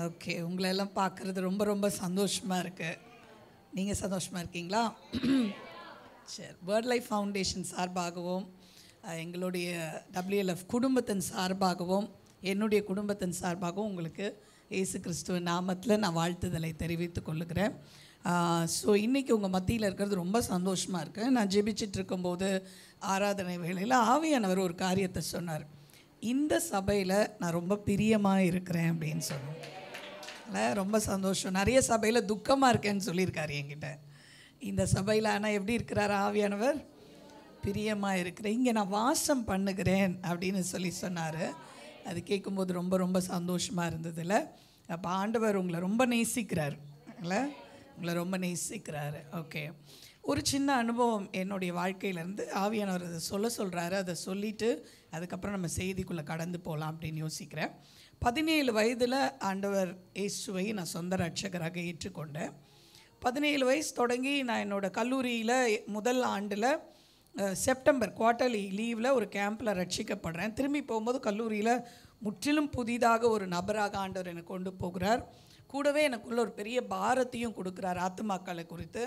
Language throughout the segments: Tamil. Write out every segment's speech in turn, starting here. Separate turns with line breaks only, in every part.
ஓகே, உங்களெல்லாம் பார்க்குறது ரொம்ப ரொம்ப சந்தோஷமாக இருக்குது. நீங்கள் சந்தோஷமாக இருக்கீங்களா? சரி. வேர்ல்ட் லைஃப் ஃபவுண்டேஷன் சார்பாகவும் எங்களுடைய WLF குடும்பத்தின் சார்பாகவும் என்னுடைய குடும்பத்தின் சார்பாகவும் உங்களுக்கு இயேசு கிறிஸ்துவ நாமத்தில் நான் வாழ்த்துதலை தெரிவித்துக் கொள்ளுகிறேன். ஸோ இன்றைக்கி உங்கள் மத்தியில் இருக்கிறது ரொம்ப சந்தோஷமாக இருக்குது. நான் ஜெபிச்சிட்டு இருக்கும்போது ஆராதனை வேளையில் ஆவியானவர் ஒரு காரியத்தை சொன்னார். இந்த சபையில் நான் ரொம்ப பிரியமாக இருக்கிறேன் அப்படின்னு சொன்னேன். ரொம்ப சந்தோஷம். நிறைய சபையில் துக்கமாக இருக்கேன்னு சொல்லியிருக்காரு என்கிட்ட. இந்த சபையில் ஆனால் எப்படி இருக்கிறார் ஆவியானவர்? பிரியமாக இருக்கிறேன், இங்கே நான் வாசம் பண்ணுகிறேன் அப்படின்னு சொன்னார். அது கேட்கும்போது ரொம்ப ரொம்ப சந்தோஷமாக இருந்ததில்ல. அப்போ ஆண்டவர் உங்களை ரொம்ப நேசிக்கிறார் இல்லை, உங்களை ரொம்ப நேசிக்கிறாரு. ஓகே, ஒரு சின்ன அனுபவம் என்னுடைய வாழ்க்கையிலேருந்து ஆவியானவர் அதை சொல்கிறாரு. அதை சொல்லிவிட்டு அதுக்கப்புறம் நம்ம செய்திக்குள்ளே கடந்து போகலாம் அப்படின்னு யோசிக்கிறேன். 17 வயதில் ஆண்டவர் இயேசுவை நான் சொந்த ரட்சகராக ஏற்றுக்கொண்டேன். 17 வயசு தொடங்கி நான் என்னோடய கல்லூரியில் முதல் ஆண்டில் செப்டம்பர் குவார்ட்டர்லி லீவில் ஒரு கேம்பில் ரட்சிக்கப்படுறேன். திரும்பி போகும்போது கல்லூரியில் முற்றிலும் புதிதாக ஒரு நபராக ஆண்டவர் என்னை கொண்டு போகிறார். கூடவே எனக்குள்ள ஒரு பெரிய பாரத்தையும் கொடுக்குறார் ஆத்துமாக்களை குறித்து.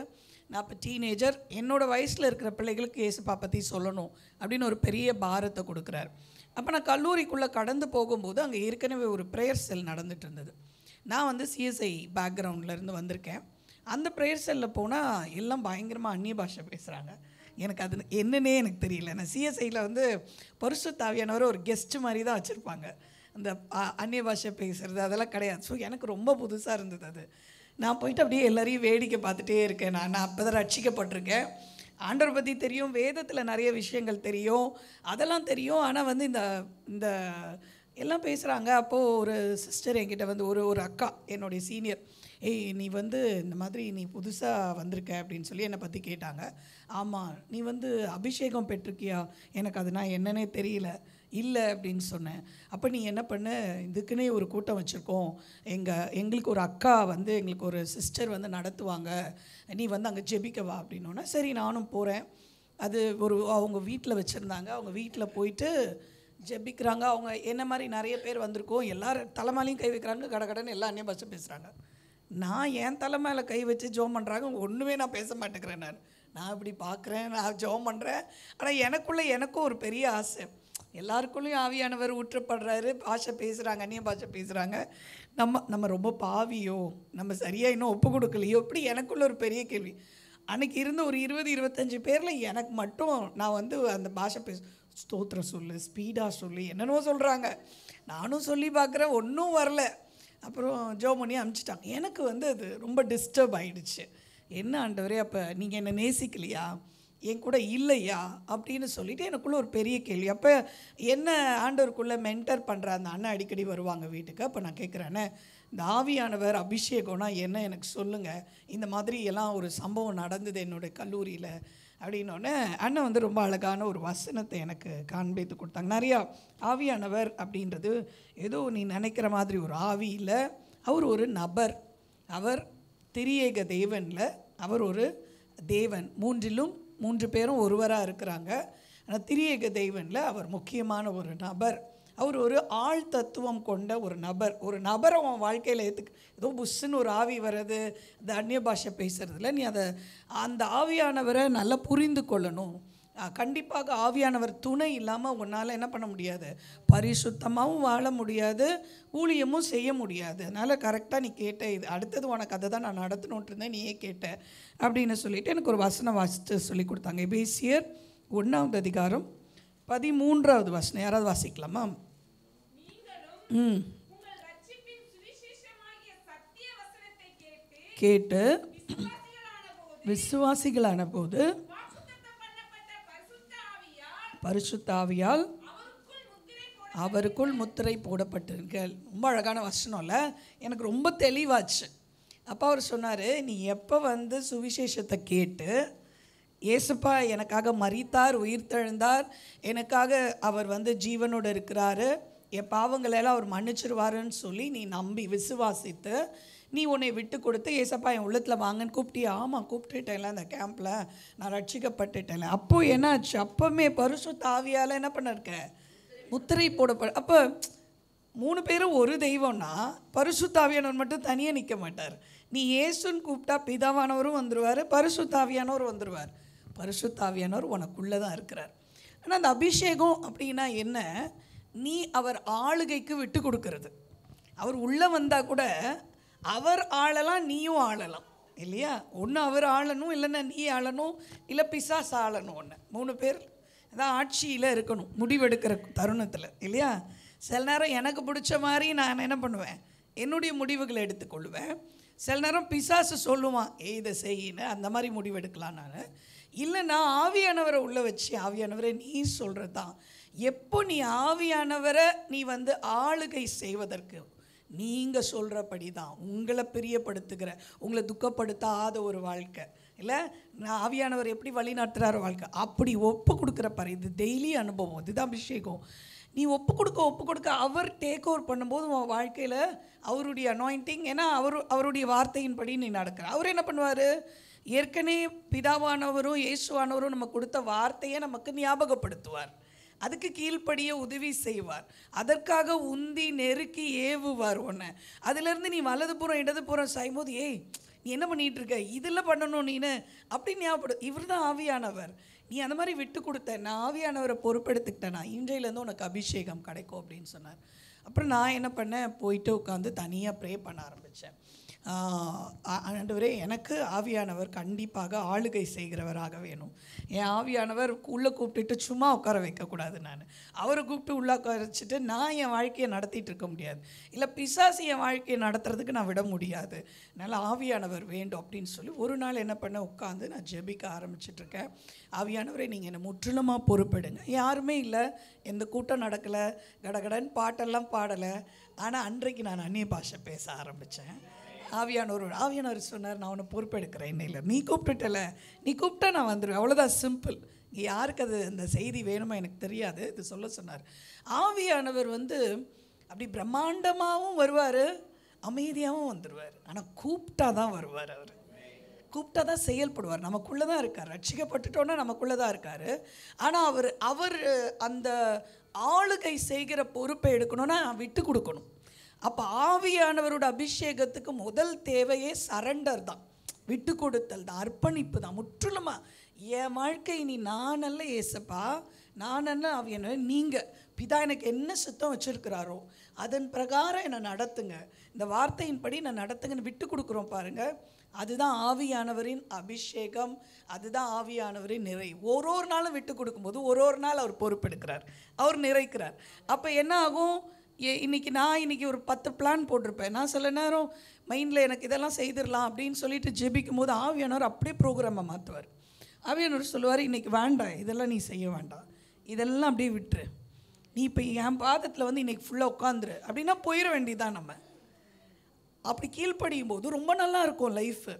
நான் இப்போ டீனேஜர், என்னோடய வயசில் இருக்கிற பிள்ளைகளுக்கு இயேசுப்பா பற்றி சொல்லணும் அப்படின்னு ஒரு பெரிய பாரத்தை கொடுக்குறார். அப்போ நான் கல்லூரிக்குள்ளே கடந்து போகும்போது அங்கே ஏற்கனவே ஒரு ப்ரேயர் செல் நடந்துகிட்டு இருந்தது. நான் CSI பேக்ரவுண்ட்லேருந்து வந்திருக்கேன். அந்த ப்ரேயர் செல்லில் போனால் எல்லாம் பயங்கரமாக அந்நிய பாஷை பேசுகிறாங்க. எனக்கு அது என்னன்னே எனக்கு தெரியல. நான் CSIயில் பரிசுத்த ஆவியானவர் ஒரு கெஸ்ட்டு மாதிரி தான் வச்சுருப்பாங்க. அந்த அந்நிய பாஷை பேசுகிறது அதெல்லாம் கிடையாது. ஸோ எனக்கு ரொம்ப புதுசாக இருந்தது அது. நான் போயிட்டு அப்படியே எல்லோரையும் வேடிக்கை பார்த்துட்டே இருக்கேன். நான் அப்போ தான் ரட்சிக்கப்பட்டிருக்கேன். ஆண்டவரை பற்றி தெரியும், வேதத்தில் நிறைய விஷயங்கள் தெரியும், அதெல்லாம் தெரியும். ஆனால் இந்த இந்த எல்லாம் பேசுகிறாங்க. அப்போது ஒரு சிஸ்டர் என்கிட்ட ஒரு அக்கா, என்னுடைய சீனியர், ஏய் நீ இந்த மாதிரி நீ புதுசாக வந்திருக்க அப்படின்னு சொல்லி என்னை பற்றி கேட்டாங்க. ஆமாம், நீ அபிஷேகம் பெற்றிருக்கியா? எனக்கு அது நான் என்னன்னே தெரியல. இல்லை அப்படின்னு சொன்னேன். அப்போ நீ என்ன பண்ண, இதுக்குன்னே ஒரு கூட்டம் வச்சுருக்கோம், எங்களுக்கு ஒரு அக்கா எங்களுக்கு ஒரு சிஸ்டர் நடத்துவாங்க, நீ அங்கே ஜெபிக்கவா அப்படின்னோன்னா சரி நானும் போகிறேன். அது அவங்க வீட்டில் வச்சுருந்தாங்க. அவங்க வீட்டில் போயிட்டு ஜெபிக்கிறாங்க. அவங்க என்ன மாதிரி நிறைய பேர் வந்திருக்கோம், எல்லோரும் தலைமையிலையும் கை வைக்கிறாங்க, கடகடன்னு எல்லா அந்நிய பாஷை பேசுகிறாங்க. நான் என் தலை மேலே கை வச்சு ஜெபம் பண்ணுறாங்க, ஒன்றுமே நான் பேச மாட்டேங்கிறேன். நான் இப்படி பார்க்குறேன், நான் ஜெபம் பண்ணுறேன். ஆனால் எனக்கும் ஒரு பெரிய ஆசை, எல்லாருக்குள்ளேயும் ஆவியானவர் ஊற்றப்படுறாரு, பாஷை பேசுகிறாங்க, அந்நிய பாஷை பேசுகிறாங்க, நம்ம ரொம்ப பாவியோ, நம்ம சரியாக இன்னும் ஒப்பு கொடுக்கலையோ, இப்படி எனக்குள்ள ஒரு பெரிய கேள்வி. அன்றைக்கி இருந்த ஒரு 20-25 பேரில் எனக்கு மட்டும் நான் அந்த பாஷை ஸ்தோத்திரம் சொல்லு, ஸ்பீடாக சொல்லு, என்னென்னோ சொல்கிறாங்க. நானும் சொல்லி பார்க்குறேன், ஒன்றும் வரல. அப்புறம் ஜெபம் பண்ணி அனுப்பிச்சிட்டாங்க. எனக்கு அது ரொம்ப டிஸ்டர்ப் ஆகிடுச்சு. என்ன ஆண்டவரே, அப்போ நீங்கள் என்னை நேசிக்கலையா, என் கூட இல்லையா அப்படின்னு சொல்லிவிட்டு எனக்குள்ளே ஒரு பெரிய கேள்வி. அப்போ என்ன ஆண்டவருக்குள்ளே மென்டர் பண்ணுற அந்த அண்ணன் அடிக்கடி வருவாங்க வீட்டுக்கு. அப்போ நான் கேட்குறேன்னே, இந்த ஆவியானவர் அபிஷேகம்னா என்ன எனக்கு சொல்லுங்கள், இந்த மாதிரி எல்லாம் ஒரு சம்பவம் நடந்தது என்னுடைய கல்லூரியில் அப்படின்னோடனே அண்ணன் ரொம்ப அழகான ஒரு வசனத்தை எனக்கு காண்பித்து கொடுத்தாங்க. நிறையா ஆவியானவர் அப்படின்றது ஏதோ நீ நினைக்கிற மாதிரி ஒரு ஆவி இல்லை, அவர் ஒரு நபர். அவர் திரியேக தேவனில் அவர் ஒரு தேவன், மூன்றிலும் 3 பேரும் ஒருவராக இருக்கிறாங்க. ஆனால் திரியேக தேவனில் அவர் முக்கியமான ஒரு நபர். அவர் ஒரு ஆள் தத்துவம் கொண்ட ஒரு நபர். ஒரு நபரை அவன் வாழ்க்கையில் ஏதோ புஷ்ஷுன்னு ஒரு ஆவி வர்றது, இந்த அந்நிய பாஷை பேசுகிறதுல நீ அந்த ஆவியானவரை நல்லா புரிந்து கொள்ளணும். கண்டிப்பாக ஆவியானவர் துணை இல்லாமல் உன்னால் என்ன பண்ண முடியாது, பரிசுத்தமாகவும் வாழ முடியாது, ஊழியமும் செய்ய முடியாது. அதனால் கரெக்டாக நீ கேட்ட இது அடுத்தது உனக்கு அதை தான் நான் நடத்தணுன்ட்டு இருந்தேன், நீயே கேட்ட அப்படின்னு சொல்லிவிட்டு எனக்கு ஒரு வசனம் வாசித்து சொல்லி கொடுத்தாங்க. எபேசியர் 1ஆம் அதிகாரம் 13ஆவது வசனம். யாராவது வாசிக்கலாமா? கேட்டு விசுவாசிகளான போது பரிசுத்த ஆவியால் அவருக்குள் முத்திரை போடப்பட்டிருங்கள். ரொம்ப அழகான வசனம்ல, எனக்கு ரொம்ப தெளிவாச்சு. அப்போ அவர் சொன்னார், நீ எப்போ சுவிசேஷத்தை கேட்டு இயேசுப்பா எனக்காக மரித்தார், உயிர்த்தெழுந்தார், எனக்காக அவர் ஜீவனோடு இருக்கிறாரு, என் பாவங்களெல்லாம் அவர் மன்னிச்சிருவாருன்னு சொல்லி நீ நம்பி விசுவாசித்து நீ உன்னை விட்டு கொடுத்து ஏசப்பா என் உள்ளத்தில் வாங்கன்னு கூப்பிட்டியா? ஆமாம் கூப்பிட்டுட்டேன்ல, அந்த கேம்பில் நான் ரட்சிக்கப்பட்டுட்டேன்ல. அப்போது என்னாச்சு, அப்போவுமே பரிசுத்த ஆவியால் என்ன பண்ணிருக்க, முத்திரை போடப்பட. அப்போ 3 பேரும் ஒரு தெய்வம்னா பரிசுத்த ஆவியானவர் மட்டும் தனியாக நிற்க மாட்டார். நீ இயேசுன்னு கூப்பிட்டா பிதாவானவரும் வந்துடுவார், பரிசுத்த ஆவியானவர் வந்துடுவார். பரிசுத்த ஆவியானவர் உனக்குள்ளே தான் இருக்கிறார். ஆனால் அந்த அபிஷேகம் அப்படின்னா என்ன? நீ அவர் ஆளுகைக்கு விட்டு கொடுக்கறது. அவர் உள்ளே வந்தால் கூட அவர் ஆளலாம், நீயும் ஆளலாம் இல்லையா? ஒன்று அவர் ஆளணும், இல்லைன்னா நீ ஆளணும், இல்லை பிசாசு ஆளணும். 3 பேர் அதான் ஆட்சியில் இருக்கணும் முடிவெடுக்கிற தருணத்தில் இல்லையா? சில நேரம் எனக்கு பிடிச்ச மாதிரி நான் என்ன பண்ணுவேன், என்னுடைய முடிவுகளை எடுத்துக்கொள்வேன். சில நேரம் பிசாசு சொல்லுவான் இதை செய்யின்னு, அந்த மாதிரி முடிவெடுக்கலாம். நான் இல்லைன்னா ஆவியானவரை உள்ளே வச்சு, ஆவியானவரை நீ சொல்கிறது தான். எப்போ நீ ஆவியானவரை நீ ஆளுகை செய்வதற்கு நீங்கள் சொல்கிறபடி தான், உங்களை பிரியப்படுத்துகிற, உங்களை துக்கப்படுத்தாத ஒரு வாழ்க்கை இல்லை, நான் ஆவியானவர் எப்படி வழி நடத்துகிறார வாழ்க்கை அப்படி ஒப்பு கொடுக்குற பாரு. இது டெய்லி அனுபவம், இதுதான் அபிஷேகம். நீ ஒப்பு கொடுக்க அவர் டேக் ஓவர் பண்ணும்போது உன் வாழ்க்கையில் அவருடைய அனாயிண்டிங், ஏன்னா அவருடைய வார்த்தையின்படி நீ நடக்கிற. அவர் என்ன பண்ணுவார்? ஏற்கனவே பிதாவானவரும் இயேசுவானவரும் நம்ம கொடுத்த வார்த்தையை நமக்கு ஞாபகப்படுத்துவார், அதுக்கு கீழ்ப்படிய உதவி செய்வார், அதற்காக உந்தி நெருக்கி ஏவுவார் ஒன்று. அதிலேருந்து நீ வலதுபுறம் இடதுபுறம் செய்யும்போது நீ என்ன பண்ணிகிட்டு இருக்க, இதில் பண்ணணும் நீனு அப்படின்னு ஞாபகப்படும். இவர் தான் ஆவியானவர். நீ அந்த மாதிரி விட்டு கொடுத்த, நான் ஆவியானவரை பொறுப்பெடுத்துக்கிட்டேனா இன்றையிலேருந்து உனக்கு அபிஷேகம் கிடைக்கும் அப்படின்னு சொன்னார். அப்புறம் நான் என்ன பண்ணேன், போயிட்டு உட்காந்து தனியாக ப்ரே பண்ண ஆரம்பித்தேன். ஆண்டவரே, எனக்கு ஆவியானவர் கண்டிப்பாக ஆளுகை செய்கிறவராக வேணும். என் ஆவியானவர் உள்ளே கூப்பிட்டுட்டு சும்மா உட்கார வைக்கக்கூடாது. நான் அவரை கூப்பிட்டு உள்ளே உட்கார வச்சுட்டு நான் என் வாழ்க்கையை நடத்திட்டு இருக்க முடியாது, இல்லை பிசாசு என் வாழ்க்கையை நடத்துறதுக்கு நான் விட முடியாது. அதனால் ஆவியானவர் வேண்டும் அப்படின்னு சொல்லி ஒரு நாள் என்ன பண்ண, உட்காந்து நான் ஜெபிக்க ஆரம்பிச்சிட்ருக்கேன். ஆவியானவரை நீங்கள் என்னை முற்றிலுமாக பொறுப்பெடுங்க. யாருமே இல்லை, எந்த கூட்டம் நடக்கலை, கடகடன்னு பாட்டெல்லாம் பாடலை. ஆனால் அன்றைக்கு நான் அந்நிய பாஷை பேச ஆரம்பித்தேன். ஆவியானவர் சொன்னார், நான் உன்னை பொறுப்பெடுக்கிறேன், இன்னையில் நீ கூப்பிட்டுட்டல, நீ கூப்பிட்டா நான் வந்துடுவேன், அவ்வளோதான், சிம்பிள். யாருக்கு அது அந்த செய்தி வேணுமா எனக்கு தெரியாது, இது சொல்ல சொன்னார். ஆவியானவர் அப்படி பிரம்மாண்டமாகவும் வருவார், அமைதியாகவும் வந்துடுவார். ஆனால் கூப்பிட்டா தான் வருவார். அவர் கூப்பிட்டா தான் செயல்படுவார். நமக்குள்ளே தான் இருக்கார், ரட்சிக்கப்பட்டுட்டோன்னா நமக்குள்ளே தான் இருக்கார். ஆனால் அவர் அந்த ஆளுகை செய்கிற பொறுப்பை எடுக்கணும்னா விட்டு கொடுக்கணும். அப்போ ஆவியானவரோட அபிஷேகத்துக்கு முதல் தேவையே சரண்டர் தான், விட்டு கொடுத்தல் தான், அர்ப்பணிப்பு தான். முற்றிலுமா என் வாழ்க்கை நீ நான் அல்ல ஏசப்பா, நான் அல்ல ஆவியானவர், நீங்கள் பிதா எனக்கு என்ன சித்தம் வச்சுருக்கிறாரோ அதன் பிரகாரம் என்னை நடத்துங்க, இந்த வார்த்தையின்படி நான் நடத்துங்கன்னு விட்டு கொடுக்குறோம் பாருங்கள். அதுதான் ஆவியானவரின் அபிஷேகம், அதுதான் ஆவியானவரின் நிறை. ஒரு நாளும் விட்டு கொடுக்கும்போது ஒரு நாள் அவர் பொறுப்பெடுக்கிறார், அவர் நிறைக்கிறார். அப்போ என்ன ஆகும், இன்றைக்கி ஒரு 10 பிளான் போட்டிருப்பேன். நான் சில நேரம் மைண்டில் எனக்கு இதெல்லாம் செய்திடலாம் அப்படின்னு சொல்லிட்டு ஜெபிக்கும் போது ஆவியானவர் அப்படியே ப்ரோக்ராமை மாற்றுவார். ஆவியானவர் சொல்லுவார், இன்றைக்கி வேண்டாம், இதெல்லாம் நீ செய்ய வேண்டாம், இதெல்லாம் அப்படியே விட்டுரு, நீ இப்போ என் பாதத்தில் இன்றைக்கி ஃபுல்லாக உட்காந்துரு அப்படின்னா போயிட வேண்டியதான். நம்ம அப்படி கீழ்ப்படியும் போது ரொம்ப நல்லா இருக்கும் லைஃபு.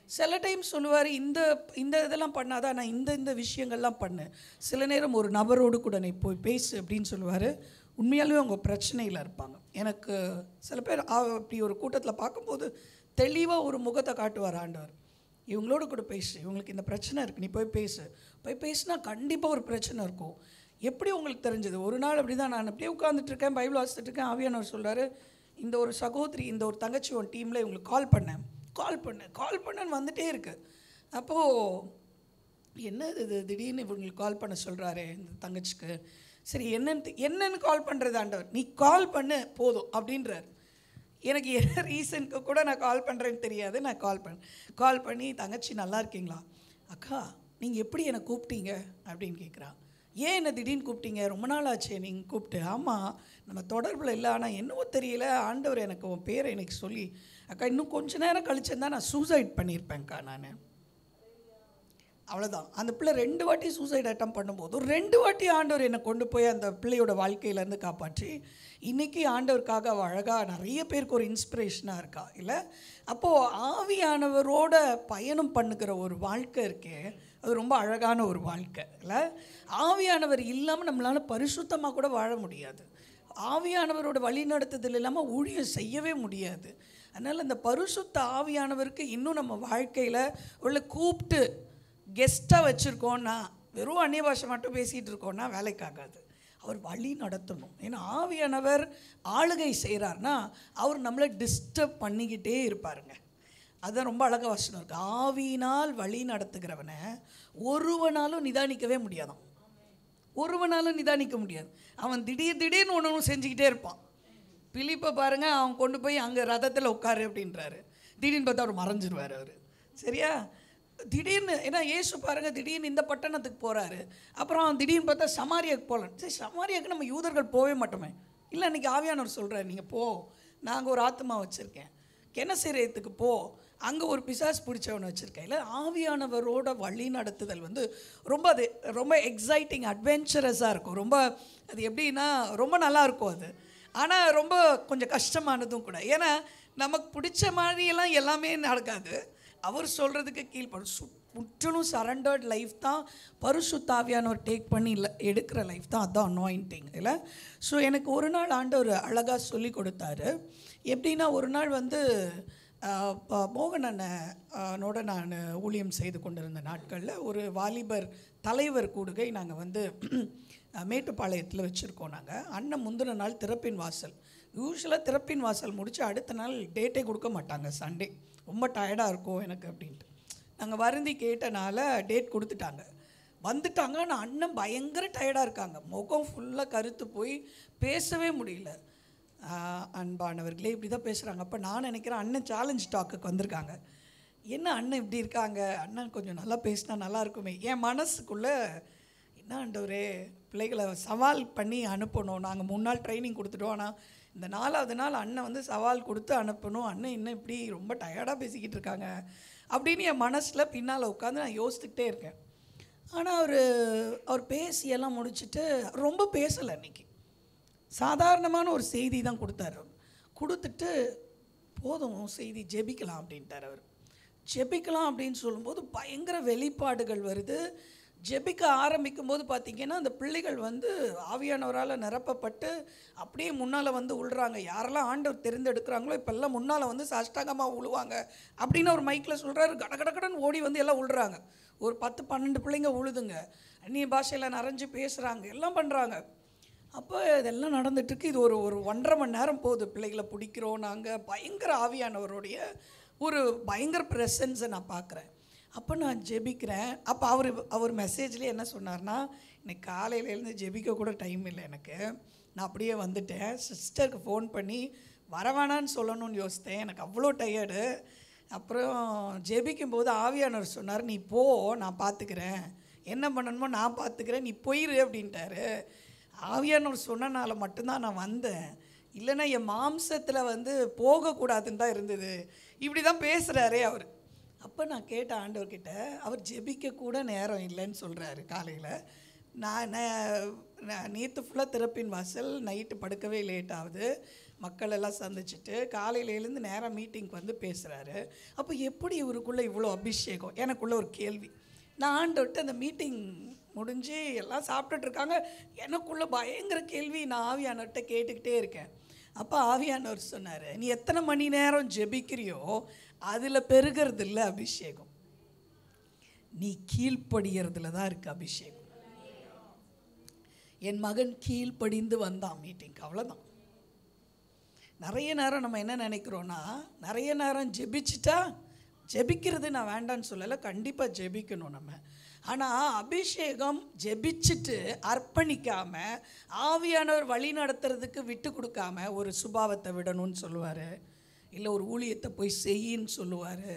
சில டைம் சொல்லுவார், இந்த இதெல்லாம் பண்ணாதான், நான் இந்த விஷயங்கள்லாம் பண்ணு. சில நேரம் ஒரு நபரோடு கூட நீ போய் பேசு அப்படின்னு சொல்லுவார். உண்மையாலுமே அவங்க பிரச்சனையில் இருப்பாங்க. எனக்கு சில பேர் அப்படி ஒரு கூட்டத்தில் பார்க்கும்போது தெளிவாக ஒரு முகத்தை காட்டுவார் ஆண்டவர், இவங்களோட கூட பேசு, இவங்களுக்கு இந்த பிரச்சனை இருக்குது, நீ போய் பேசுனா கண்டிப்பாக ஒரு பிரச்சனை இருக்கும். எப்படி உங்களுக்கு தெரிஞ்சது? ஒரு நாள் அப்படி தான், நான் அப்படியே உட்காந்துட்ருக்கேன், பைபிள் வாசித்துட்ருக்கேன். ஆவியானவர் சொல்கிறாரு, இந்த ஒரு சகோதரி, இந்த ஒரு தங்கச்சி உன் டீமில் இவங்களுக்கு கால் பண்ணேன்னு வந்துகிட்டே இருக்குது. அப்போது இது திடீர்னு இவங்களுக்கு கால் பண்ண சொல்கிறாரு இந்த தங்கச்சிக்கு. சரி, என்னன்னு கால் பண்ணுறது ஆண்டவர், நீ கால் பண்ணு போதும் அப்படின்றார். எனக்கு என்ன ரீசனுக்கு கூட நான் கால் பண்ணுறேன்னு தெரியாது. நான் கால் பண்ணி, தங்கச்சி நல்லா இருக்கீங்களா, அக்கா நீங்கள் எப்படி என்னை கூப்பிட்டீங்க அப்படின்னு கேட்குறா. ஏன் என்ன திடீர்னு கூப்பிட்டீங்க, ரொம்ப நாள் ஆச்சு நீங்கள் கூப்பிட்டு. ஆமாம், நம்ம தொடர்பில் இல்லை, ஆனால் என்னவோ தெரியல, ஆண்டவர் எனக்கு உன் பேரை எனக்கு சொல்லி, அக்கா இன்னும் கொஞ்சம் நேரம் கழிச்சிருந்தா நான் சூசைட் பண்ணியிருப்பேன்க்கா. நான் அவ்வளோதான். அந்த பிள்ளை 2 வாட்டி சூசைட் அட்டம் பண்ணும்போது 2 வாட்டி ஆண்டவர் என்னை கொண்டு போய் அந்த பிள்ளையோட வாழ்க்கையிலேருந்து காப்பாற்றி இன்றைக்கி ஆண்டவருக்காக அவள் அழகாக நிறைய பேருக்கு ஒரு இன்ஸ்பிரேஷனாக இருக்கா இல்லை. அப்போது ஆவியானவரோட பயணம் பண்ணுகிற ஒரு வாழ்க்கை இருக்கே, அது ரொம்ப அழகான ஒரு வாழ்க்கை இல்லை. ஆவியானவர் இல்லாமல் நம்மளால் பரிசுத்தமாக கூட வாழ முடியாது. ஆவியானவரோட வழி நடத்துதல் இல்லாமல் ஊழியம் செய்யவே முடியாது. அதனால் இந்த பரிசுத்த ஆவியானவருக்கு இன்னும் நம்ம வாழ்க்கையில் உள்ள கூப்பிட்டு கெஸ்ட்டாக வச்சுருக்கோன்னா, வெறும் அந்நிய பாஷை மட்டும் பேசிகிட்டு இருக்கோன்னா வேலைக்காகாது. அவர் வழி நடத்தணும். ஏன்னா ஆவியானவர் ஆளுகை செய்கிறார்னா அவர் நம்மளை டிஸ்டர்ப் பண்ணிக்கிட்டே இருப்பாருங்க. அதுதான் ரொம்ப அழகாக வசனம் இருக்குது. ஆவியினால் வழி நடத்துகிறவனை ஒருவனாலும் நிதானிக்கவே முடியாதான். ஒருவனாலும் நிதானிக்க முடியாது. அவன் திடீர்னு ஒன்று செஞ்சுக்கிட்டே இருப்பான். பிலிப்பை பாருங்கள், அவன் கொண்டு போய் அங்கே ரதத்தில் உட்காரு அப்படின்றாரு. திடீர்னு பார்த்தா அவர் மறைஞ்சிருவார். அவர் சரியா திடீர்னு, ஏன்னா இயேசு பாருங்கள் திடீர்னு இந்த பட்டணத்துக்கு போகிறாரு. அப்புறம் திடீர்னு பார்த்தா சமாரியாவுக்கு போகலாம். சரி, சமாரியாவுக்கு நம்ம யூதர்கள் போகவே மாட்டோமே. இல்லை, இன்றைக்கி ஆவியானவர் சொல்கிறார், நீங்கள் போ, நாங்கள் ஒரு ஆத்மா வச்சுருக்கேன், கெனசரேத்துக்கு போ, அங்கே ஒரு பிசாசு பிடிச்சவனை வச்சுருக்கேன். இல்லை, ஆவியானவரோட வழி நடத்துதல் அது ரொம்ப எக்ஸைட்டிங், அட்வென்ச்சரஸாக இருக்கும். அது எப்படின்னா ரொம்ப நல்லாயிருக்கும் அது. ஆனால் ரொம்ப கொஞ்சம் கஷ்டமானதும் கூட. ஏன்னா நமக்கு பிடிச்ச மாதிரியெல்லாம் எல்லாமே நடக்காது. அவர் சொல்கிறதுக்கு கீழ்ப்படும் முற்றிலும் சரண்டர்ட் லைஃப் தான் பரிசுத்த ஆவியானவர் டேக் பண்ணி எடுக்கிற லைஃப் தான். அதுதான் அனாயிண்டிங். இல்லை, ஸோ எனக்கு ஒரு நாள் ஆண்டவர் அழகாக சொல்லி கொடுத்தாரு. எப்படின்னா, ஒரு நாள் மோகன் அண்ணனோட நான் ஊழியம் செய்து கொண்டிருந்த நாட்களில் ஒரு வாலிபர் தலைவர் கூடுகை நாங்கள் மேட்டுப்பாளையத்தில் வச்சுருக்கோம். நாங்கள் அண்ணன் முந்தின நாள் திறப்பின் வாசல். யூஸ்வலாக திறப்பின் வாசல் முடித்து அடுத்த நாள் டேட்டே கொடுக்க மாட்டாங்க. சண்டே ரொம்ப டயர்டாக இருக்கும் எனக்கு அப்படின்ட்டு நாங்கள் வருந்தி கேட்டனால டேட் கொடுத்துட்டாங்க. வந்துட்டாங்க. ஆனால் அண்ணன் பயங்கர டயர்டாக இருக்காங்க. முகம் ஃபுல்லாக கருத்து போய் பேசவே முடியல. அன்பானவர்களே, இப்படி தான் பேசுகிறாங்க. அப்போ நான் நினைக்கிறேன் அண்ணன் சேலஞ்ச் டாக்குக்கு வந்திருக்காங்க. என்ன அண்ணன் இப்படி இருக்காங்க, அண்ணன் கொஞ்சம் நல்லா பேசினா நல்லா இருக்குமே. என் மனசுக்குள்ளே என்ன ஆண்டவரே, பிள்ளைகளை சவால் பண்ணி அனுப்பணும். நாங்கள் 3 நாள் ட்ரைனிங் கொடுத்துட்டோம். ஆனால் இந்த 4வது நாள் அண்ணன் சவால் கொடுத்து அனுப்பணும். அண்ணன் இன்னும் இப்படி ரொம்ப டயர்டாக பேசிக்கிட்டு இருக்காங்க அப்படின்னு என் மனசில் பின்னால் உட்காந்து நான் யோசித்துக்கிட்டே இருக்கேன். ஆனால் அவர் பேசியெல்லாம் முடிச்சுட்டு ரொம்ப பேசலை. அன்றைக்கி சாதாரணமான ஒரு செய்தி தான் கொடுத்தார். கொடுத்துட்டு போதும் செய்தி, ஜெபிக்கலாம் அப்படின்ட்டார். அவர் ஜெபிக்கலாம் அப்படின்னு சொல்லும்போது பயங்கர வெளிப்பாடுகள் வருது. ஜெபிக்க ஆரம்பிக்கும் போது பார்த்திங்கன்னா அந்த பிள்ளைகள் ஆவியானவரால் நிரப்பப்பட்டு அப்படியே முன்னால் உள்றாங்க. யாரெல்லாம் ஆண்டவர் தெரிந்தெடுக்கிறாங்களோ இப்போல்லாம் முன்னால் சாஷ்டாங்கமாக உழுவாங்க அப்படின்னு ஒரு மைக்கில் சொல்கிறாரு. கடகடன்னு ஓடி எல்லாம் உள்றாங்க. ஒரு 10-12 பிள்ளைங்க உழுதுங்க. அந்நிய பாஷையில் நிறைஞ்சு பேசுகிறாங்க, எல்லாம் பண்ணுறாங்க. அப்போ இதெல்லாம் நடந்துட்டுருக்கு. இது ஒரு 1.5 மணி நேரம் போகுது. பிள்ளைகளை பிடிக்கிறோம் நாங்கள். பயங்கர ஆவியானவருடைய ஒரு பயங்கர ப்ரெசன்ஸை நான் பார்க்குறேன். அப்போ நான் ஜெபிக்கிறேன். அப்போ அவர் மெசேஜ்லேயே என்ன சொன்னார்னா, இன்னைக்கு காலையிலேருந்து ஜெபிக்க கூட டைம் இல்லை எனக்கு, நான் அப்படியே வந்துட்டேன். சிஸ்டருக்கு ஃபோன் பண்ணி வரவேணான்னு சொல்லணும்னு யோசித்தேன், எனக்கு அவ்வளோ டயர்டு. அப்புறம் ஜெபிக்கும்போது ஆவியானவர் சொன்னார், நீ போ, நான் பார்த்துக்கிறேன், என்ன பண்ணணுமோ நான் பார்த்துக்கிறேன், நீ போயிரு அப்படின்ட்டாரு. ஆவியானவர் சொன்னனால மட்டும்தான் நான் வந்தேன். இல்லைன்னா என் மாம்சத்தில் போகக்கூடாதுன்னு தான் இருந்தது. இப்படி தான் பேசுகிறாரே அவர். அப்போ நான் கேட்ட ஆண்டவர்கிட்ட, அவர் ஜெபிக்க கூட நேரம் இல்லைன்னு சொல்கிறாரு. காலையில் நான் நேற்று ஃபுல்லாக திறப்பின் வாசல், நைட்டு படுக்கவே லேட் ஆகுது, மக்கள் எல்லாம் சந்திச்சுட்டு காலையில் எழுந்து நேராக மீட்டிங்க்கு பேசுகிறாரு. அப்போ எப்படி இவருக்குள்ளே இவ்வளோ அபிஷேகம்? எனக்குள்ளே ஒரு கேள்வி. நான் ஆண்டவர்கிட்ட அந்த மீட்டிங் முடிஞ்சு எல்லாம் சாப்பிட்டுட்ருக்காங்க, எனக்குள்ளே பயங்கர கேள்வி. நான் ஆவியானவர்கிட்ட கேட்டுக்கிட்டே இருக்கேன். அப்போ ஆவியானவர் சொன்னார், நீ எத்தனை மணி நேரம் ஜெபிக்கிறியோ அதில் பெருகிறது இல்லை அபிஷேகம், நீ கீழ்ப்படிகிறதுல தான் இருக்குது அபிஷேகம். என் மகன் கீழ்ப்படிந்து வந்தான் மீட்டிங்க்கு, அவ்வளோதான். நிறைய நேரம் நம்ம என்ன நினைக்கிறோன்னா, நிறைய நேரம் ஜெபிச்சிட்டா, ஜெபிக்கிறது நான் வேண்டான்னு சொல்லலை, கண்டிப்பாக ஜெபிக்கணும் நம்ம. ஆனால் அபிஷேகம் ஜெபிச்சுட்டு அர்ப்பணிக்காமல் ஆவியானவர் வழி நடத்துறதுக்கு விட்டு கொடுக்காம ஒரு சுபாவத்தை விடணும்னு சொல்லுவார், இல்லை ஒரு ஊழியத்தை போய் செய்யின்னு சொல்லுவார்,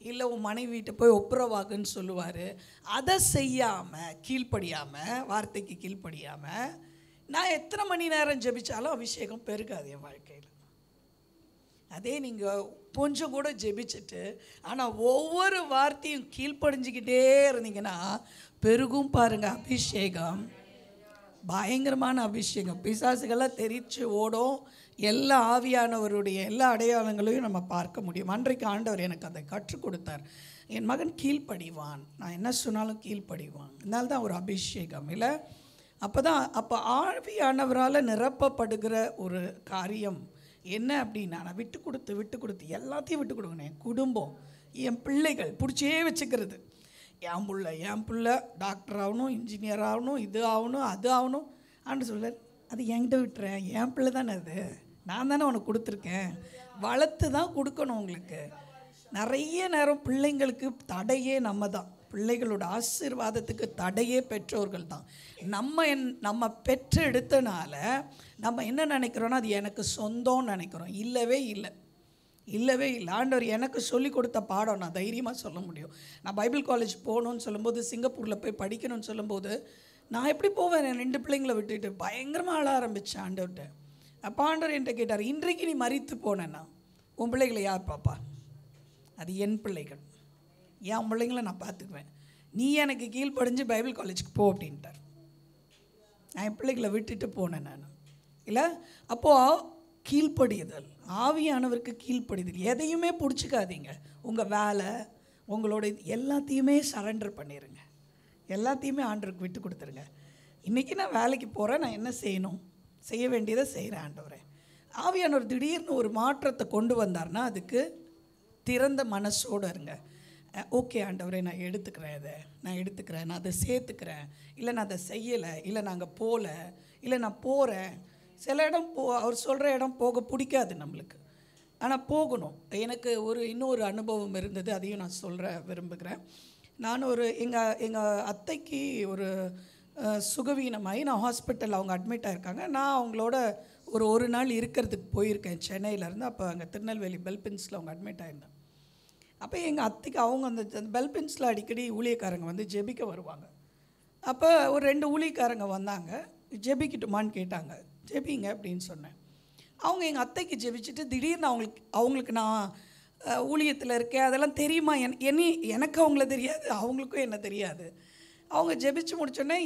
இல்லை உன் மனைவிட்ட போய் ஒப்புரவாகுன்னு சொல்லுவார். அதை செய்யாமல், கீழ்ப்படியாமல், வார்த்தைக்கு கீழ்ப்படியாமல் நான் எத்தனை மணி நேரம் ஜெபித்தாலும் அபிஷேகம் பெருகாது என் வாழ்க்கையில். அதே நீங்கள் கொஞ்சம் கூட ஜெபிச்சுட்டு ஆனால் ஒவ்வொரு வார்த்தையும் கீழ்ப்படிஞ்சிக்கிட்டே இருந்தீங்கன்னா பெருகும் பாருங்கள் அபிஷேகம். பயங்கரமான அபிஷேகம். பிசாசுகள்லாம் தெரிச்சு ஓடும். எல்லா ஆவியானவருடைய எல்லா அடையாளங்களையும் நம்ம பார்க்க முடியும். அன்றைக்கு ஆண்டவர் எனக்கு அதை கற்றுக் கொடுத்தார். என் மகன் கீழ்ப்படிவான், நான் என்ன சொன்னாலும் கீழ்ப்படிவான். அதனால தான் ஒரு அபிஷேகம் இல்லை. அப்போ ஆவியானவரால் நிரப்பப்படுகிற ஒரு காரியம் என்ன அப்படின்னா, நான் விட்டு கொடுத்து எல்லாத்தையும் விட்டு கொடுக்கணும். என் குடும்பம், என் பிள்ளைகள் பிடிச்சே வச்சுக்கிறது. என் பிள்ளை டாக்டர் ஆகணும், இன்ஜினியர் ஆகணும், இது ஆகணும், அது ஆகணும். ஆண்டு சொல்ல, அது என்கிட்ட விட்டுறேன், என் பிள்ளை தானே அது, நான் தானே உனக்கு கொடுத்துருக்கேன், வளர்த்து தான் கொடுக்கணும் உங்களுக்கு. நிறைய நேரம் பிள்ளைங்களுக்கு தடையே நம்ம தான். பிள்ளைகளோட ஆசீர்வாதத்துக்கு தடையே பெற்றோர்கள் தான். நம்ம பெற்றெடுத்தனால நம்ம என்ன நினைக்கிறோன்னா அது எனக்கு சொந்தம்னு நினைக்கிறோம். இல்லவே இல்லை, இல்லவே இல்லை. ஆண்டவர் எனக்கு சொல்லி கொடுத்த பாடம் நான் தைரியமாக சொல்ல முடியும். நான் பைபிள் காலேஜ் போகணுன்னு சொல்லும்போது, சிங்கப்பூரில் போய் படிக்கணும்னு சொல்லும்போது, நான் எப்படி போவேன்? 2 பிள்ளைங்களை விட்டுட்டு பயங்கரமாக அழ ஆரம்பித்தேன் ஆண்டவர்கிட்ட. அப்போ ஆண்டவர் என்கிட்ட கேட்டார், இன்றைக்கு நீ மரித்து போனேன்னா உன் பிள்ளைகளை யார் பாப்பா? அது என் பிள்ளைகள், என் பிள்ளைங்களை நான் பார்த்துக்குவேன், நீ எனக்கு கீழ்ப்படிஞ்சு பைபிள் காலேஜுக்கு போ அப்படின்ட்டார். நான் என் பிள்ளைகளை விட்டுட்டு போனேன் நான். இல்லை, அப்போது கீழ்ப்படியுதல், ஆவியானவருக்கு கீழ்ப்படிதல். எதையுமே பிடிச்சிக்காதீங்க. உங்கள் வேலை, உங்களோட எல்லாத்தையுமே சரண்டர் பண்ணிடுங்க. எல்லாத்தையுமே ஆண்டவருக்கு விட்டு கொடுத்துருங்க. இன்றைக்கி நான் வேலைக்கு போகிறேன், நான் என்ன செய்யணும்? செய்ய வேண்டியதை செய்கிறேன் ஆண்டவரே. ஆவியானவர் திடீர்னு ஒரு மாற்றத்தை கொண்டு வந்தார்னா அதுக்கு திறந்த மனசோடு இருங்க. ஓகே ஆண்டவரே, நான் எடுத்துக்கிறேன், நான் எடுத்துக்கிறேன், நான் அதை சேர்த்துக்கிறேன், இல்லை நான் அதை செய்யலை, இல்லை நாங்கள் போகல, இல்லை நான் போகிறேன். சில இடம் அவர் சொல்கிற இடம் போக பிடிக்காது நம்மளுக்கு, ஆனால் போகணும். எனக்கு இன்னொரு அனுபவம் இருந்தது, அதையும் நான் விரும்புகிறேன். நான் எங்கள் அத்தைக்கு ஒரு சுகவீனமாகி நான் ஹாஸ்பிட்டலில் அவங்க அட்மிட் ஆகிருக்காங்க. நான் அவங்களோட ஒரு நாள் இருக்கிறதுக்கு போயிருக்கேன் சென்னையிலேருந்து. அப்போ அங்கே திருநெல்வேலி பெல்பின்ஸில் அவங்க அட்மிட் ஆகிருந்தேன். அப்போ எங்கள் அத்தைக்கு அவங்க அந்த பெல்பின்ஸில் அடிக்கடி ஊழியக்காரங்க வந்து ஜெபிக்க வருவாங்க. அப்போ ஒரு 2 ஊழியக்காரங்க வந்தாங்க, ஜெபிக்கட்டுமான்னு கேட்டாங்க. ஜெபிங்க அப்படின்னு சொன்னேன். அவங்க எங்கள் அத்தைக்கு ஜெபிச்சுட்டு திடீர்னு அவங்களுக்கு நான் ஊழியத்தில் இருக்கேன் அதெல்லாம் தெரியுமா, எனக்கு அவங்கள தெரியாது, அவங்களுக்கும் என்ன தெரியாது. அவங்க ஜெபிச்சு முடிச்சோடனே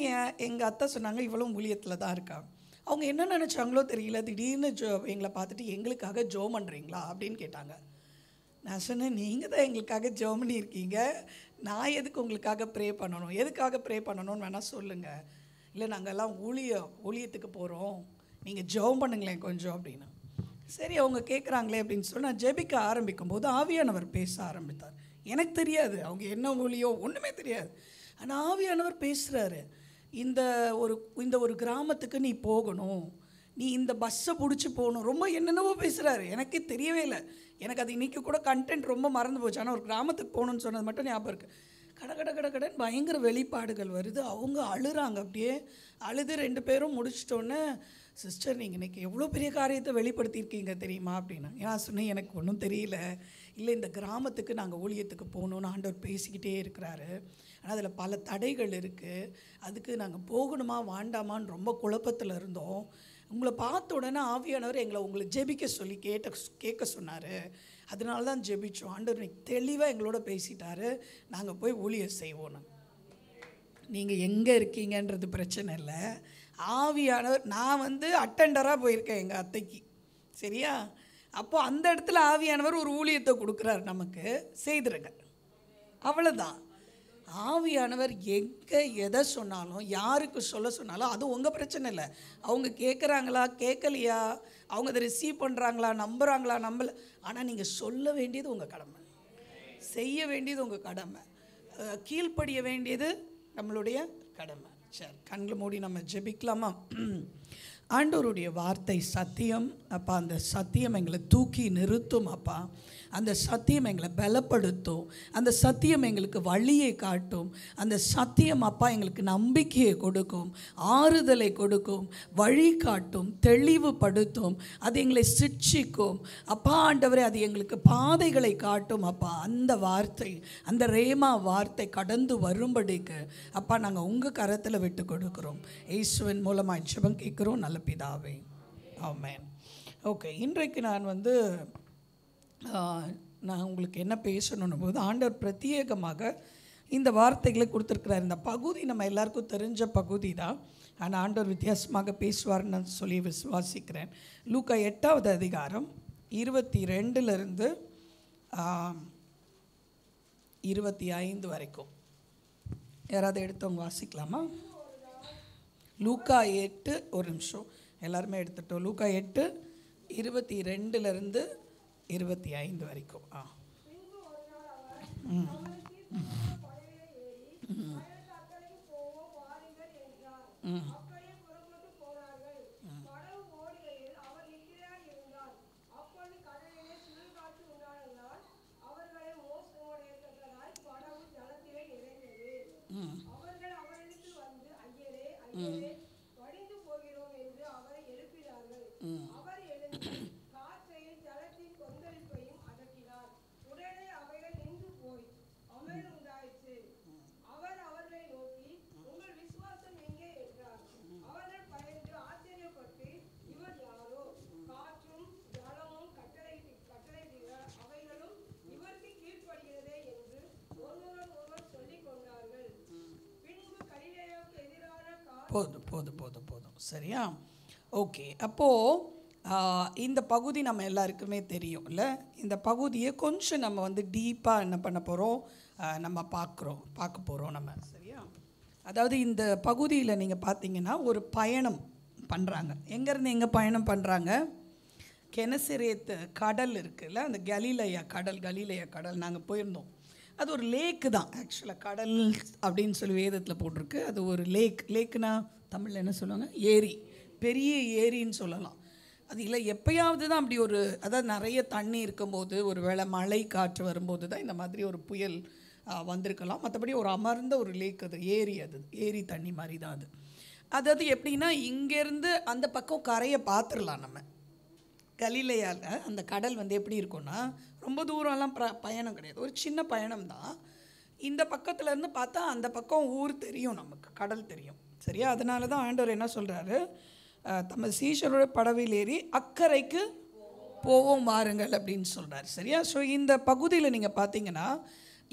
எங்கள் அத்தை சொன்னாங்க, இவளும் ஊழியத்தில் தான் இருக்காங்க. அவங்க என்ன நினச்சாங்களோ தெரியல, திடீர்னு எங்களை பார்த்துட்டு எங்களுக்காக ஜெபம் பண்ணுறீங்களா அப்படின்னு கேட்டாங்க. நான் சொன்னேன், நீங்கள் தான் எங்களுக்காக ஜெபம் பண்ணியிருக்கீங்க, நான் எதுக்கு உங்களுக்காக ப்ரே பண்ணணும்? எதுக்காக ப்ரே பண்ணணும்னு வேணால் சொல்லுங்கள். இல்லை, நாங்கள்லாம் ஊழியத்துக்கு போகிறோம், நீங்கள் ஜெபம் பண்ணுங்களேன் கொஞ்சம் அப்படின்னு. சரி, அவங்க கேட்குறாங்களே அப்படின்னு சொல்லி நான் ஜெபிக்க ஆரம்பிக்கும் போது ஆவியானவர் பேச ஆரம்பித்தார். எனக்கு தெரியாது அவங்க என்ன ஊழியம், ஒன்றுமே தெரியாது. ஆனால் ஆவியானவர் பேசுகிறாரு, இந்த ஒரு கிராமத்துக்கு நீ போகணும், நீ இந்த பஸ்ஸை பிடிச்சி போகணும், ரொம்ப என்னென்னவோ பேசுகிறாரு. எனக்கே தெரியவே இல்லை. எனக்கு அது இன்றைக்கி கூட கண்டென்ட் ரொம்ப மறந்து போச்சு. ஆனால் ஒரு கிராமத்துக்கு போகணுன்னு சொன்னது மட்டும் ஞாபகம் இருக்குது. கடன் பயங்கர வெளிப்பாடுகள் வருது. அவங்க அழுகிறாங்க. அப்படியே அழுது 2 பேரும் முடிச்சிட்டோன்னே, சிஸ்டர் நீங்கள் இன்றைக்கி எவ்வளோ பெரிய காரியத்தை வெளிப்படுத்தியிருக்கீங்க தெரியுமா அப்படின்னா. நான் சொன்னேன், எனக்கு ஒன்றும் தெரியல, இல்லை இந்த கிராமத்துக்கு நாங்கள் ஊழியத்துக்கு போகணுன்னு ஆண்டவர் பேசிக்கிட்டே இருக்கிறாரு, ஆனால் அதில் பல தடைகள் இருக்குது, அதுக்கு நாங்கள் போகணுமா வேண்டாமான்னு ரொம்ப குழப்பத்தில் இருந்தோம். உங்களை பார்த்த உடனே ஆவியானவர் உங்களை ஜெபிக்க சொல்லி கேட்க சொன்னார், அதனால தான் ஜெபிச்சோம். ஆண்டவர் இன்னைக்கு தெளிவாக எங்களோட பேசிட்டாரு, நாங்கள் போய் ஊழியம் செய்வோன்னு. நீங்கள் எங்கே இருக்கீங்கன்றது பிரச்சனை இல்லை, ஆவியானவர். நான் அட்டெண்டராக போயிருக்கேன் எங்கள் அத்தைக்கு, சரியா? அப்போது அந்த இடத்துல ஆவியானவர் ஒரு ஊழியத்தை கொடுக்குறாரு, நமக்கு செய்திருங்க, அவ்வளோதான். ஆவியானவர் எங்கே எதை சொன்னாலும், யாருக்கு சொல்ல சொன்னாலும் அது உங்கள் பிரச்சனை இல்லை. அவங்க கேட்குறாங்களா கேட்கலையா, அவங்க அதை ரிசீவ் பண்ணுறாங்களா நம்புகிறாங்களா நம்பலை, ஆனால் நீங்கள் சொல்ல வேண்டியது உங்கள் கடமை, செய்ய வேண்டியது உங்கள் கடமை, கீழ்ப்படிய வேண்டியது நம்மளுடைய கடமை. சரி, கண்களை மூடி நம்ம ஜெபிக்கலாமா? ஆண்டவருடைய வார்த்தை சத்தியம் அப்பா, அந்த சத்தியம் எங்களை தூக்கி நிறுத்தும் அப்பா, அந்த சத்தியம் எங்களை பலப்படுத்தும், அந்த சத்தியம் எங்களுக்கு வழியை காட்டும், அந்த சத்தியம் அப்பா எங்களுக்கு நம்பிக்கையை கொடுக்கும், ஆறுதலை கொடுக்கும், வழி காட்டும், தெளிவுபடுத்தும், அது எங்களை சிட்சிக்கும் அப்பா. ஆண்டவரே, அது எங்களுக்கு பாதைகளை காட்டும் அப்பா. அந்த வார்த்தை, அந்த ரேமா வார்த்தை கடந்து வரும்படிக்கு அப்பா நாங்கள் உங்கள் கரத்தில் விட்டு கொடுக்குறோம். இயேசுவின் மூலமாக ஜெபம் கேட்குறோம் நல்ல பிதாவே, ஆமென். ஓகே, இன்றைக்கு நான் உங்களுக்கு என்ன பேசணும் போது ஆண்டவர் பிரத்யேகமாக இந்த வார்த்தைகளை கொடுத்துருக்கிறார். இந்த பகுதி நம்ம எல்லாருக்கும் தெரிஞ்ச பகுதி தான், ஆனால் ஆண்டவர் வித்தியாசமாக பேசுவார்னு சொல்லி விசுவாசிக்கிறேன். லூக்கா 8வது அதிகாரம் 22லிருந்து 25 வரைக்கும் யாராவது எடுத்தவங்க வாசிக்கலாமா? லூக்கா 8, ஒரு நிமிஷம் எல்லாருமே எடுத்துட்டோம். லூக்கா 8 22லிருந்து 25 வரைக்கும்.
வடிந்து போகிறோம் என்று அவரை எழுப்பினார்கள். அவர் எழுந்து காற்றையும் ஜலத்தின் கொந்தளிப்பையும் அடக்கினார். உடனே அவைகள் நின்று போய் அமைதி உண்டாயிற்று. அவர் அவர்களை நோக்கி, உங்கள் விசுவாசம் எங்கே என்றார். அவர்கள் பயந்து ஆச்சரியப்பட்டு, இவர் யாரோ, காற்றும் ஜலமும் கட்டளையிடுகிற அவைகளும் இவருக்கு கீழ்ப்படுகிறதே என்று ஒருவர் சொல்லிக் கொண்டார்கள். பின்பு கலிலேயாவுக்கு எதிரான
போதும் சரியா? ஓகே. அப்போது இந்த பகுதி நம்ம எல்லாருக்குமே தெரியும் இல்லை? இந்த பகுதியை கொஞ்சம் நம்ம வந்து டீப்பாக என்ன பண்ண போகிறோம், நம்ம பார்க்க போகிறோம் நம்ம, சரியா? அதாவது இந்த பகுதியில் நீங்கள் பார்த்தீங்கன்னா ஒரு பயணம் பண்ணுறாங்க. எங்கேருந்து எங்கே பயணம் பண்ணுறாங்க? கெனசரேத்து கடல் இருக்குல்ல, அந்த கலிலேயா கடல் நாங்கள் போயிருந்தோம். அது ஒரு லேக்கு தான் ஆக்சுவலாக. கடல் அப்படின்னு சொல்லி வேதத்தில் போட்டிருக்கு. அது ஒரு லேக்குனா தமிழில் என்ன சொல்லுவாங்க? ஏரி, பெரிய ஏரின்னு சொல்லலாம். அது இல்லை, எப்பயாவது தான் அப்படி ஒரு, அதாவது நிறைய தண்ணி இருக்கும்போது, ஒரு வேளை மழை காற்று வரும்போது தான் இந்த மாதிரி ஒரு புயல் வந்திருக்கலாம். மற்றபடி ஒரு அமர்ந்த ஒரு லேக், அது ஏரி தண்ணி மாதிரி தான் அது. அதாவது எப்படின்னா, இங்கேருந்து அந்த பக்கம் கரையை பார்த்துடலாம் நம்ம. கலிலேயாவில் அந்த கடல் வந்து எப்படி இருக்கும்னா, ரொம்ப தூரம்லாம் பயணம் கிடையாது, ஒரு சின்ன பயணம் தான். இந்த பக்கத்துலேருந்து பார்த்தா அந்த பக்கம் ஊர் தெரியும், நமக்கு கடல் தெரியும், சரியா? அதனால தான் ஆண்டவர் என்ன சொல்கிறாரு, தமது சீஷரோட படவில் ஏறி அக்கறைக்கு போவோம் வாருங்கள் அப்படின்னு சொல்கிறார், சரியா? ஸோ இந்த பகுதியில் நீங்கள் பார்த்தீங்கன்னா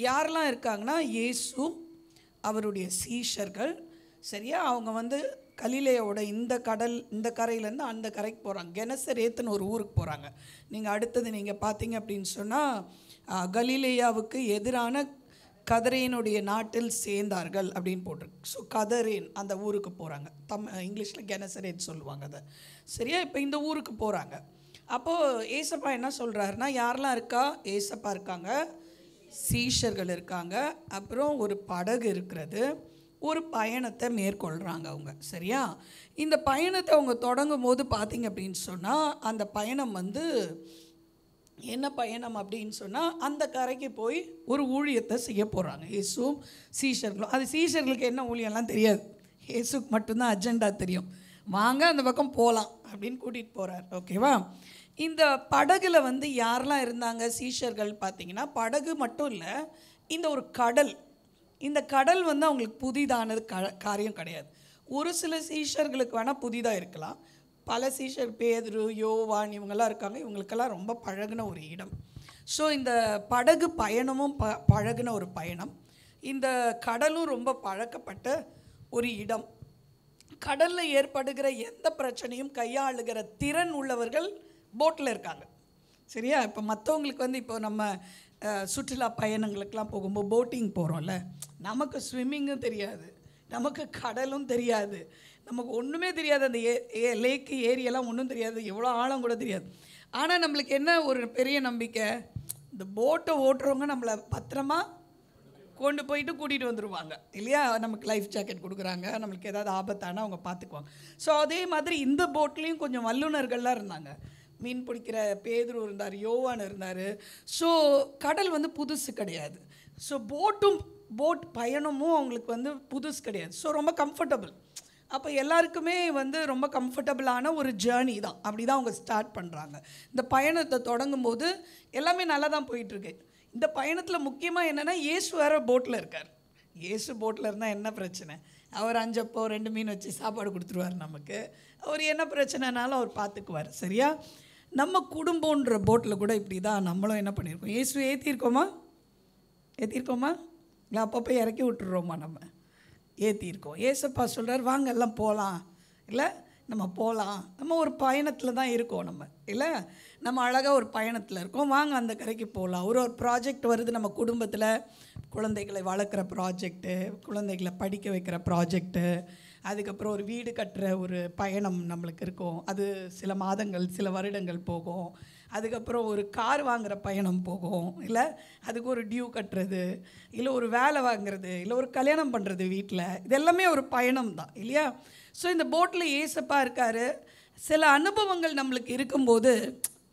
யாரெல்லாம் இருக்காங்கன்னா, இயேசு, அவருடைய சீஷர்கள், சரியா? அவங்க வந்து கலிலேயோட இந்த கரையிலேருந்து அந்த கரைக்கு போகிறாங்க. கெனசரேத்துன்னு ஒரு ஊருக்கு போகிறாங்க. நீங்கள் அடுத்தது நீங்கள் பார்த்தீங்க அப்படின்னு சொன்னால், கலிலேயாவுக்கு எதிரான கதரேனுடைய நாட்டில் சேர்ந்தார்கள் அப்படின்னு போட்டிருக்கு. ஸோ கதரேன் அந்த ஊருக்கு போகிறாங்க. இங்கிலீஷில் கெனசரேத் சொல்லுவாங்க அதை, சரியா? இப்போ இந்த ஊருக்கு போகிறாங்க. அப்போது ஏசப்பா என்ன சொல்கிறாருன்னா, யாரெல்லாம் இருக்கா? ஏசப்பா இருக்காங்க, சீஷர்கள் இருக்காங்க, அப்புறம் ஒரு படகு இருக்கிறது, ஒரு பயணத்தை மேற்கொள்கிறாங்க அவங்க, சரியா? இந்த பயணத்தை அவங்க தொடங்கும் போது பார்த்திங்க அப்படின்னு சொன்னால், அந்த பயணம் வந்து என்ன பயணம் அப்படின்னு சொன்னால், அந்த கரைக்கு போய் ஒரு ஊழியத்தை செய்ய போகிறாங்க இயேசுவும் சீஷர்களும். அது சீஷர்களுக்கு என்ன ஊழியம்லாம் தெரியாது, இயேசுக்கு மட்டும்தான் அஜெண்டா தெரியும். வாங்க அந்த பக்கம் போகலாம் அப்படின்னு கூட்டிகிட்டு போகிறார், ஓகேவா? இந்த படகுல வந்து யாரெல்லாம் இருந்தாங்க சீஷர்கள் பார்த்திங்கன்னா, படகு மட்டும் இல்லை, இந்த ஒரு கடல், இந்த கடல் வந்து அவங்களுக்கு புதிதானது காரியம் கிடையாது. ஒரு சில சீஷர்களுக்கு வேணால் புதிதாக இருக்கலாம். பல சீஷர், பேதுரு, யோவான், இவங்கெல்லாம் இருக்காங்க, இவங்களுக்கெல்லாம் ரொம்ப பழகின ஒரு இடம். ஸோ இந்த படகு பயணமும் பழகின ஒரு பயணம், இந்த கடலும் ரொம்ப பழக்கப்பட்ட ஒரு இடம். கடலில் ஏற்படுகிற எந்த பிரச்சனையும் கையாளுகிற திறன் உள்ளவர்கள் போட்டில் இருக்காங்க, சரியா? இப்போ மற்றவங்களுக்கு வந்து இப்போ நம்ம சுற்றுலா பயணங்களுக்கெலாம் போகும்போது போட்டிங் போகிறோம்ல, நமக்கு ஸ்விம்மிங்கும் தெரியாது, நமக்கு கடலும் தெரியாது, நமக்கு ஒன்றுமே தெரியாது, அந்த லேக்கு ஏரியெல்லாம் ஒன்றும் தெரியாது, எவ்வளோ ஆழம் கூட தெரியாது. ஆனால் நம்மளுக்கு என்ன ஒரு பெரிய நம்பிக்கை, இந்த போட்டை ஓட்டுறவங்க நம்மளை பத்திரமா கொண்டு போயிட்டு கூட்டிகிட்டு வந்துடுவாங்க இல்லையா? நமக்கு லைஃப் ஜாக்கெட் கொடுக்குறாங்க, நம்மளுக்கு ஏதாவது ஆபத்தான அவங்க பார்த்துக்குவாங்க. ஸோ அதே மாதிரி இந்த போட்லேயும் கொஞ்சம் வல்லுநர்கள்லாம் இருந்தாங்க. மீன் பிடிக்கிற பேதுரு இருந்தார், யோவான் இருந்தார். ஸோ கடல் வந்து புதுசு கிடையாது. ஸோ போட் பயணமும் அவங்களுக்கு வந்து புதுசு கிடையாது. ஸோ ரொம்ப கம்ஃபர்டபுள். அப்போ எல்லாருக்குமே வந்து ரொம்ப கம்ஃபர்டபுளான ஒரு ஜேர்னி தான். அப்படி தான் அவங்க ஸ்டார்ட் பண்ணுறாங்க. இந்த பயணத்தை தொடங்கும் போது எல்லாமே நல்லா தான் போயிட்டுருக்கு. இந்த பயணத்தில் முக்கியமாக என்னென்னா, இயேசு வேறு போட்டில் இருக்கார். இயேசு போட்டில் இருந்தால் என்ன பிரச்சனை? அவர் 5 அப்போ 2 மீன் வச்சு சாப்பாடு கொடுத்துருவார் நமக்கு. அவர் என்ன பிரச்சனைனாலும் அவர் பார்த்துக்குவார், சரியா? நம்ம குடும்பன்ற போட்டில் கூட இப்படி தான் நம்மளும் என்ன பண்ணியிருக்கோம், இயேசு ஏற்றிருக்கோமா இல்லை அப்பப்போ இறக்கி விட்டுறோமா? நம்ம ஏற்றிருக்கோம். ஏசப்பா சொல்கிறார், வாங்க எல்லாம் போகலாம், இல்லை நம்ம போகலாம், நம்ம ஒரு பயணத்தில் தான் இருக்கோம் நம்ம, இல்லை நம்ம அழகாக ஒரு பயணத்தில் இருக்கோம், வாங்க அந்த கரைக்கு போகலாம். ஒரு ப்ராஜெக்ட் வருது நம்ம குடும்பத்தில், குழந்தைகளை வளர்க்குற ப்ராஜெக்ட்டு, குழந்தைகளை படிக்க வைக்கிற ப்ராஜெக்ட்டு, அதுக்கப்புறம் ஒரு வீடு கட்டுற ஒரு பயணம் நம்மளுக்கு இருக்கும். அது சில மாதங்கள் சில வருடங்கள் போகும். அதுக்கப்புறம் ஒரு கார் வாங்குகிற பயணம் போகும், இல்லை அதுக்கு ஒரு டியூ கட்டுறது, இல்லை ஒரு வேலை வாங்குறது, இல்லை ஒரு கல்யாணம் பண்ணுறது வீட்டில், இது எல்லாமே ஒரு பயணம் தான் இல்லையா? ஸோ இந்த போட்டில் ஏசப்பா இருக்கார். சில அனுபவங்கள் நம்மளுக்கு இருக்கும்போது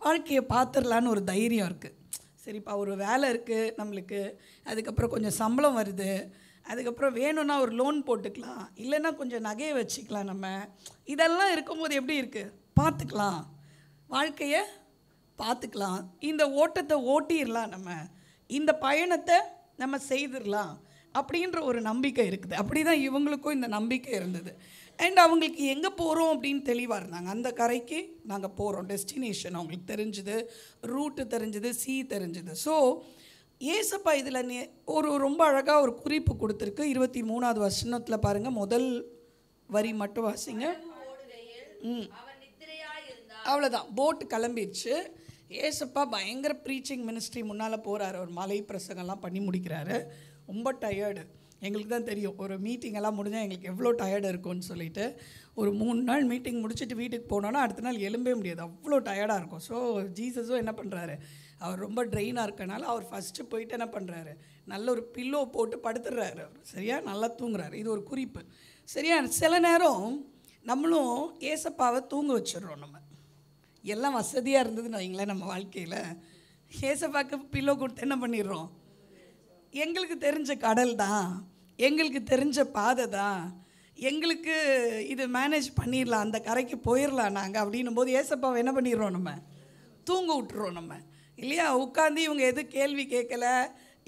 வாழ்க்கையை பார்த்துடலான்னு ஒரு தைரியம் இருக்குது. சரிப்பா, ஒரு வேலை இருக்குது நம்மளுக்கு, அதுக்கப்புறம் கொஞ்சம் சம்பளம் வருது, அதுக்கப்புறம் வேணும்னா ஒரு லோன் போட்டுக்கலாம், இல்லைன்னா கொஞ்சம் நகையை வச்சுக்கலாம். நம்ம இதெல்லாம் இருக்கும்போது எப்படி இருக்குது, பார்த்துக்கலாம், வாழ்க்கையை பார்த்துக்கலாம், இந்த ஓட்டத்தை ஓட்டிடலாம், நம்ம இந்த பயணத்தை நம்ம செய்திடலாம் அப்படின்ற ஒரு நம்பிக்கை இருக்குது. அப்படி தான் இவங்களுக்கும் இந்த நம்பிக்கை இருந்தது. அண்ட் அவங்களுக்கு எங்கே போகிறோம் அப்படின்னு தெளிவாக இருந்தாங்க. அந்த கரைக்கு நாங்கள் போகிறோம், டெஸ்டினேஷன் அவங்களுக்கு தெரிஞ்சுது, ரூட்டு தெரிஞ்சுது, தெரிஞ்சுது. ஸோ ஏசப்பா இதில் ரொம்ப அழகாக ஒரு குறிப்பு கொடுத்துருக்கு. 23வது வசனத்தில் பாருங்கள், முதல் வரி மட்டும் வாசிங்க. அவ்வளோதான், போட்டு கிளம்பிடுச்சு. ஏசப்பா பயங்கர ப்ரீச்சிங் மினிஸ்ட்ரி முன்னால் போகிறாரு, ஒரு மலை பிரசங்கம்லாம் பண்ணி முடிக்கிறாரு. ரொம்ப டயர்டு, எங்களுக்கு தான் தெரியும் ஒரு மீட்டிங்கெல்லாம் முடிஞ்சால் எங்களுக்கு எவ்வளோ டயர்டு இருக்கும்னு சொல்லிட்டு. ஒரு 3 நாள் மீட்டிங் முடிச்சுட்டு வீட்டுக்கு போனோன்னா அடுத்த நாள் எழும்பவே முடியாது, அவ்வளோ டயர்டாக இருக்கும். ஸோ ஜீசஸும் என்ன பண்ணுறாரு, அவர் ரொம்ப ட்ரெயினாக இருக்கனால அவர் ஃபஸ்ட்டு போயிட்டு என்ன பண்ணுறாரு, நல்ல ஒரு பில்லோ போட்டு படுத்துடுறாரு. அவர் சரியா நல்லா தூங்குறாரு. இது ஒரு குறிப்பு. சரியா, சில நேரம் நம்மளும் ஏசப்பாவை தூங்க வச்சிடுறோம். நம்ம எல்லாம் வசதியாக இருந்ததுன்னு வைங்களேன் நம்ம வாழ்க்கையில், ஏசப்பாக்கு பில்லோ கொடுத்து என்ன பண்ணிடுறோம், எங்களுக்கு தெரிஞ்ச கடல் தான், எங்களுக்கு தெரிஞ்ச பாதை தான், எங்களுக்கு இது மேனேஜ் பண்ணிடலாம், அந்த கரைக்கு போயிடலாம் நாங்கள் அப்படின்னும் போது ஏசப்பாவை என்ன பண்ணிடுறோம், நம்ம தூங்க விட்டுறோம். நம்ம இல்லையா, உட்காந்து இவங்க எதுவும் கேள்வி கேட்கல,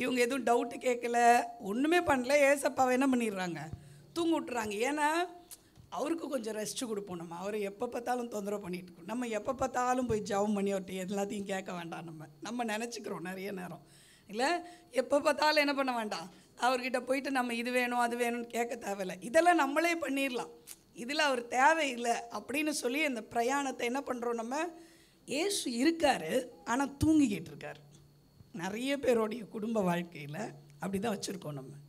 இவங்க எதுவும் டவுட்டு கேட்கல, ஒன்றுமே பண்ணல, ஏசப்பாவை என்ன பண்ணிடுறாங்க, தூங்க விட்டுறாங்க. ஏன்னா அவருக்கு கொஞ்சம் ரெஸ்ட்டு கொடுப்போம். நம்ம அவர் எப்போ பார்த்தாலும் தொந்தரவு பண்ணிகிட்டு இருக்கோம். நம்ம எப்போ பார்த்தாலும் போய் ஜெபம் பண்ணி அவர்கிட்ட எல்லாத்தையும் கேட்க வேண்டாம். நம்ம நினச்சிக்கிறோம் நிறைய நேரம், இல்லை எப்போ பார்த்தாலும் என்ன பண்ண வேண்டாம், அவர்கிட்ட போயிட்டு நம்ம இது வேணும் அது வேணும்னு கேட்க தேவையில்லை, இதெல்லாம் நம்மளே பண்ணிடலாம், இதில் அவர் தேவையில்லை அப்படின்னு சொல்லி இந்த பிரயாணத்தை என்ன பண்ணுறோம், நம்ம ஏசு இருக்கார் ஆனால் தூங்கிக்கிட்டு இருக்கார். நிறைய பேரோடைய குடும்ப வாழ்க்கையில் அப்படி தான் வச்சுருக்கோம். நம்ம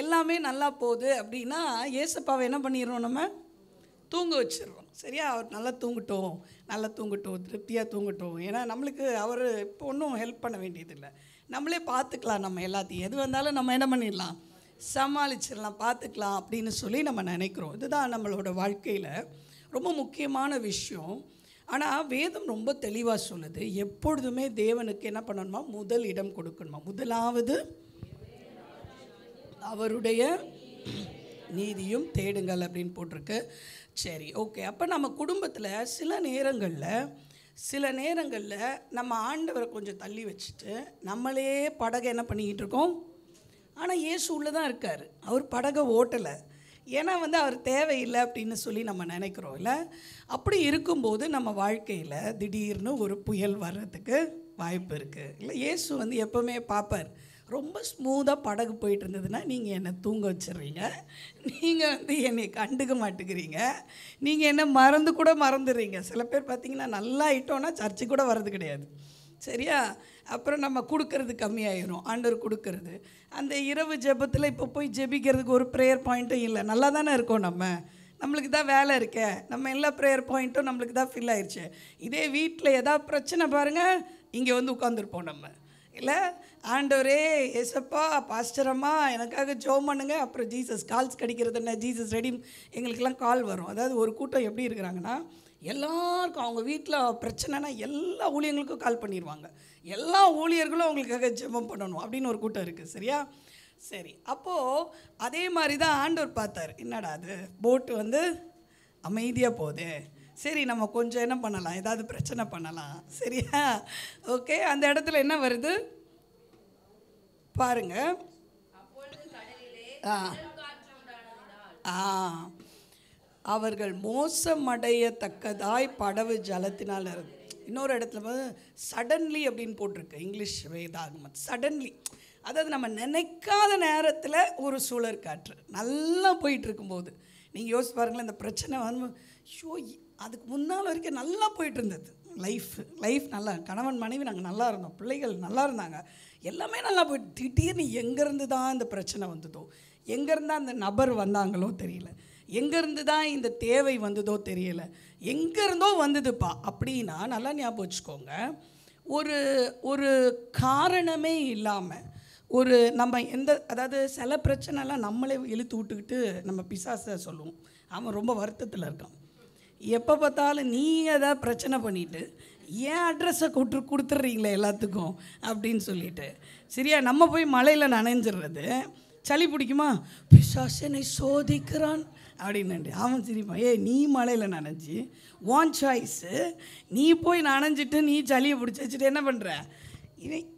எல்லாமே நல்லா போகுது அப்படின்னா ஏசப்பாவை என்ன பண்ணிடுறோம், நம்ம தூங்க வச்சிடுறோம். சரியா, அவர் நல்லா தூங்கட்டும், திருப்தியாக தூங்கட்டும். ஏன்னா நம்மளுக்கு அவர் இப்போ ஒன்றும் ஹெல்ப் பண்ண வேண்டியதில்லை, நம்மளே பார்த்துக்கலாம். நம்ம எல்லாத்தையும் எது வந்தாலும் நம்ம என்ன பண்ணிடலாம், சமாளிச்சிடலாம், பார்த்துக்கலாம் அப்படின்னு சொல்லி நம்ம நினைக்கிறோம். இதுதான் நம்மளோட வாழ்க்கையில் ரொம்ப முக்கியமான விஷயம். ஆனால் வேதம் ரொம்ப தெளிவாக சொல்லுது, எப்பொழுதுமே தேவனுக்கு என்ன பண்ணணுமா, முதல் இடம் கொடுக்கணுமா. முதலாவது அவருடைய நீதியும் தேடுங்கள் அப்படின்னு போட்டிருக்கு. சரி, ஓகே. அப்போ நம்ம குடும்பத்தில் சில நேரங்களில் நம்ம ஆண்டவரை கொஞ்சம் தள்ளி வச்சுட்டு நம்மளே படகை என்ன பண்ணிக்கிட்டு இருக்கோம். ஆனால் இயேசு உள்ளே தான் இருக்கார், அவர் படகை ஓட்டலை. ஏன்னா அவர் தேவையில்லை அப்படின்னு சொல்லி நம்ம நினைக்கிறோம், இல்லை? அப்படி இருக்கும்போது நம்ம வாழ்க்கையில் திடீர்னு ஒரு புயல் வர்றதுக்கு வாய்ப்பு இருக்குது, இல்லை? இயேசு எப்போவுமே பார்ப்பார், ரொம்ப ஸ்மூத்தாக படகு போயிட்டு இருந்ததுன்னா நீங்கள் என்னை தூங்க வச்சிடுறீங்க, நீங்கள் என்னை கண்டுக்க மாட்டேங்கிறீங்க, நீங்கள் என்ன மறந்துடுறீங்க. சில பேர் பார்த்திங்கன்னா நல்லா ஆகிட்டோன்னா சர்ச்சு கூட வர்றது கிடையாது. சரியா, அப்புறம் நம்ம கொடுக்கறது கம்மியாயிரும், ஆண்டவர் கொடுக்கறது. அந்த இரவு ஜெபத்தில் இப்போ போய் ஜெபிக்கிறதுக்கு ஒரு ப்ரேயர் பாயிண்ட்டும் இல்லை. நல்லா தானே இருக்கோம், நம்மளுக்கு தான் வேலை இருக்கே, நம்ம எல்லா ப்ரேயர் பாயிண்ட்டும் நம்மளுக்கு தான் ஃபில் ஆயிடுச்சு. இதே வீட்டில் ஏதாவது பிரச்சனை பாருங்கள், இங்கே உட்காந்துருப்போம் நம்ம, இல்லை? ஆண்டவரே, ஏசப்பா, பாஸ்டரம்மா எனக்காக ஜெபம் பண்ணுங்க. அப்புறம் ஜீசஸ் கால்ஸ் கிடைக்கிறது என்ன, ஜீசஸ் ரெடி, எங்களுக்கெல்லாம் கால் வரும். அதாவது ஒரு கூட்டம் எப்படி இருக்கிறாங்கன்னா, எல்லாருக்கும் அவங்க வீட்டில் பிரச்சனைனா எல்லா ஊழியர்களுக்கும் கால் பண்ணிடுவாங்க, எல்லா ஊழியர்களும் அவங்களுக்காக ஜெபம் பண்ணணும் அப்படின்னு ஒரு கூட்டம் இருக்குது. சரியா, சரி. அப்போது அதே மாதிரி தான் ஆண்டவர் பார்த்தார், என்னடா அது போட்டு அமைதியாக போகுது, சரி நம்ம கொஞ்சம் என்ன பண்ணலாம், ஏதாவது பிரச்சனை பண்ணலாம். சரியா, ஓகே. அந்த இடத்துல என்ன வருது பாருங்க. அவர்கள் மோசமடையத்தக்கதாய் படகு ஜலத்தினால் இருந்து. இன்னொரு இடத்துல சடன்லி அப்படின்னு போட்டிருக்கு இங்கிலீஷ் வேதாகமம். சடன்லி, அதாவது நம்ம நினைக்காத நேரத்தில் ஒரு சூழல் காற்று நல்லா போயிட்டு இருக்கும்போது, நீங்கள் யோசிச்சு பாருங்களேன், இந்த பிரச்சனை ஷோ அதுக்கு முன்னால் வரைக்கும் நல்லா போயிட்டு இருந்தது. லைஃப் நல்லா, கணவன் மனைவி நாங்கள் நல்லா இருந்தோம், பிள்ளைகள் நல்லா இருந்தாங்க, எல்லாமே நல்லா போயிட்டு, திடீர்னு எங்கேருந்து தான் இந்த பிரச்சனை வந்ததோ, எங்கேருந்து அந்த நபர் வந்தாங்களோ தெரியல, எங்கேருந்து தான் இந்த தேவை வந்ததோ தெரியலை, எங்கேருந்தோ வந்ததுப்பா அப்படின்னா நல்லா ஞாபகம் வச்சுக்கோங்க. ஒரு காரணமே இல்லாமல் நம்ம அதாவது சில பிரச்சனைலாம் நம்மளே இழுத்து விட்டுக்கிட்டு நம்ம பிசாசை சொல்லுவோம், அவன் ரொம்ப வருத்தத்தில் இருக்கான், எப்போ பார்த்தாலும் நீங்கள் ஏதாவது பிரச்சனை பண்ணிவிட்டு ஏன் அட்ரஸை கொடுத்துட்றீங்களே எல்லாத்துக்கும் அப்படின்னு சொல்லிட்டு. சரியா, நம்ம போய் மழையில் நனைஞ்சிடுறது, சளி பிடிக்குமா? பிசாசனை சோதிக்கிறான் அப்படின்னு அவன் சிரிப்பான். நீ மழையில் நனைஞ்சி ஒன் சாய்ஸு, நீ போய் நனைஞ்சிட்டு நீ சளியை பிடிச்சி வச்சுட்டு என்ன பண்ணுற? இவன்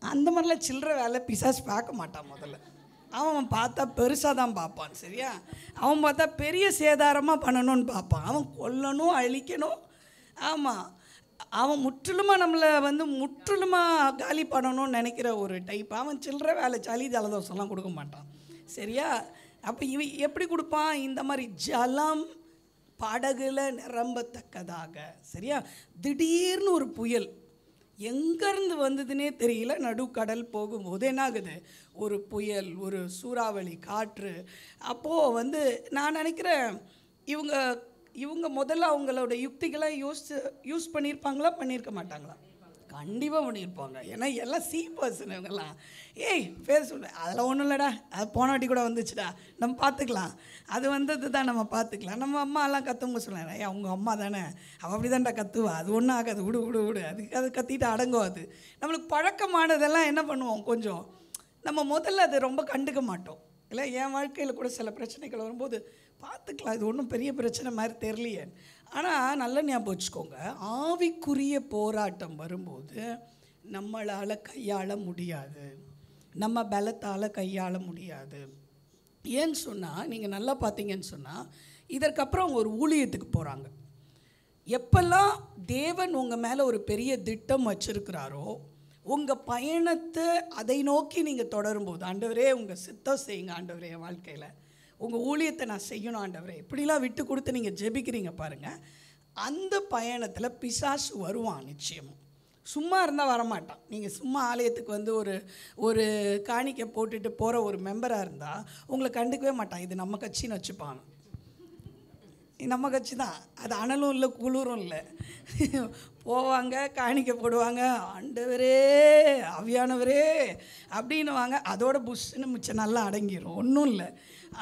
அந்த மாதிரிலாம் சில்லற வேலை பிசாசு பார்க்க மாட்டான். முதல்ல அவன் பார்த்தா பெருசாக தான் பார்ப்பான். சரியா? அவன் பார்த்தா பெரிய சேதாரமாக பண்ணணும்னு பார்ப்பான். அவன் கொல்லணும், அழிக்கணும். ஆமாம், அவன் முற்றிலுமாக நம்மளை முற்றிலுமாக காலி பண்ணணும்னு நினைக்கிற ஒரு டைப். அவன் சில்லற வேலை சளி ஜலதோஷம்லாம் கொடுக்க மாட்டான். சரியா? அப்போ இவன் எப்படி கொடுப்பான்? இந்த மாதிரி ஜலம் படகுல நிரம்பத்தக்கதாக. சரியா? திடீர்னு ஒரு புயல் எங்கேருந்து வந்ததுன்னே தெரியல, நடுக்கடல் போகும்போது என்ன ஆகுது? ஒரு புயல், ஒரு சூறாவளி காற்று. அப்போது நான் நினைக்கிறேன் இவங்க முதல்ல அவங்களோட யுக்திகளை யூஸ் பண்ணியிருப்பாங்களா, பண்ணியிருக்க மாட்டாங்களா? கண்டிப்பாக பண்ணியிருப்பாங்க. ஏன்னா எல்லாம் பர்சன் இவங்கெல்லாம். பேர் சொல்லுவேன், அதெல்லாம் ஒன்றும் இல்லைடா, அது போன வாட்டி கூட வந்துச்சுடா, நம்ம பார்த்துக்கலாம், அது வந்தது தான், நம்ம பார்த்துக்கலாம். நம்ம அம்மாலாம் கற்றுவங்க சொல்லுவேன், அவங்க அம்மா தானே, அவள் அப்படி தான்டா கற்றுவா, அது ஒன்றும் ஆகாது, விடு விடு விடு, அது கத்திட்டு அடங்கும். அது நம்மளுக்கு பழக்கமானதெல்லாம் என்ன பண்ணுவோம், கொஞ்சம் நம்ம முதல்ல அது ரொம்ப கண்டுக்க மாட்டோம். இல்லை, என் வாழ்க்கையில் கூட சில பிரச்சனைகள் வரும்போது பார்த்துக்கலாம், இது ஒன்றும் பெரிய பிரச்சனை மாதிரி தெரியலையே. ஆனால் நல்ல ஞாபகம் வச்சுக்கோங்க, ஆவிக்குரிய போராட்டம் வரும்போது நம்மளால் கையாள முடியாது, நம்ம பலத்தால் கையாள முடியாது. ஏன்னு சொன்னால், நீங்கள் நல்லா பார்த்தீங்கன்னு சொன்னால், இதற்கப்புறம் அவங்க ஒரு ஊழியத்துக்கு போகிறாங்க. எப்பெல்லாம் தேவன் உங்கள் மேலே ஒரு பெரிய திட்டம் வச்சுருக்கிறாரோ, உங்கள் பயணத்தை அதை நோக்கி நீங்கள் தொடரும்போது, ஆண்டவரே உங்கள் சித்தம் செய்யுங்க ஆண்டவரே, என் வாழ்க்கையில் உங்கள் ஊழியத்தை நான் செய்யணும் ஆண்டவரே, இப்படிலாம் விட்டு கொடுத்து நீங்கள் ஜெபிக்கிறீங்க பாருங்கள், அந்த பயணத்தில் பிசாசு வருவான் நிச்சயமும். சும்மா இருந்தால் வரமாட்டான். நீங்கள் சும்மா ஆலயத்துக்கு ஒரு காணிக்கை போட்டுட்டு போகிற ஒரு மெம்பராக இருந்தால் உங்களை கண்டுக்கவே மாட்டான். இது நம்ம கட்சின்னு வச்சுப்பான். நம்ம கட்சி தான், அது அனலும் இல்லை குளிரும் இல்லை. போவாங்க, காணிக்கை போடுவாங்க, ஆண்டவரே ஆவியானவரே அப்படின்னுவாங்க. அதோட புஷ்ஷுன்னு மிச்சம் நல்லா அடங்கிடும், ஒன்றும் இல்லை.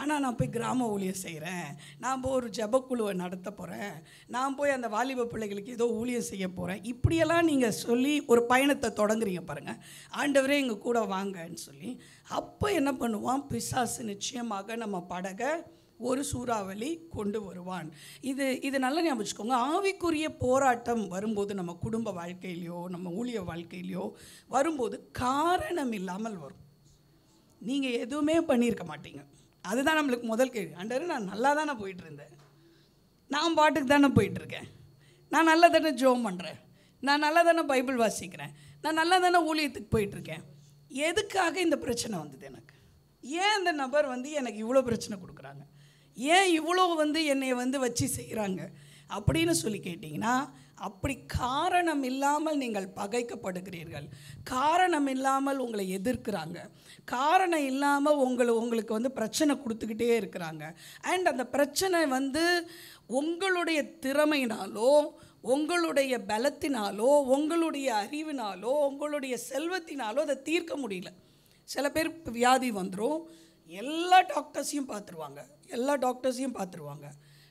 ஆனால் நான் போய் கிராம ஊழியம் செய்கிறேன், நான் போய் ஒரு ஜபக்குழுவை நடத்த போகிறேன், நான் போய் அந்த வாலிப பிள்ளைகளுக்கு ஏதோ ஊழியம் செய்ய போகிறேன், இப்படியெல்லாம் நீங்கள் சொல்லி ஒரு பயணத்தை தொடங்குறீங்க பாருங்கள், ஆண்டவரே எங்கள் கூட வாங்கன்னு சொல்லி. அப்போ என்ன பண்ணுவான் பிசாசு? நிச்சயமாக நம்ம படகை ஒரு சூறாவளி கொண்டு வருவான். இது நல்லா ஞாபகம் வச்சுக்கோங்க. ஆவிக்குரிய போராட்டம் வரும்போது நம்ம குடும்ப வாழ்க்கையிலையோ நம்ம ஊழிய வாழ்க்கையிலையோ வரும்போது காரணம் இல்லாமல் வரும். நீங்கள் எதுவுமே பண்ணியிருக்க மாட்டீங்க. அதுதான் நம்மளுக்கு முதல் கேள்வி. ஆண்டவரே, நான் நல்லா தானே போயிட்டு இருந்தேன், நான் பாட்டுக்கு தானே போயிட்டுருக்கேன், நான் நல்லா தானே ஜெபம் பண்ணுறேன், நான் நல்லா தானே பைபிள் வாசிக்கிறேன், நான் நல்லா தானே ஊழியத்துக்கு போயிட்டுருக்கேன், எதுக்காக இந்த பிரச்சனை வந்தது எனக்கு? ஏன் அந்த நபர் எனக்கு இவ்வளோ பிரச்சனை கொடுக்குறாங்க, ஏன் இவ்வளோ என்னை வச்சு செய்கிறாங்க அப்படின்னு சொல்லி கேட்டிங்கன்னா, அப்படி காரணம் இல்லாமல் நீங்கள் பகைக்கப்படுகிறீர்கள், காரணம் இல்லாமல் உங்களை எதிர்க்கிறாங்க, காரணம் இல்லாமல் உங்களுக்கு பிரச்சனை கொடுத்துக்கிட்டே இருக்கிறாங்க. அண்ட் அந்த பிரச்சனை உங்களுடைய திறமையினாலோ உங்களுடைய பலத்தினாலோ உங்களுடைய அறிவினாலோ உங்களுடைய செல்வத்தினாலோ அதை தீர்க்க முடியல. சில பேர் வியாதி வந்துடும், எல்லா டாக்டர்ஸையும் பார்த்துருவாங்க,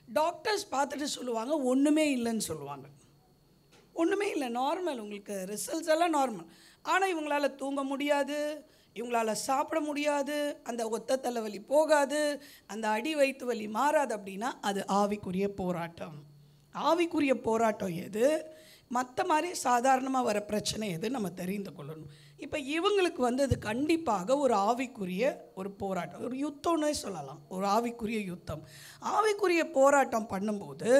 டாக்டர்ஸ் பார்த்துட்டு சொல்லுவாங்க ஒன்றுமே இல்லைன்னு சொல்லுவாங்க, ஒன்றுமே இல்லை, நார்மல், உங்களுக்கு ரிசல்ட்ஸ் எல்லாம் நார்மல். ஆனால் இவங்களால் தூங்க முடியாது, இவங்களால் சாப்பிட முடியாது, அந்த ஒத்த தலைவலி போகாது, அந்த அடி வயிற்று வலி மாறாது. அப்படின்னா அது ஆவிக்குரிய போராட்டம். ஆவிக்குரிய போராட்டம் எது, மற்ற மாதிரி சாதாரணமாக வர பிரச்சனை எது நம்ம தெரிந்து கொள்ளணும். இப்போ இவங்களுக்கு அது கண்டிப்பாக ஒரு ஆவிக்குரிய ஒரு போராட்டம், ஒரு யுத்தம்னே சொல்லலாம், ஒரு ஆவிக்குரிய யுத்தம். ஆவிக்குரிய போராட்டம் பண்ணும்போது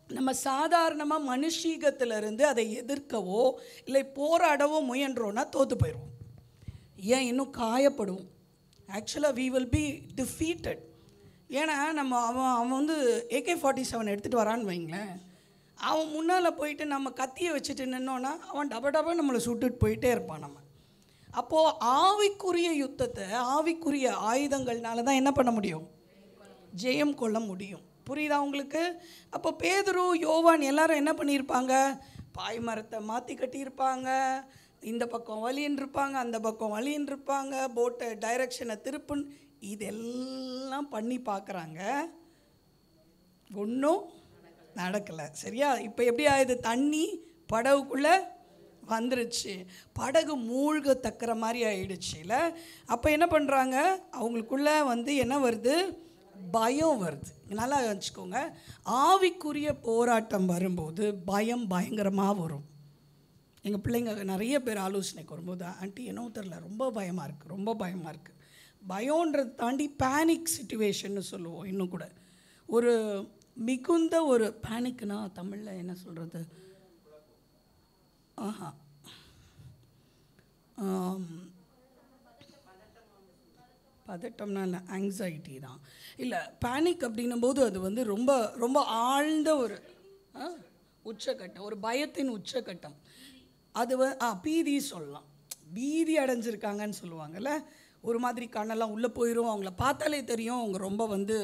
நம்ம சாதாரணமாக மனுஷீகத்திலிருந்து அதை எதிர்க்கவோ இல்லை போராடவோ முயன்றோன்னா தோற்று போயிடுவோம். ஏன் இன்னும் காயப்படுவோம். ஆக்சுவலாக we will be defeated. ஏன்னா அவன் AK-47 எடுத்துகிட்டு வரான்னு வைங்களேன், அவன் முன்னால் போயிட்டு நம்ம கத்தியை வச்சுட்டு நின்னோன்னா அவன் டப நம்மளை சுட்டுட்டு போயிட்டே இருப்பான். நம்ம அப்போது ஆவிக்குரிய யுத்தத்தை ஆவிக்குரிய ஆயுதங்கள்னால தான் என்ன பண்ண முடியும், ஜெயம் கொள்ள முடியும். புரியுதா உங்களுக்கு? அப்போ பேதுரு, யோவான் எல்லாரும் என்ன பண்ணியிருப்பாங்க, பாய் மரத்தை மாற்றி கட்டியிருப்பாங்க, இந்த பக்கம் வலின்னு இருப்பாங்க, அந்த பக்கம் வலின்னு இருப்பாங்க, போட்டை டைரக்ஷனை திருப்புன்னு இதெல்லாம் பண்ணி பார்க்குறாங்க, ஒன்றும் நடக்கலை. சரியா? இப்போ எப்படி ஆகுது, தண்ணி படவுக்குள்ளே வந்துருச்சு. படகு மூழ்கத்தக்கிற மாதிரி ஆயிடுச்சுல. அப்போ என்ன பண்ணுறாங்க, அவங்களுக்குள்ள வந்து என்ன வருது, பயம் வருது. நல்லா வச்சுக்கோங்க, ஆவிக்குரிய போராட்டம் வரும்போது பயம் பயங்கரமாக வரும். எங்கள் பிள்ளைங்க நிறைய பேர் ஆலோசனைக்கு வரும்போது, ஆண்டி என்னவோ தெரில, ரொம்ப பயமாக இருக்குது, ரொம்ப பயமாக இருக்குது. பயம்ன்றதை தாண்டி பேனிக் சிச்சுவேஷன்னு சொல்லுவோம். இன்னும் கூட ஒரு மிகுந்த ஒரு பேனிக்னா தமிழில் என்ன சொல்கிறது, பதட்டம்னா இல்லை, ஆங்ஸைட்டி தான். இல்லை, பேனிக் அப்படின்னும் போது அது வந்து ரொம்ப ரொம்ப ஆழ்ந்த ஒரு உச்சக்கட்டம், ஒரு பயத்தின் உச்சக்கட்டம். அது பீதி சொல்லலாம். பீதி அடைஞ்சிருக்காங்கன்னு சொல்லுவாங்கள்ல. ஒரு மாதிரி கண்ணெல்லாம் உள்ளே போயிடும், அவங்கள பார்த்தாலே தெரியும் அவங்க ரொம்ப வந்து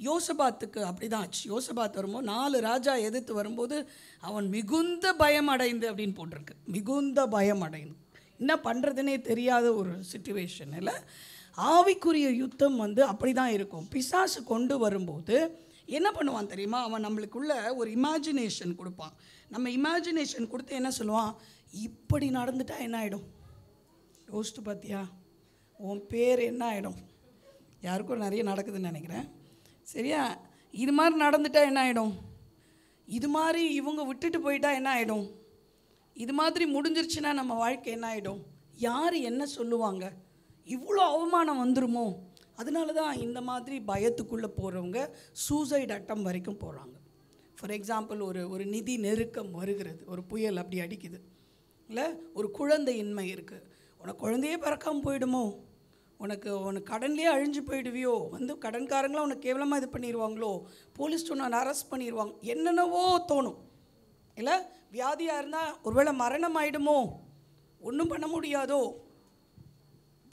யோசபாத்துக்கு அப்படி தான் ஆச்சு. யோசபாத் வரும்போது 4 ராஜா எதிர்த்து வரும்போது அவன் மிகுந்த பயம் அடைந்து அப்படின்னு போட்டிருக்கு. மிகுந்த பயம் அடைந்து என்ன பண்ணுறதுனே தெரியாத ஒரு சிச்சுவேஷனில். ஆவிக்குரிய யுத்தம் வந்து அப்படி தான் இருக்கும். பிசாசு கொண்டு வரும்போது என்ன பண்ணுவான் தெரியுமா, அவன் நம்மளுக்குள்ள ஒரு இமேஜினேஷன் கொடுப்பான். நம்ம இமேஜினேஷன் கொடுத்து என்ன சொல்லுவான், இப்படி நடந்துட்டா என்ன ஆகிடும் யோசிச்சு பார்த்தியா, உன் பேர் என்ன ஆகிடும். யாருக்கும் நிறைய நடக்குதுன்னு நினைக்கிறேன். சரியா, இது மாதிரி நடந்துட்டா என்ன ஆகிடும், இது மாதிரி இவங்க விட்டுட்டு போயிட்டா என்ன ஆகிடும், இது மாதிரி முடிஞ்சிருச்சுன்னா நம்ம வாழ்க்கை என்ன ஆகிடும், யார் என்ன சொல்லுவாங்க, இவ்வளோ அவமானம் வந்துருமோ. அதனால தான் இந்த மாதிரி பயத்துக்குள்ளே போகிறவங்க சூசைட் அட்டம் வரைக்கும் போகிறாங்க. ஃபார் எக்ஸாம்பிள், ஒரு நிதி நெருக்கம் வருகிறது, ஒரு புயல் அப்படி அடிக்குது இல்லை, ஒரு குழந்தையின்மை இருக்குது, உனக்கு குழந்தையே பிறக்காமல் போயிடுமோ, உனக்கு கடன்லேயே அழிஞ்சு போயிடுவியோ, வந்து கடன்காரங்களாம் உனக்கு கேவலமாக இது பண்ணிடுவாங்களோ, போலீஸ் உன்னை அரெஸ்ட் பண்ணிடுவாங்க, என்னென்னவோ தோணும் இல்லை. வியாதியாக இருந்தால் ஒருவேளை மரணம் ஆகிடுமோ, ஒன்றும் பண்ண முடியாதோ,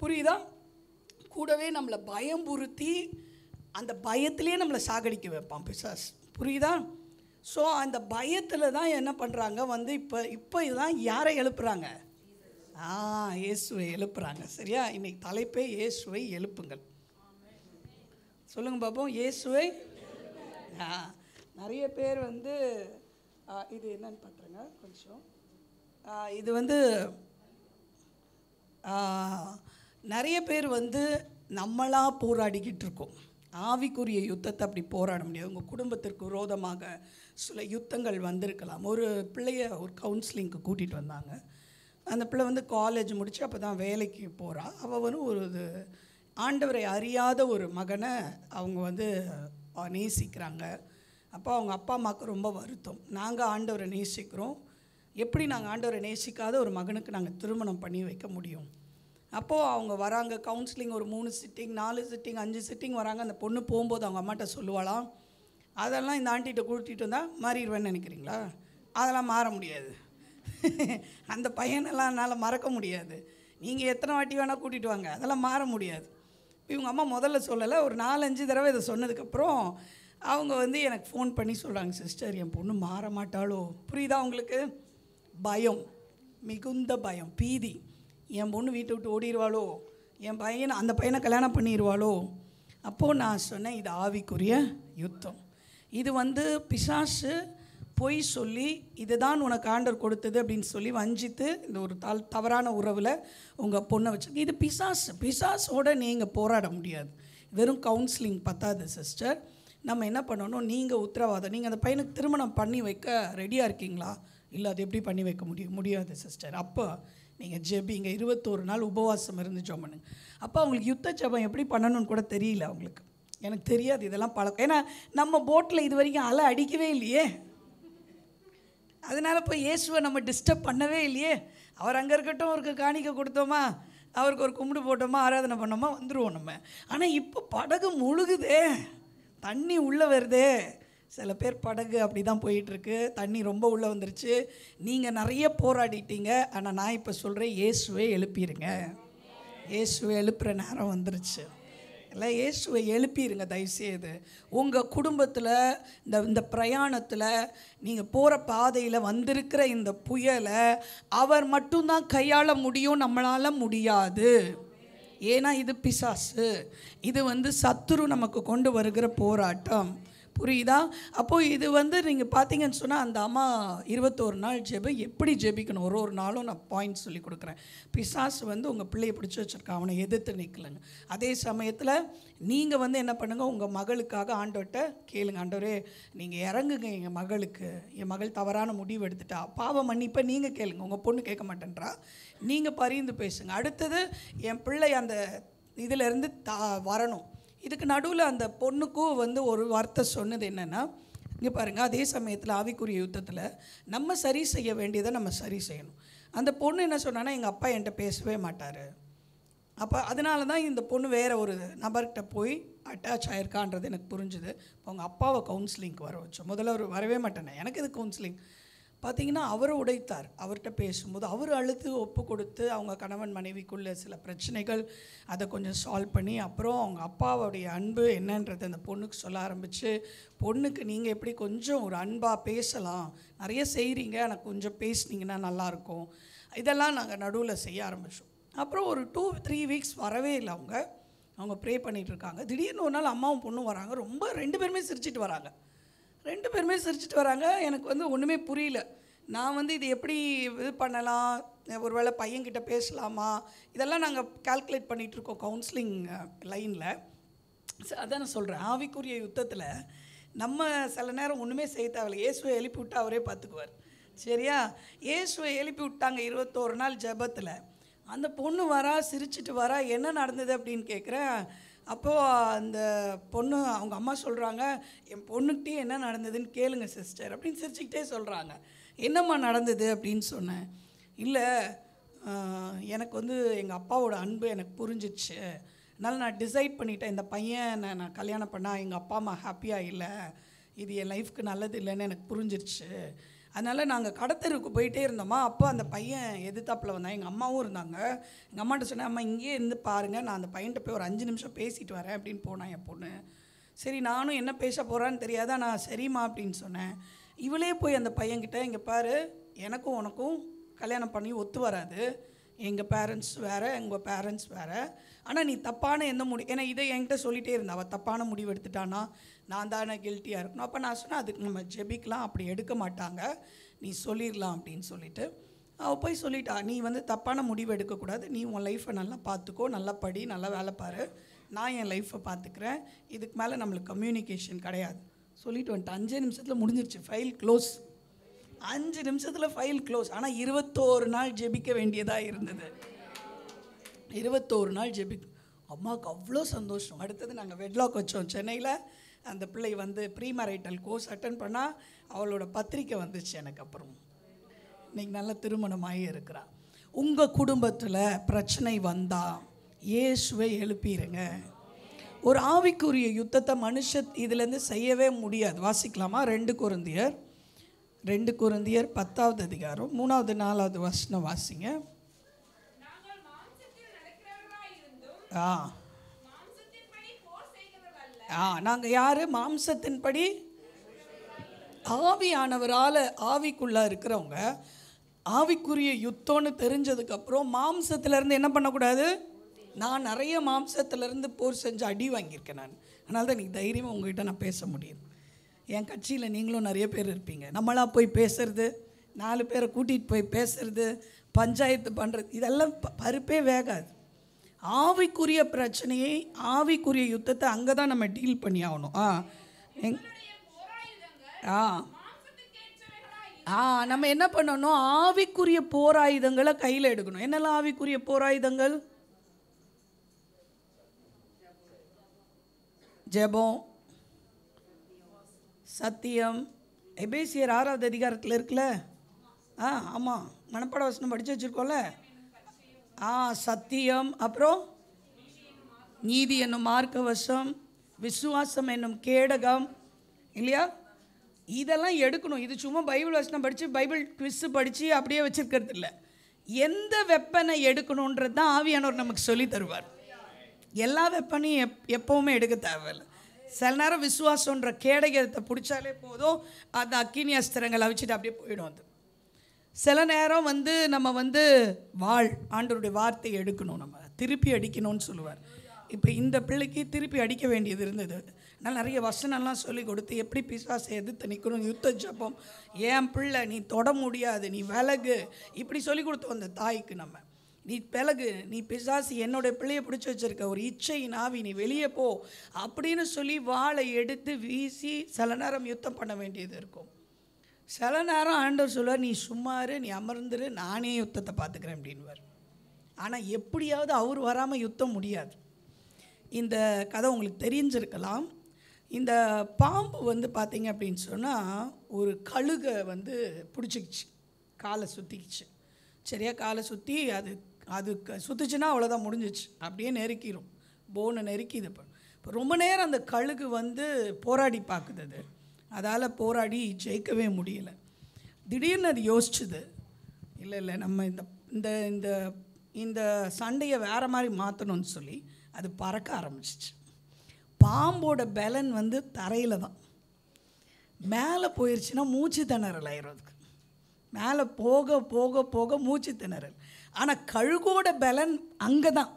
புரியுதா. கூடவே நம்மளை பயம்புறுத்தி அந்த பயத்திலே நம்மளை சாகடிக்க வைப்பான் பிசாஸ், புரியுதா. ஸோ அந்த பயத்தில் தான் என்ன பண்ணுறாங்க, வந்து இப்போ இதுதான் யாரை எழுப்புறாங்க, இயேசுவை எழுப்புறாங்க. சரியா, இன்னைக்கு தலைப்பே இயேசுவை எழுப்புங்கள். சொல்லுங்கள் பாப்போம், இயேசுவை. நிறைய பேர் வந்து இது என்னன்னு பார்த்துருங்க கொஞ்சம். இது வந்து நிறைய பேர் வந்து நம்மளாக போராடிக்கிட்டு இருக்கோம். ஆவிக்குரிய யுத்தத்தை அப்படி போராட முடியாது. உங்கள் குடும்பத்திற்கு விரோதமாக சில யுத்தங்கள் வந்திருக்கலாம். ஒரு பிள்ளைய ஒரு கவுன்சிலிங்க்கு கூட்டிகிட்டு வந்தாங்க. அந்த பிள்ளை வந்து காலேஜ் முடித்து அப்போ தான் வேலைக்கு போகிறா. அவள் வந்து ஒரு ஆண்டவரை அறியாத ஒரு மகனை அவங்க வந்து நேசிக்கிறாங்க. அப்போ அவங்க அப்பா அம்மாவுக்கு ரொம்ப வருத்தம். நாங்கள் ஆண்டவரை நேசிக்கிறோம், எப்படி நாங்கள் ஆண்டவரை நேசிக்காத ஒரு மகனுக்கு நாங்கள் திருமணம் பண்ணி வைக்க முடியும். அப்போது அவங்க வராங்க, கவுன்சிலிங் ஒரு 3 சிட்டிங் 4 சிட்டிங் 5 சிட்டிங் வராங்க. அந்த பொண்ணு போகும்போது அவங்க அம்மாட்ட சொல்லுவாளாம், அதெல்லாம் இந்த ஆண்டிகிட்ட கூட்டிகிட்டு வந்தால் மாறிடுவேன்னு நினைக்கிறீங்களா, அதெல்லாம் மாற முடியாது, அந்த பையனெல்லாம் என்னால் மறக்க முடியாது, நீங்கள் எத்தனை வாட்டி வேணால் கூட்டிகிட்டு வாங்க, அதெல்லாம் மாற முடியாது. இவங்க அம்மா முதல்ல சொல்லலை, ஒரு 4-5 தடவை இதை சொன்னதுக்கப்புறம் அவங்க வந்து எனக்கு ஃபோன் பண்ணி சொல்கிறாங்க, சிஸ்டர் என் பொண்ணு மாற மாட்டாளோ. புரியுதா உங்களுக்கு, பயம், மிகுந்த பயம், பீதி, என் பொண்ணு வீட்டை விட்டு ஓடிடுவாளோ, என் பையனை அந்த பையனை கல்யாணம் பண்ணிடுவாளோ. அப்போது நான் சொன்னேன், இது ஆவிக்குரிய யுத்தம். இது வந்து பிசாசு பொய் சொல்லி இதுதான் உனக்கு ஆண்டவர் கொடுத்தது அப்படின்னு சொல்லி வஞ்சித்து இந்த ஒரு தவறான உறவில் உங்கள் பொண்ணை வச்சுருக்கு. இது பிசாசோடு நீங்கள் போராட முடியாது. வெறும் கவுன்சிலிங் பத்தாது சிஸ்டர். நம்ம என்ன பண்ணணும், நீங்கள் உத்தரவாதம், நீங்கள் அந்த பையனுக்கு திருமணம் பண்ணி வைக்க ரெடியாக இருக்கீங்களா, இல்லை அது எப்படி பண்ணி வைக்க முடியாது சிஸ்டர். அப்போ நீங்கள் ஜெபிங்க, 21 நாள் உபவாசம் இருந்து ஜெபம் பண்ணுங்க. அப்போ அவங்களுக்கு யுத்த ஜெபம் எப்படி பண்ணணும்னு கூட தெரியல அவங்களுக்கு. எனக்கு தெரியாது இதெல்லாம் பழக்கம், ஏன்னா நம்ம போட்டில் இது வரைக்கும் அலை அடிக்கவே இல்லையே. அதனால் இப்போ இயேசுவை நம்ம டிஸ்டர்ப் பண்ணவே இல்லையே. அவர் அங்கே இருக்கட்டும், அவருக்கு காணிக்கை கொடுத்தோமா, அவருக்கு ஒரு கும்பிடு போட்டோமா, ஆராதனை பண்ணோமா, வந்துடுவோம் நம்ம. ஆனால் இப்போ படகு முழுகுதே, தண்ணி உள்ளே வருதே. சில பேர் படகு அப்படி தான் போயிட்டுருக்கு, தண்ணி ரொம்ப உள்ளே வந்துருச்சு. நீங்கள் நிறைய போராடிட்டீங்க. ஆனால் நான் இப்போ சொல்கிறேன், இயேசுவை எழுப்பிடுங்க. இயேசுவை எழுப்புகிற நேரம் வந்துருச்சு. இல்லை, இயேசுவை எழுப்பிடுங்க தயவுசெய்து. உங்கள் குடும்பத்தில் இந்த பிரயாணத்தில் நீங்கள் போகிற பாதையில் வந்திருக்கிற இந்த புயலை அவர் மட்டும்தான் கையாள முடியும், நம்மளால் முடியாது. ஏன்னா இது பிசாசு, இது வந்து சத்துரு நமக்கு கொண்டு வருகிற போராட்டம். புரியுதா? அப்போது இது வந்து நீங்கள் பார்த்தீங்கன்னு சொன்னால் அந்த அம்மா 21 நாள் ஜெபம் எப்படி ஜெபிக்கணும், ஒரு நாளும் நான் பாயிண்ட் சொல்லி கொடுக்குறேன். பிசாசு வந்து உங்கள் பிள்ளையை பிடிச்சி வச்சுருக்கான், அவனை எதிர்த்து நிற்கலங்க. அதே சமயத்தில் நீங்கள் வந்து என்ன பண்ணுங்கள், உங்கள் மகளுக்காக ஆண்டவர்கிட்ட கேளுங்க, ஆண்டவரே நீங்கள் இறங்குங்க, எங்கள் மகளுக்கு, என் மகள் தவறான முடிவு எடுத்துட்டா, பாவ மன்னிப்பை நீங்கள் கேளுங்க. உங்கள் பொண்ணு கேட்க மாட்டேன்றா, நீங்கள் பரிந்து பேசுங்க. அடுத்தது என் பிள்ளை அந்த இதிலேருந்து வரணும். இதுக்கு நடுவில் அந்த பொண்ணுக்கும் வந்து ஒரு வார்த்தை சொன்னது என்னென்னா, இங்கே பாருங்கள், அதே சமயத்தில் ஆவிக்குரிய யுத்தத்தில் நம்ம சரி செய்ய வேண்டியதை நம்ம சரி செய்யணும். அந்த பொண்ணு என்ன சொன்னான்னா, எங்கள் அப்பா என்கிட்ட பேசவே மாட்டார், அப்போ அதனால தான் இந்த பொண்ணு வேறு ஒரு நபர்கிட்ட போய் அட்டாச் ஆகிருக்கான்றது எனக்கு புரிஞ்சுது. இப்போ அவங்க அப்பாவை கவுன்சிலிங்க்கு வர வச்சோம். முதல்ல அவர் வரவே மாட்டேனே, எனக்கு இது கவுன்சிலிங் பார்த்திங்கன்னா அவரை உடைத்தார். அவர்கிட்ட பேசும்போது அவர் அழுத்து ஒப்பு கொடுத்து அவங்க கணவன் மனைவிக்குள்ளே சில பிரச்சனைகள் அதை கொஞ்சம் சால்வ் பண்ணி அப்புறம் அவங்க அப்பாவுடைய அன்பு என்னன்றது அந்த பொண்ணுக்கு சொல்ல ஆரம்பித்து, பொண்ணுக்கு நீங்கள் எப்படி கொஞ்சம் ஒரு அன்பாக பேசலாம், நிறைய செய்கிறீங்க, எனக்கு கொஞ்சம் பேசுனீங்கன்னா நல்லாயிருக்கும், இதெல்லாம் நாங்கள் நடுவில் செய்ய ஆரம்பித்தோம். அப்புறம் ஒரு 2-3 வீக்ஸ் வரவே இல்லை. அவங்க ப்ரே பண்ணிகிட்ருக்காங்க. திடீர்னு ஒரு நாள் அம்மாவும் பொண்ணும் வராங்க. ரொம்ப 2 பேருமே சிரிச்சிட்டு வராங்க. எனக்கு வந்து ஒன்றுமே புரியல. நான் வந்து இது எப்படி இது பண்ணலாம், ஒரு வேளை பையன்கிட்ட பேசலாமா, இதெல்லாம் நாங்கள் கால்குலேட் பண்ணிகிட்ருக்கோம் கவுன்சிலிங் லைனில். அதான் நான் சொல்கிறேன், ஆவிக்குரிய யுத்தத்தில் நம்ம சில நேரம் ஒன்றுமே செய்ய தேவையில்லை. இயேசுவை எழுப்பி விட்டு அவரே பார்த்துக்குவார். சரியா? இயேசுவை எழுப்பி விட்டாங்க 21 நாள் ஜெபத்தில். அந்த பொண்ணு வரா, சிரிச்சிட்டு வரா. என்ன நடந்தது அப்படின்னு கேட்குறேன். அப்போது அந்த பொண்ணு அவங்க அம்மா சொல்கிறாங்க, என் பொண்ணுக்கிட்டே என்ன நடந்ததுன்னு கேளுங்க சிஸ்டர் அப்படின்னு சிரிச்சுக்கிட்டே சொல்கிறாங்க. என்னம்மா நடந்தது அப்படின்னு சொன்னேன். இல்லை, எனக்கு வந்து எங்கள் அப்பாவோட அன்பு எனக்கு புரிஞ்சிச்சு, அதனால் நான் டிசைட் பண்ணிட்டேன், இந்த பையனை நான் கல்யாணம் பண்ணால் எங்கள் அப்பா அம்மா ஹாப்பியாக இல்லை, இது என் லைஃப்க்கு நல்லது இல்லைன்னு எனக்கு புரிஞ்சிருச்சு. அதனால் நாங்கள் கடத்தருக்கு போயிட்டே இருந்தோமா, அப்போ அந்த பையன் எதிர்த்தாப்பில் வந்தான். எங்கள் அம்மாவும் இருந்தாங்க. எங்கள் அம்மாட்ட சொன்னேன், அம்மா இங்கேயே இருந்து பாருங்கள், நான் அந்த பையன்கிட்ட போய் ஒரு 5 நிமிஷம் பேசிட்டு வரேன் அப்படின்னு போனான் என் பொண்ணு. சரி, நானும் என்ன பேச போகிறான்னு தெரியாதா, நான் சரிம்மா அப்படின்னு சொன்னேன். இவளே போய் அந்த பையன்கிட்ட, இங்கே பாரு, எனக்கும் உனக்கும் கல்யாணம் பண்ணி ஒத்து வராது, எங்கள் பேரண்ட்ஸ் வேறு, எங்கள் பேரண்ட்ஸ் வேறு, ஆனால் நீ தப்பான எந்த ஏன்னா இதை என்கிட்ட சொல்லிகிட்டே இருந்தா, அவள் தப்பான முடிவு எடுத்துட்டானா நான் தானே கில்ட்டியாக இருக்கணும். அப்போ நான் சொன்னேன், அதுக்கு நம்ம ஜெபிக்கலாம், அப்படி எடுக்க மாட்டாங்க, நீ சொல்லிடலாம் அப்படின்னு சொல்லிவிட்டு அவள் போய் சொல்லிட்டா, நீ வந்து தப்பான முடிவு எடுக்கக்கூடாது, நீ உன் லைஃப்பை நல்லா பார்த்துக்கோ, நல்லா படி, நல்லா வேலை பாரு, நான் என் லைஃப்பை பார்த்துக்கிறேன், இதுக்கு மேலே நம்மளுக்கு கம்யூனிகேஷன் கிடையாது சொல்லிட்டு வந்துட்டு 5 நிமிஷத்தில் முடிஞ்சிருச்சு, ஃபைல் க்ளோஸ். 5 நிமிஷத்தில் ஃபைல் க்ளோஸ். ஆனால் 21 நாள் ஜெபிக்க வேண்டியதாக இருந்தது. 21 நாள் அம்மாவுக்கு அவ்வளோ சந்தோஷம். அடுத்தது நாங்கள் வெட்லாக் வச்சோம் சென்னையில். அந்த பிள்ளை வந்து ப்ரீ மேரிட்டல் கோர்ஸ் அட்டன் பண்ணால் அவளோட பத்திரிக்கை வந்துச்சு எனக்கு. அப்புறம் இன்றைக்கி நல்ல திருமணமாகி இருக்கிறா. உங்கள் குடும்பத்தில் பிரச்சனை வந்தால் இயேசுவை எழுப்பிடுங்க. ஒரு ஆவிக்குரிய யுத்தத்தை மனுஷன் இதிலேருந்து செய்யவே முடியாது. வாசிக்கலாமா? 2 கொரிந்தியர் 10வது அதிகாரம் 3வது 4வது வசனம் வாசிங்க. நாங்கள் யார்? மாம்சத்தின்படி ஆவியானவரால் ஆவிக்குள்ளே இருக்கிறவங்க. ஆவிக்குரிய யுத்தம்னு தெரிஞ்சதுக்கப்புறம் மாம்சத்திலேருந்து என்ன பண்ணக்கூடாது. நான் நிறைய மாம்சத்திலேருந்து போர் செஞ்சு அடி வாங்கியிருக்கேன் நான். அதனால தான் எனக்கு தைரியமாக உங்கள்கிட்ட நான் பேச முடியும். என் கட்சியில் நீங்களும் நிறைய பேர் இருப்பீங்க. நம்மளாக போய் பேசுறது, 4 பேரை கூட்டிகிட்டு போய் பேசுறது, பஞ்சாயத்து பண்ணுறது, இதெல்லாம் பருப்பே வேகாது. ஆவிக்குரிய பிரச்சனையை, ஆவிக்குரிய யுத்தத்தை அங்கே தான் நம்ம டீல் பண்ணி ஆகணும். நம்ம என்ன பண்ணணும்? ஆவிக்குரிய போராயுதங்களை கையில் எடுக்கணும். என்னெல்லாம் ஆவிக்குரிய போராயுதங்கள்? ஜெபம், சத்தியம். எபேசியர் 6வது அதிகாரத்தில் இருக்குல்ல? ஆமாம், மனப்பாட வசனம் படித்து வச்சுருக்கோம்ல. சத்தியம், அப்புறம் நீதி என்னும் மார்க்கவசம், விசுவாசம் என்னும் கேடகம், இல்லையா? இதெல்லாம் எடுக்கணும். இது சும்மா பைபிள் வசனம் படித்து பைபிள் குவிஸ் படித்து அப்படியே வச்சுருக்கிறது இல்லை. எந்த வெப்பனை எடுக்கணுன்றது தான் ஆவியானவர் நமக்கு சொல்லி தருவார். எல்லா வெப்பனையும் எப்போவுமே எடுக்க தேவையில்லை. சில நேரம் விசுவாசன்ற கேடகத்தை பிடிச்சாலே போதும், அந்த அக்கினி அஸ்திரங்களை வச்சுட்டு அப்படியே போயிடும். அது சில நேரம் நம்ம ஆண்டவருடைய வார்த்தையை எடுக்கணும், நம்ம திருப்பி அடிக்கணும்னு சொல்லுவார். இப்போ இந்த பிள்ளைக்கு திருப்பி அடிக்க வேண்டியது இருந்தது. நான் நிறைய வசனம்லாம் சொல்லி கொடுத்து எப்படி பிசாசை எதிர்த்து நிற்கணும், யுத்த ஜெபம், என் பிள்ளை நீ தொட முடியாது, நீ விலகு, இப்படி சொல்லி கொடுத்தோம் அந்த தாய்க்கு. நம்ம நீ விலகு, நீ பிசாசு என்னோடய பிள்ளையை பிடிச்சி வச்சுருக்க ஒரு இச்சையின் ஆவி, நீ வெளியே போ அப்படின்னு சொல்லி வாளை எடுத்து வீசி சில நேரம் யுத்தம் பண்ண வேண்டியது இருக்கும். சில நேரம் ஆண்டவர் சொல்லுவார், நீ சும்மாரு, நீ அமர்ந்துரு, நானே யுத்தத்தை பார்த்துக்கிறேன் அப்படின்வார். ஆனால் எப்படியாவது அவர் வராமல் யுத்தம் முடியாது. இந்த கதை உங்களுக்கு தெரிஞ்சிருக்கலாம். இந்த பாம்பு வந்து பார்த்திங்க அப்படின்னு சொன்னால் ஒரு கழுகை வந்து பிடிச்சிக்கிச்சு, காலை சுற்றிக்கிச்சு. சரியா, காலை சுற்றி அது சுற்றுச்சுன்னா அவ்வளோதான், முடிஞ்சிச்சு. அப்படியே நெருக்கிடும், போனை நெருக்கிது. இப்போ ரொம்ப நேரம் அந்த கழுகு வந்து போராடி பார்க்குது, அதால் போராடி ஜெயிக்கவே முடியலை. திடீர்னு அது யோசிச்சுது, இல்லை நம்ம இந்த இந்த இந்த சண்டையை வேறு மாதிரி மாற்றணும்னு சொல்லி அது பறக்க ஆரம்பிச்சிச்சு. பாம்போட பலன் வந்து தரையில் தான், மேலே போயிடுச்சுன்னா மூச்சு திணறல் ஆயிடுறதுக்கு, மேலே போக போக போக மூச்சு திணறல். ஆனால் கழுகோட பலன் அங்கே தான்,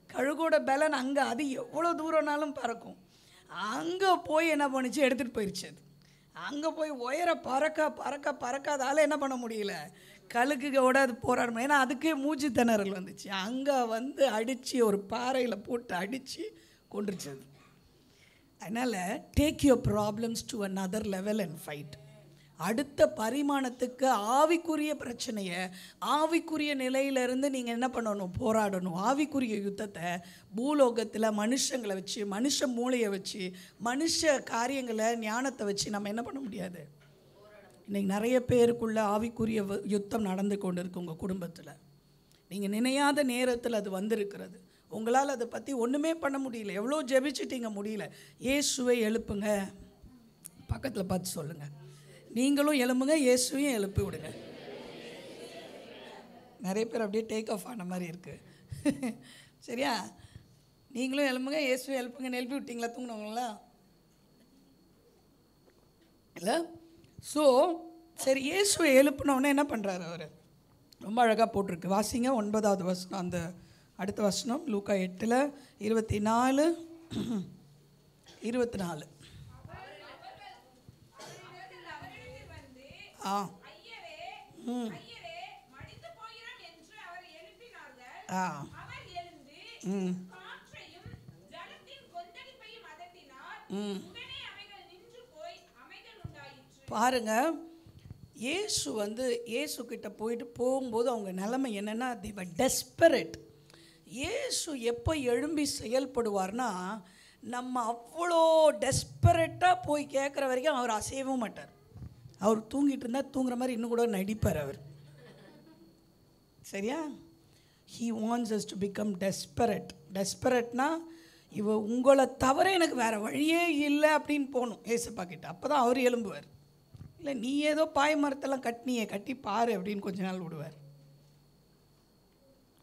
கழுகோட பலன் அங்கே, அது எவ்வளோ தூரம்னாலும் பறக்கும். அங்கே போய் என்ன பண்ணிச்சு, எடுத்துகிட்டு போயிடுச்சு. அது அங்கே போய் உயர பறக்க அதால் என்ன பண்ண முடியல, கழுகுவோட அது போராடணும். ஏன்னா அதுக்கே மூச்சு திணறல் வந்துச்சு. அங்கே வந்து அடித்து ஒரு பாறையில் போட்டு அடித்து கொண்டுருச்சு அது. அதனால் take your problems to another level and fight. அடுத்த பரிமாணத்துக்கு ஆவிக்குரிய பிரச்சனையை ஆவிக்குரிய நிலையிலேருந்து நீங்கள் என்ன பண்ணணும், போராடணும். ஆவிக்குரிய யுத்தத்தை பூலோகத்தில் மனுஷங்களை வச்சு, மனுஷ மூளையை வச்சு, மனுஷ காரியங்களை, ஞானத்தை வச்சு நம்ம என்ன பண்ண முடியாது. இன்றைக்கி நிறைய பேருக்குள்ள ஆவிக்குரிய யுத்தம் நடந்து கொண்டு இருக்கு உங்கள் குடும்பத்தில். நீங்கள் நினையாத நேரத்தில் அது வந்திருக்கிறது. உங்களால் அதை பற்றி ஒன்றுமே பண்ண முடியல, எவ்வளோ ஜெபிச்சிட்டிங்க, முடியல. இயேசுவை எழுப்புங்க, பக்கத்தில் பார்த்து சொல்லுங்கள். நீங்களும் எழும்புங்க, இயேசுவையும் எழுப்பி விடுங்க. நிறைய பேர் அப்படியே டேக் ஆஃப் ஆன மாதிரி இருக்குது. சரியா, நீங்களும் எழும்புங்க, இயேசுவை எழுப்புங்கன்னு எழுப்பி விட்டீங்களா தூங்கினவங்களா இல்லை? ஸோ சரி, இயேசுவை எழுப்பினோடனே என்ன பண்ணுறாரு அவர், ரொம்ப அழகாக போட்டிருக்கு. வாசிங்க 9வது வசனம், அந்த அடுத்த வசனம், லூக்கா 8:24 24. பாருங்க, இயேசு வந்து இயேசு கிட்ட போகும்போது அவங்க நிலைமை என்னென்னா, they were desperate. இயேசு எப்போ எழும்பி செயல்படுவார்னா, நம்ம அவ்வளோ டெஸ்பரேட்டாக போய் கேட்குற வரைக்கும் அவர் அசையவும் மாட்டார். அவர் தூங்கிட்டு இருந்தால் தூங்குற மாதிரி இன்னும் கூட நடிப்பார் அவர். சரியா, he wants us to become desperate. டெஸ்பரேட்னா உங்களை தவிர எனக்கு வேறு வழியே இல்லை அப்படின்னு போகணும் ஏசப்பா கிட்ட, அப்போ தான் அவர் எழும்புவார். இல்லை நீ ஏதோ பாய் மரத்தெல்லாம் கட்டி பாரு அப்படின்னு கொஞ்ச நாள் விடுவார்.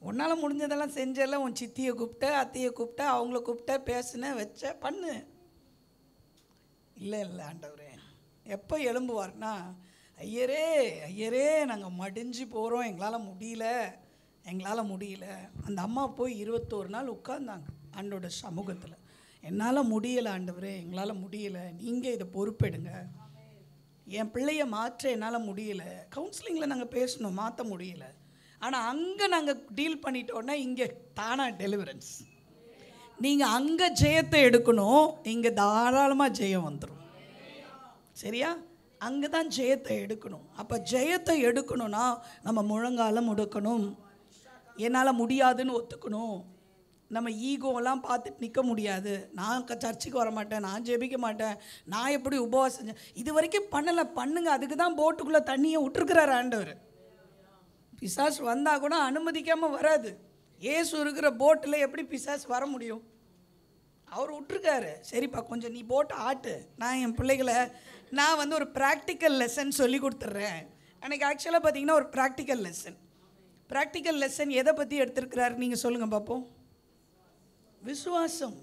உன்னால் முடிஞ்சதெல்லாம் செஞ்சல, உன் சித்தியை கூப்பிட்ட, அத்தையை கூப்பிட்ட, அவங்கள கூப்பிட்ட, பேசுன, வச்ச, பண்ணு. இல்லை ஆண்டவரே, எப்போ எழும்புவார்னா, ஐயரே நாங்கள் மடிஞ்சு போகிறோம், எங்களால் முடியல. அந்த அம்மா போய் 21 நாள் உட்கார்ந்தாங்க ஆண்டோட சமூகத்தில். என்னால் முடியலை ஆண்டவரே, எங்களால் முடியலை, நீங்கள் இதை பொறுப்பெடுங்க. என் பிள்ளையை மாற்ற என்னால் முடியலை. கவுன்சிலிங்கில் நாங்கள் பேசணும், மாற்ற முடியல. ஆனால் அங்கே நாங்கள் டீல் பண்ணிட்டோன்னா இங்கே தானாக டெலிவரன்ஸ். நீங்கள் அங்கே ஜெயத்தை எடுக்கணும், இங்கே தாராளமாக ஜெயம் வந்துடும். சரியா, அங்கே தான் ஜெயத்தை எடுக்கணும். அப்போ ஜெயத்தை எடுக்கணும்னா நம்ம முழங்காலம் முடக்கணும், என்னால் முடியாதுன்னு ஒத்துக்கணும். நம்ம ஈகோலாம் பார்த்துட்டு நிற்க முடியாது. நான் சர்ச்சுக்கு வர மாட்டேன், நான் ஜெபிக்க மாட்டேன், நான் எப்படி உபவாசம் இது வரைக்கும் பண்ணுங்க. அதுக்கு தான் போட்டுக்குள்ளே தண்ணியை விட்டுருக்கிறார் ஆண்டவர். பிசாசு வந்தால் கூட அனுமதிக்காமல் வராது. ஏசு இருக்கிற போட்டில் எப்படி பிசாசு வர முடியும்? அவர் விட்டுருக்காரு. சரிப்பா, கொஞ்சம் நீ போட்டு ஆட்டு, நான் என் பிள்ளைகளை நான் வந்து ஒரு ப்ராக்டிக்கல் லெசன் சொல்லி கொடுத்துட்றேன். அன்றைக்கி ஆக்சுவலாக பார்த்தீங்கன்னா ஒரு ப்ராக்டிக்கல் லெசன் எதை பற்றி எடுத்துருக்கிறாரு நீங்கள் சொல்லுங்கள் பார்ப்போம். விசுவாசம்.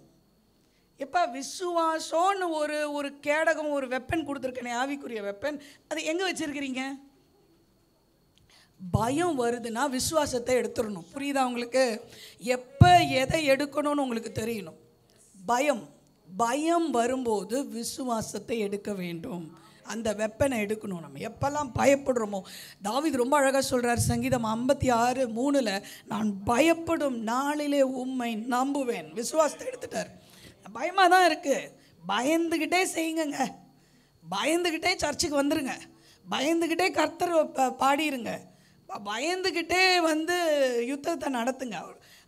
எப்போ விசுவாசம்னு ஒரு கேடகம், ஒரு வெப்பன் கொடுத்துருக்கேனே, ஆவிக்குரிய வெப்பன், அது எங்கே வச்சுருக்கிறீங்க? பயம் வருதுன்னா விசுவாசத்தை எடுத்துடணும். புரியுதா உங்களுக்கு? எப்போ எதை எடுக்கணும்னு உங்களுக்கு தெரியணும். பயம் வரும்போது விசுவாசத்தை எடுக்க வேண்டும். அந்த வெப்பனை எடுக்கணும். நம்ம எப்பெல்லாம் பயப்படுறோமோ, தாவீது ரொம்ப அழகாக சொல்கிறார் சங்கீதம் 56:3, நான் பயப்படும் நாளிலே உம்மை நம்புவேன். விசுவாசத்தை எடுத்துட்டார். பயமாக தான் இருக்குது, பயந்துக்கிட்டே செய்யுங்க, பயந்துக்கிட்டே சர்ச்சுக்கு வந்துருங்க, பயந்துக்கிட்டே கர்த்தர் பாடிருங்க, பயந்துக்கிட்டே யுத்தத்தை நடத்துங்க.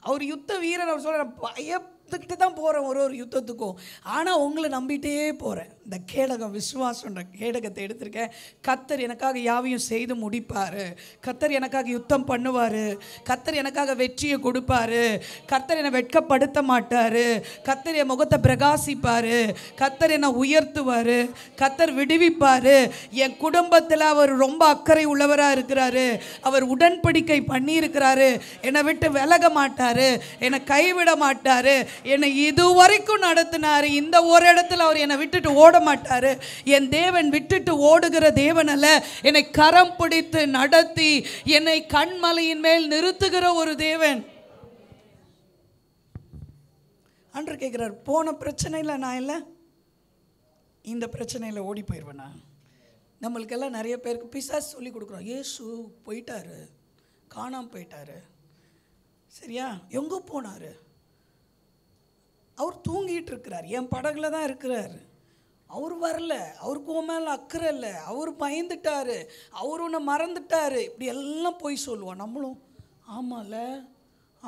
அவர் யுத்த வீரர். அவர் சொல்கிற பயத்துக்கிட்டு தான் போகிறேன் ஒரு யுத்தத்துக்கும், ஆனால் உங்களை நம்பிட்டே போகிறேன். இந்த கேடகம், விசுவாசன்ற கேடகத்தை எடுத்திருக்கேன். கர்த்தர் எனக்காக யாவையும் செய்து முடிப்பார், கர்த்தர் எனக்காக யுத்தம் பண்ணுவார், கர்த்தர் எனக்காக வெற்றியை கொடுப்பார், கர்த்தர் என்னை வெட்கப்படுத்த மாட்டார், கர்த்தர் என் முகத்தை பிரகாசிப்பார், கர்த்தர் என்னை உயர்த்துவார், கர்த்தர் விடுவிப்பார். என் குடும்பத்தில் அவர் ரொம்ப அக்கறை உள்ளவராக இருக்கிறாரு, அவர் உடன்படிக்கை பண்ணியிருக்கிறாரு, என்னை விட்டு விலக மாட்டார், என்னை கைவிட மாட்டார், என்னை இதுவரைக்கும் நடத்தினார். இந்த ஒரு இடத்துல அவர் என்னை விட்டுட்டு ஓட மாட்டார். என் தேவன் விட்டுட்டு ஓடுகிற தேவன் அல்ல, என்னை கரம் பிடித்து நடத்தி என்னை கண்மலையின் மேல் நிறுத்துகிற ஒரு தேவன். அன்று கேட்கிறார், போன பிரச்சனையில் நான் இல்லை, இந்த பிரச்சனையில் ஓடி போயிடுவேனா? நம்மளுக்கெல்லாம் நிறைய பேருக்கு பிசாசு சொல்லி கொடுக்குறோம். இயேசு போயிட்டாரு, காணாமல் போயிட்டாரு, சரியா, எங்கே போனார்? அவர் தூங்கிட்டு இருக்கிறார், என் படகுல தான் இருக்கிறார், அவர் வரல, அவருக்கு உன் மேலே அக்கறை இல்லை, அவர் பயந்துட்டார், அவர் உன்னை மறந்துட்டார், இப்படி எல்லாம் போய் சொல்லுவோம். நம்மளும் ஆமாம்ல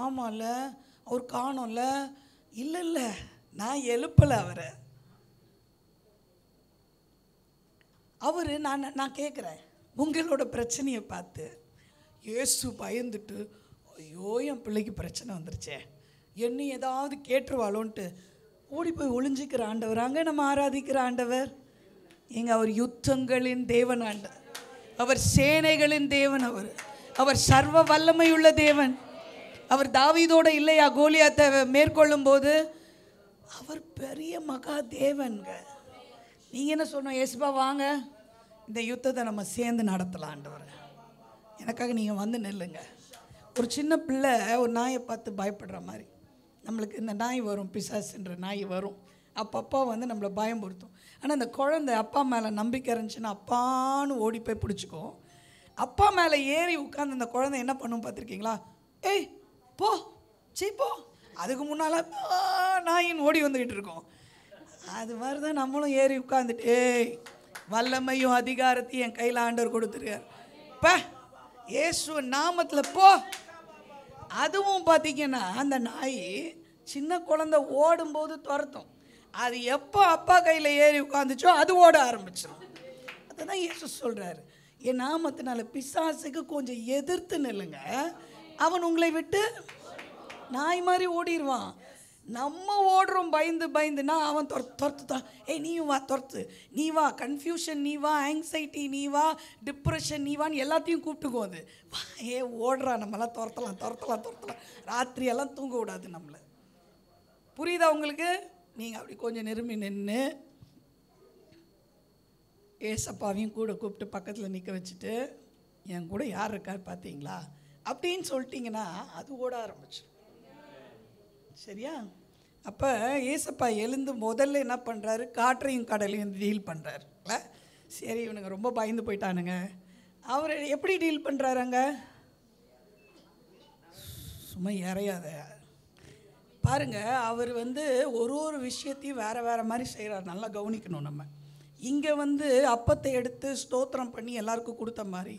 ஆமாம்ல அவர் காணோம்ல, இல்லை இல்லை நான் எழுப்பலை அவரை. அவர் நான் கேட்குறேன், உங்களோட பிரச்சனையை பார்த்து இயேசு பயந்துட்டு, ஐயோ என் பிள்ளைக்கு பிரச்சனை வந்துருச்சே, என்ன ஏதாவது கேட்டுருவாளோன்ட்டு ஓடி போய் ஒளிஞ்சிக்கிற ஆண்டவர். அங்கே நம்ம ஆராதிக்கிற ஆண்டவர் எங்க? அவர் யுத்தங்களின் தேவன் ஆண்டவர், அவர் சேனைகளின் தேவன், அவர் சர்வ வல்லமை உள்ள தேவன். அவர் தாவீதோட இல்லையா கோலியாத்தை மேற்கொள்ளும் போது? அவர் பெரிய மகா தேவன்க. நீங்கள் என்ன சொன்னோம்? இயேசுப்பா வாங்க, இந்த யுத்தத்தை நம்ம சேர்ந்து நடத்தலாம் ஆண்டவர், எனக்காக நீங்கள் நில்லுங்க. ஒரு சின்ன பிள்ளை ஒரு நாயை பார்த்து பயப்படுற மாதிரி நம்மளுக்கு இந்த நாய் வரும், பிசாசுன்ற நாய் வரும், அப்பப்போ நம்மளை பயம்படுத்தும். ஆனால் இந்த குழந்தை அப்பா மேலே நம்பிக்கை இருந்துச்சுன்னா அப்பான்னு ஓடி போய் பிடிச்சிக்கும். அப்பா மேலே ஏறி உட்காந்து அந்த குழந்தை என்ன பண்ணும் பார்த்துருக்கீங்களா? ஏய் போ, போ, அதுக்கு முன்னால் நாயின்னு ஓடி வந்துக்கிட்டு இருக்கோம். அது மாதிரி தான் நம்மளும் ஏறி உட்காந்துட்டு, ஏய் வல்லமையும் அதிகாரத்தையும் என் கையில் ஆண்டவர் கொடுத்துருக்கார், பா இயேசு நாமத்தில் போ. அதுவும் பார்த்தீங்கன்னா அந்த நாய் சின்ன குழந்தை ஓடும்போது துரத்தும், அது எப்போ அப்பா கையில் ஏறி உட்காந்துச்சோ அது ஓட ஆரம்பிச்சிடும். அதுதான் இயேசு சொல்கிறாரு, என் நாமத்தினால பிசாசுக்கு கொஞ்சம் எதிர்த்து நில்லுங்க, அவன் உங்களை விட்டு நாய் மாதிரி ஓடிடுவான். நம்ம ஓடுறோம் பயந்து பயந்துனா அவன் துரத்துதான். ஏய் நீயும் வா, துரத்து, நீ வா, கன்ஃபியூஷன் நீ வா, ஆங்ஸைட்டி நீ வா, டிப்ரெஷன் நீ வான்னு எல்லாத்தையும் கூப்பிட்டுக்கும். அது ஏ ஓடுறா, நம்மளாம் துரத்தலாம், ராத்திரியெல்லாம் தூங்க விடாது நம்மளை. புரியுதா உங்களுக்கு? நீங்கள் அப்படி கொஞ்சம் நெருங்கி நின்று ஏசப்பாவையும் கூட கூப்பிட்டு பக்கத்தில் நிற்க வச்சுட்டு, என் கூட யார் இருக்கார் பார்த்தீங்களா அப்படின்னு சொல்லிட்டிங்கன்னா அது ஓட ஆரம்பிச்சு. சரியா? அப்போ ஏசப்பா எழுந்து முதல்ல என்ன பண்ணுறாரு? காற்றையும் கடலையும் டீல் பண்ணுறாருல. சரி, இவனுங்க ரொம்ப பயந்து போயிட்டானுங்க. அவர் எப்படி டீல் பண்ணுறாருங்க? சும்மா இறையாத பாருங்க. அவர் ஒரு விஷயத்தையும் வேறு மாதிரி செய்கிறார். நல்லா கவனிக்கணும். நம்ம இங்கே அப்பத்தை எடுத்து ஸ்தோத்திரம் பண்ணி எல்லாருக்கும் கொடுத்த மாதிரி,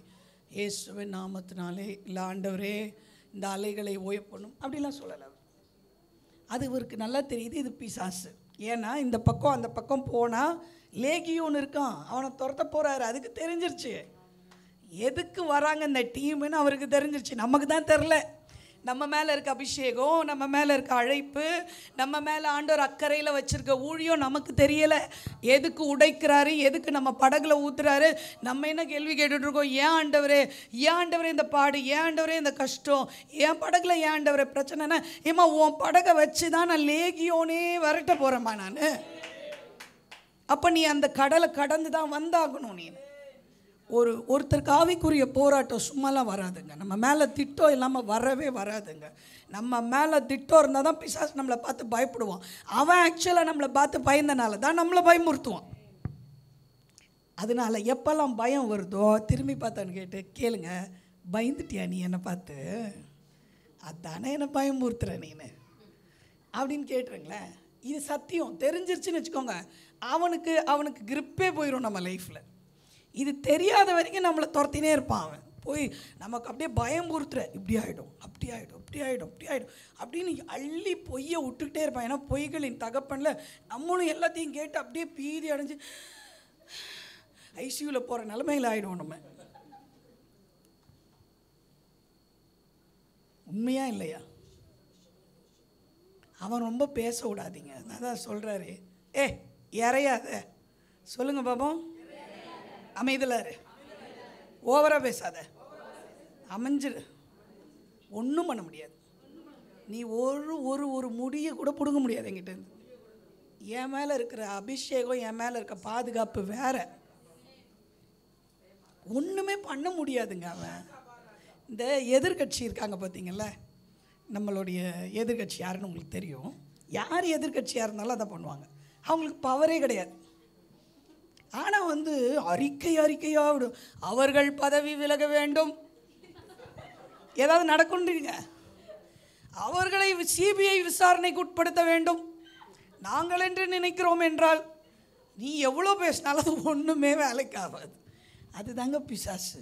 இயேசுவின் நாமத்தினாலே இல்லை ஆண்டவரே இந்த அலைகளை ஓயப்பண்ணும் அப்படிலாம் சொல்லலை. அது இவருக்கு நல்லா தெரியுது, இது பிசாசு. ஏன்னா இந்த பக்கம் அந்த பக்கம் போனால் லேகியோன்னு இருக்கான், அவனை துரத்த போகிறாரு. அதுக்கு தெரிஞ்சிருச்சு எதுக்கு வராங்க இந்த டீமுன்னு அவருக்கு தெரிஞ்சிருச்சு. நமக்கு தான் தெரில. நம்ம மேலே இருக்க அபிஷேகம், நம்ம மேலே இருக்க அழைப்பு, நம்ம மேலே ஆண்டவர் அக்கறையில் வச்சுருக்க ஊழியம் நமக்கு தெரியலை. எதுக்கு உடைக்கிறாரு, எதுக்கு நம்ம படகுல ஊற்றுறாரு. நம்ம என்ன கேள்வி கேட்டுட்ருக்கோம்? ஏன் ஆண்டவரே, ஏன் ஆண்டவரே இந்த பாடு, ஏன் ஆண்டவரே இந்த கஷ்டம், ஏன் படகுல ஏன் ஆண்டவரே பிரச்சனைனா? ஏம்மா உன் படகை வச்சு தான் நான் லேகியோனே வரட்ட போகிறேம்மா நான். அப்போ நீ அந்த கடலை கடந்து தான் வந்தாகணும். நீ ஒருத்தருக்கு ஆவிக்குரிய போராட்டம் சும்மாலாம் வராதுங்க. நம்ம மேலே திட்டம் இல்லாமல் வரவே வராதுங்க. நம்ம மேலே திட்டம் இருந்தால் தான் பிசாசு நம்மளை பார்த்து பயப்படுவான். அவன் ஆக்சுவலாக நம்மளை பார்த்து பயந்தனால தான் நம்மளை பயமுறுத்துவான். அதனால் எப்போல்லாம் பயம் வருதோ திரும்பி பார்த்தான்னு கேட்டு கேளுங்க, பயந்துட்டியா நீ என்னை பார்த்து? அதானே என்னை பயமுறுத்துற நீனு அப்படின்னு கேட்டுருங்களேன். இது சத்தியம். தெரிஞ்சிருச்சுன்னு வச்சுக்கோங்க, அவனுக்கு கிரிப்பே போயிடும் நம்ம லைஃப்பில். இது தெரியாத வரைக்கும் நம்மளை துரத்தினே இருப்பான். அவன் போய் நமக்கு அப்படியே பயமுறுத்துற, இப்படி ஆகிடும், அப்படி ஆகிடும், இப்படி ஆகிடும், இப்படி ஆகிடும் அப்படின்னு அள்ளி பொய்யை விட்டுக்கிட்டே இருப்பான். ஏன்னா பொய்களின் தகப்பனில் நம்மளும் எல்லாத்தையும் கேட்டு அப்படியே பீதி அடைஞ்சு ஐசியூவில் போகிற நிலைமையில் ஆகிடும் நம்ம. உண்மையா இல்லையா? அவன் ரொம்ப பேச விடாதீங்க. அதான் சொல்கிறாரு, இறையாத சொல்லுங்க பாப்போம், அமைதலாரு, ஓவராக பேசாத, அமைஞ்சிரு, ஒன்றும் பண்ண முடியாது. நீ ஒரு முடியை கூட பிடுங்க முடியாது என்கிட்டேருந்து. என் மேலே இருக்கிற அபிஷேகம், என் மேலே இருக்க பாதுகாப்பு வேற, ஒன்றுமே பண்ண முடியாதுங்க. அவன் இந்த எதிர்கட்சி இருக்காங்க பார்த்தீங்களா, நம்மளுடைய எதிர்கட்சி யாருன்னு உங்களுக்கு தெரியும். யார் எதிர்கட்சியாக இருந்தாலும் அதை பண்ணுவாங்க. அவங்களுக்கு பவரே கிடையாது. ஆனால் அறிக்கையாக விடும், அவர்கள் பதவி விலக வேண்டும், ஏதாவது நடக்குன்றீங்க, அவர்களை சிபிஐ விசாரணைக்கு உட்படுத்த வேண்டும் நாங்கள் என்று நினைக்கிறோம் என்றால் நீ எவ்வளோ பேசினாலும் அது ஒன்றுமே வேலைக்கு ஆகாது. அதுதாங்க பிசாசு.